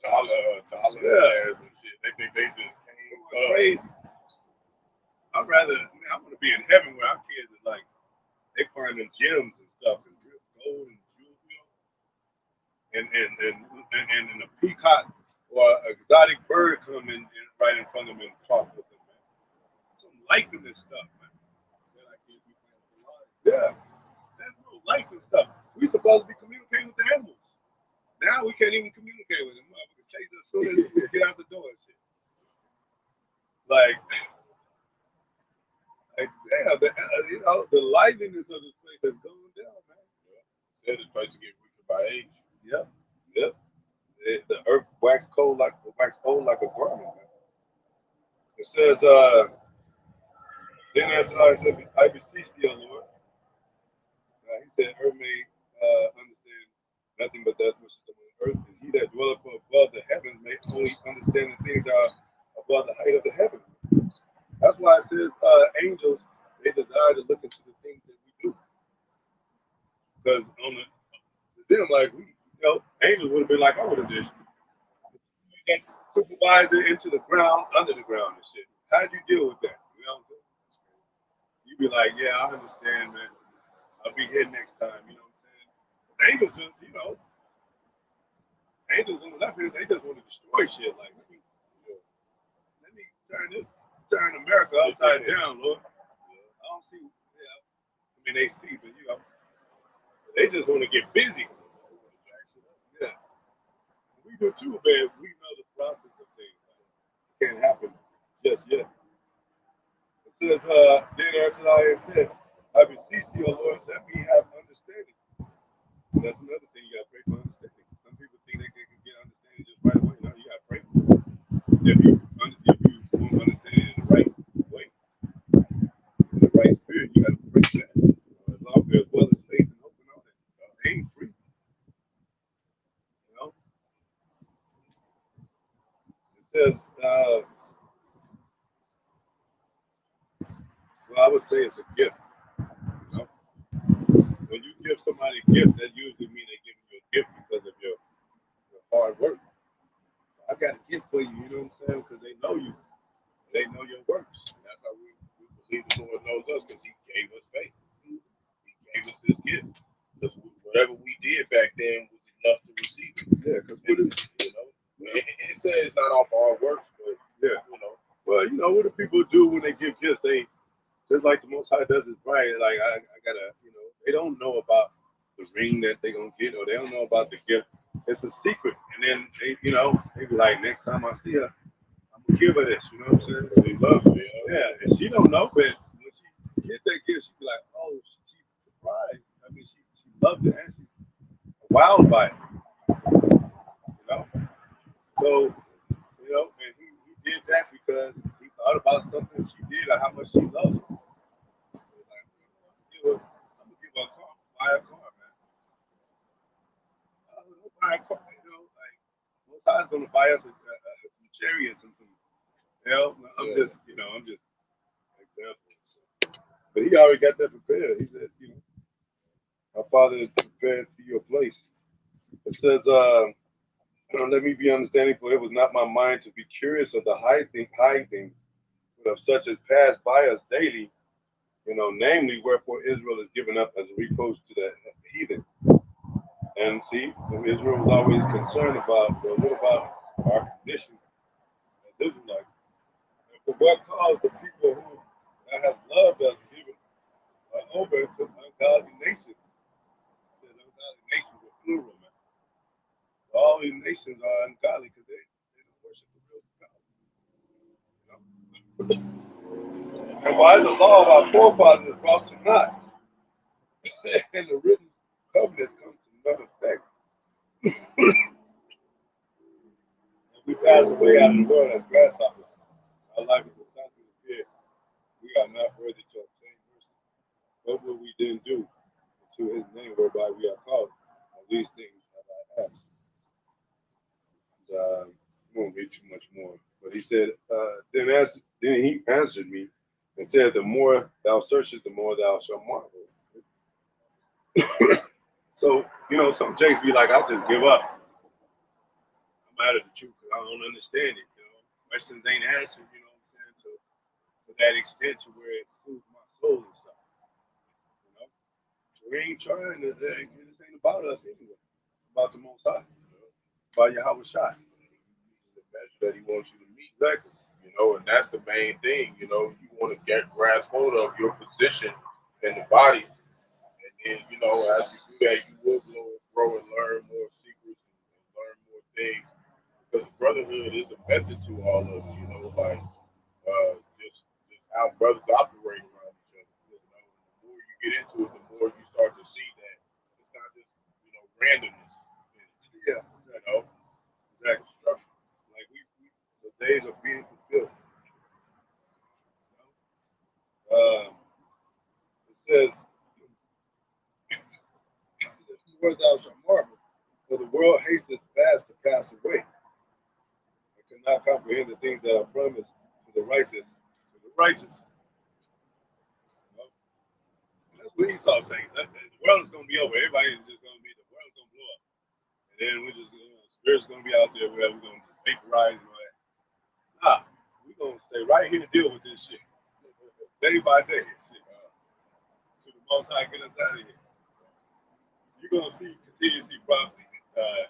Dollar Yeah. and shit. They think they just came crazy. I want to be in heaven where our kids are like, they finding gems and stuff and gold and jewelry, and a peacock or an exotic bird come in right in front of them and talk with them, man. Some life in this stuff, man. Yeah, there's no life in stuff. We supposed to be communicating with the animals. Now we can't even communicate with them. We can chase us as soon as we get out the door and shit. Like damn, the liveliness of this place has gone down, man. Said this place to get weaker by age. Yep. The earth waxed old like a garment, man. It says, then as I said, I beseech thee, O Lord. He said, earth may understand nothing but that which is on earth, and he that dwelleth above the heavens may only understand the things that are above the height of the heavens. That's why it says angels, they desire to look into the things that we do. Because them, like, angels would have been like I would have did. You get supervisor into the ground, under the ground and shit. How'd you deal with that? You know what I'm saying? You'd be like, yeah, I understand, man. I'll be here next time, you know what I'm saying? Angels, angels on the left hand, they just want to destroy shit. Like, let me turn America upside down, Lord. I don't see, I mean, they see, but they just want to get busy. Yeah. We do too, man. We know the process of things. It can't happen just yet. It says, then Azariah said, I beseech thee, O Lord, let me have understanding. That's another thing, you gotta pray for understanding. Some people think they can get understanding just right away. No, you gotta pray for it. If you won't understand it in the right way, in the right spirit, you gotta pray for that. As well as faith and hope and all that. It ain't free. says, well, I would say it's a gift. You know? When you give somebody a gift, that usually means they're giving you a gift because of your hard work. I got a gift for you, you know what I'm saying? Because they know you. They know your works. And that's how we believe the Lord knows us, because he gave us faith. He gave us his gift. Because whatever we did back then was enough to receive it. Yeah, because it says it's not off our works, but yeah, Well, what do people do when they give gifts? They just like the Most High does his bride. Like I gotta, they don't know about the ring that they're gonna get, or they don't know about the gift. It's a secret. And then they be like, next time I see her, I'm gonna give her this. You know what I'm saying? they love me. Yeah, and she don't know, but when she get that gift, she be like, oh, she's surprised. I mean, she loves it and she's wowed by it. So, and he did that because he thought about something she did or how much she loves it. Like, I'm gonna give her a car, buy a car, man. Buy a car, like Most High's gonna buy us some chariots and some. I'm just example. But he already got that prepared. He said, our Father is prepared for your place. It says, let me be understanding, for it was not my mind to be curious of the high things, but of such as pass by us daily, namely wherefore Israel is given up as a reproach to the heathen. And see, Israel was always concerned about, well, what about our condition as Israelites? And for what cause the people who that has loved us given over to ungodly nations? It says ungodly nations were plural, man. All these nations are ungodly because they don't worship the real God. And why the law of our forefathers is brought to naught, and the written covenants come to none effect. And we pass away out of the world as grasshoppers. Our life is constantly fear. We are not worthy to obtain mercy. What will we then do to his name whereby we are called? And these things have I asked. And, we won't read too much more. But he said, then he answered me and said, the more thou searchest, the more thou shalt marvel. So, some Jakes be like, I just give up. I'm out of the truth because I don't understand it. Questions ain't answered, what I'm saying, to that extent to where it soothes my soul and stuff. We ain't trying to, this ain't about us anyway. It's about the Most High. It's about Yahawashi. The measure that he wants you to meet. Exactly. And that's the main thing. You want to grasp hold of your position in the body. And then, as you do that, you will grow and learn more secrets and learn more things. Because brotherhood is a method to all of it, just how brothers operate around each other. The more you get into it, the more you start to see that it's not just, randomness. Yeah, exactly. Exactly. Structure. Like the days are being fulfilled. It says, "Where thou shalt marvel, for the world hastens fast to pass away, and cannot comprehend the things that are promised to the righteous." To the righteous. That's what Esau saying. The world is going to be over. Everybody's just going to be, the world's going to blow up. And then we're just, spirit's going to be out there where we're going to vaporize and all that. Nah, we're going to stay right here to deal with this shit. Day by day. Shit. To the Most High, get us out of here. You're going to continue to see prophecy,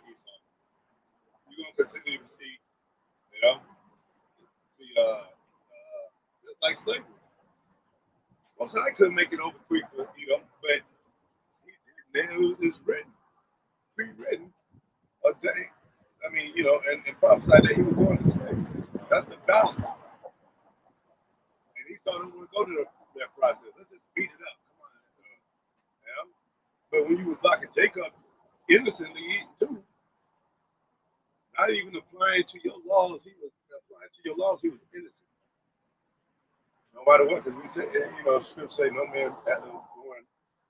Esau. You're going to continue to see, just like slavery. Most High couldn't make it over quick for but it's written, pre-written, a day. I mean, and prophesied that he was going to say. That's the balance. And Esau don't want to go to that process. Let's just speed it up. Come on. But when you was locking Jacob innocently eating too, not even applying to your laws, he was innocent. No matter what, because we say, the scripture say, no man had no born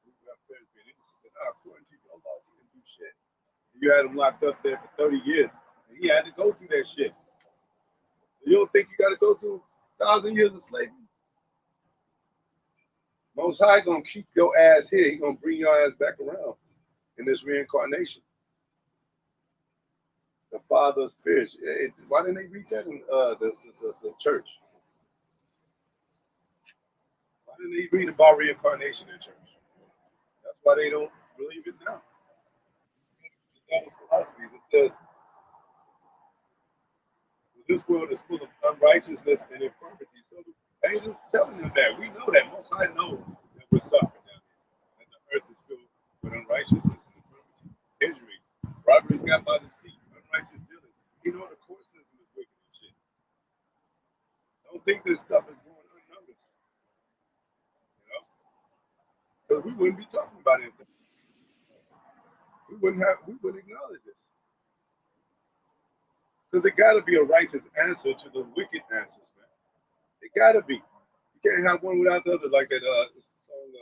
who got been innocent. But now, according to your laws, he didn't do shit. You had him locked up there for 30 years, and he had to go through that shit. You don't think you got to go through 1,000 years of slavery? Most High gonna keep your ass here. He gonna bring your ass back around in this reincarnation. The Father of spirits. Why didn't they read that in the church? Why didn't they read about reincarnation in church? That's why they don't believe it now. The devil's philosophies. It says this world is full of unrighteousness and infirmity. So the angels telling them that. We know that. Most High know that we're suffering down here. And the earth is filled with unrighteousness and infirmity. Injuries. Robberies got by deceit. Unrighteous dealing. You know the court system is wicked and shit. Don't think this stuff is going unnoticed. You know? Because we wouldn't be talking about it. We wouldn't acknowledge this. Because it got to be a righteous answer to the wicked answers, man. It got to be. You can't have one without the other, like that song,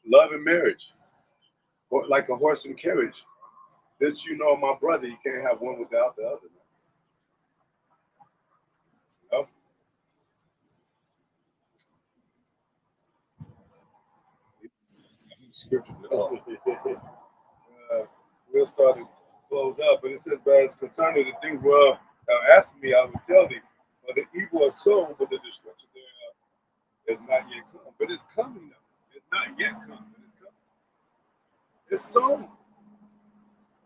Love and Marriage, or like a horse and carriage. This, you know, my brother, you can't have one without the other, man. You know? Scriptures at all. We'll start to close up, but it says, but as concerning the things thou asking me, I will tell thee. For the evil is sown, but the destruction thereof is not yet come. But it's coming now. It's not yet come, but it's coming. It's sown.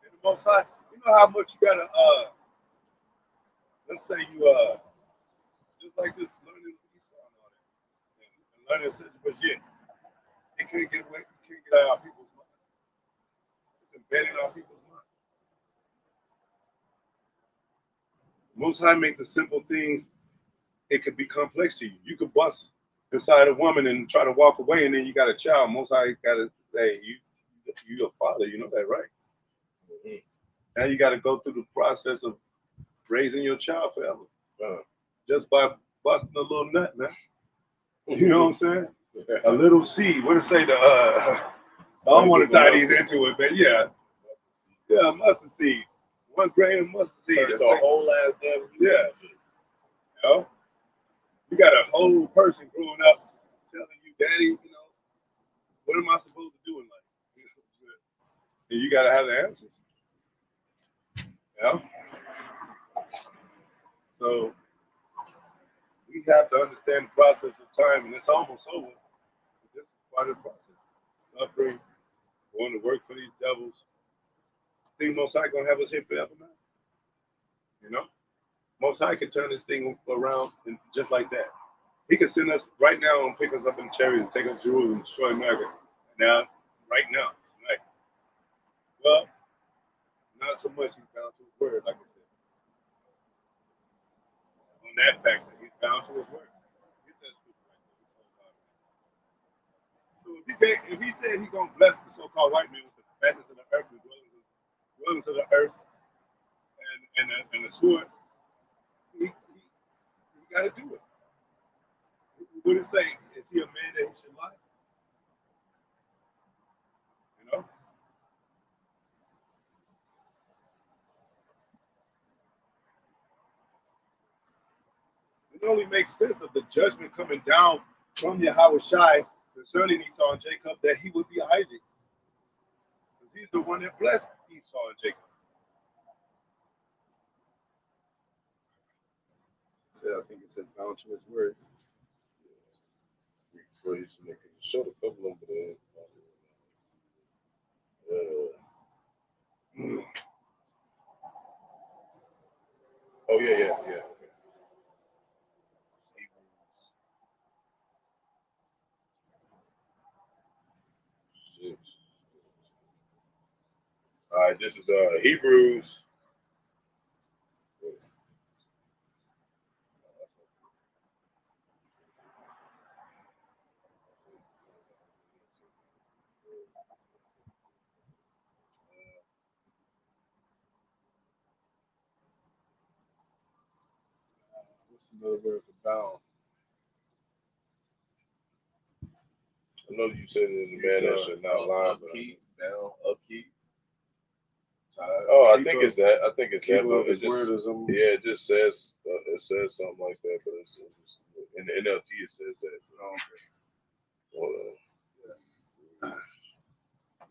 And the Most High, you know how much you gotta let's say you just like this learning Esau and all that. And learning such but yet it can't get away, it can't get out of people's mind. It's embedded in our people's mind. Most High make the simple things, it could be complex to you. You could bust inside a woman and try to walk away, and then you got a child. Most High got to say, you're a father, you know that, right? Mm-hmm. Now you got to go through the process of raising your child forever. Just by busting a little nut, man. You know what I'm saying? A little seed. What to say? I don't want to tie these into it, but yeah. Yeah, mustard seed. 1 grain of mustard seed. It's a whole ass devil. Yeah. You know? You got a whole person growing up telling you, Daddy, you know, what am I supposed to do in life? And you got to have the answers. You know? So we have to understand the process of time, and it's almost over. But this is part of the process. Suffering, going to work for these devils. Think Most High gonna have us here forever now? You know? Most High can turn this thing around and just like that. He can send us right now and pick us up in chariots and take us to Jerusalem and destroy America. Now, right now, tonight. Well, not so much. He's bound to his word, like I said. On that factor, he's bound to his word. Get that scripture right there. So if he said he's gonna bless the so-called white man with the fatness of the earth, the dwellings of the earth, and the sword, he got to do it. What did it say? Is he a man that he should lie? You know? It only makes sense of the judgment coming down from Yahawashi concerning Esau and Jacob that he would be Isaac. Because he's the one that blessed Esau and Jacob. I think it said bound to his word. Showed a couple of them. Oh yeah. Shit. All right, this is Hebrews. What's another word for bound? I know you said it in the man that should not lie. Upkeep, down, upkeep. Oh, I think it's that. I think it's that. But it's word or something. Yeah, it just says it says something like that, but it's in the NLT it says that.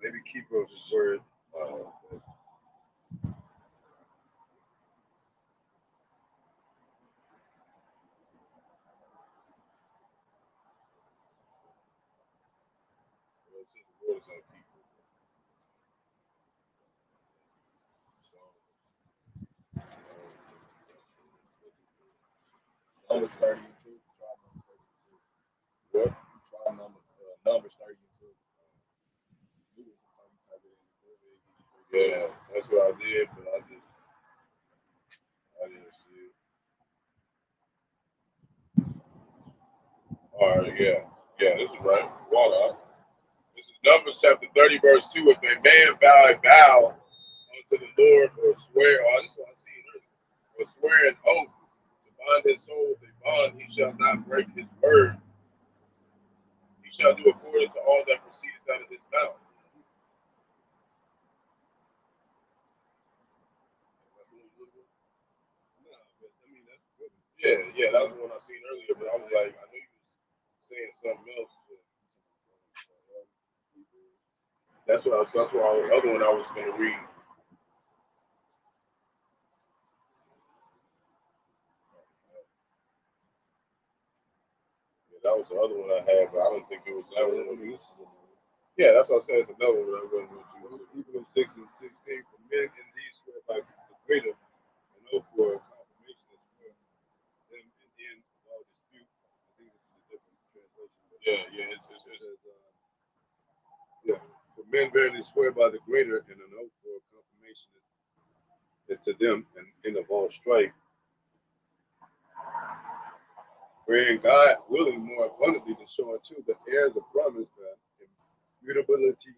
Maybe keeper of his word. Numbers 32. What? Try numbers 32. Yeah, that's what I did, but I didn't see it. All right, yeah, this is right. Water. This is Numbers chapter 30, verse 2. If a man vow a vow unto the Lord or swear, this is what I seen earlier, or swear an oath to bind his soul with a bond, he shall not break his word. He shall do according to all that proceedeth out of his mouth. Yeah, that was the one I seen earlier, but I was like, I knew you was saying something else. That's what the other one I was going to read. Yeah, that was the other one I had, but I don't think it was that one. Yeah, that's what I said. It's another one I wasn't going to do. Hebrews 6 and 16. For men indeed swear by the greater, and no for confirmation as well. Them and end of all dispute. I think this is a different translation. It says, for men verily swear by the greater, and an oath for confirmation is to them an end of all strife. Wherein God willing more abundantly to show unto the heirs of promise the immutability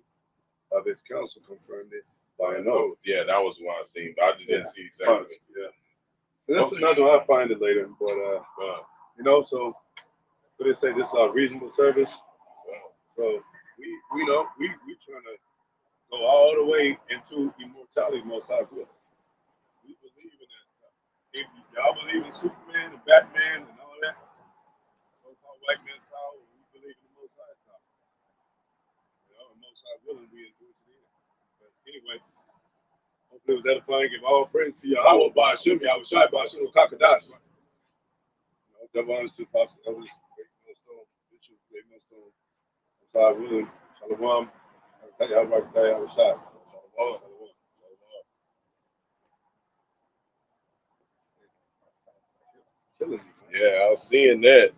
of his counsel confirmed it by an oath. Yeah, that was one I seen, but I just didn't see exactly. Yeah. That's another one. I'll find it later. But so what they say, this is our reasonable service. So we trying to go all the way into immortality, most high will. We believe in that stuff. If y'all believe in Superman and Batman and all that, so-called white man's power, we believe in the most high power. The most high willing, we endure to the end. But anyway, hopefully it was edifying. Give all praise to Yahawah, Bahasham, Yahawashi, Bahasham, Qadash. Double honors to Apostle Elvis, Great Millstone, Bishop, Great Millstone. Most high willing, Shalom. Yahawashi. Yeah, I was seeing that.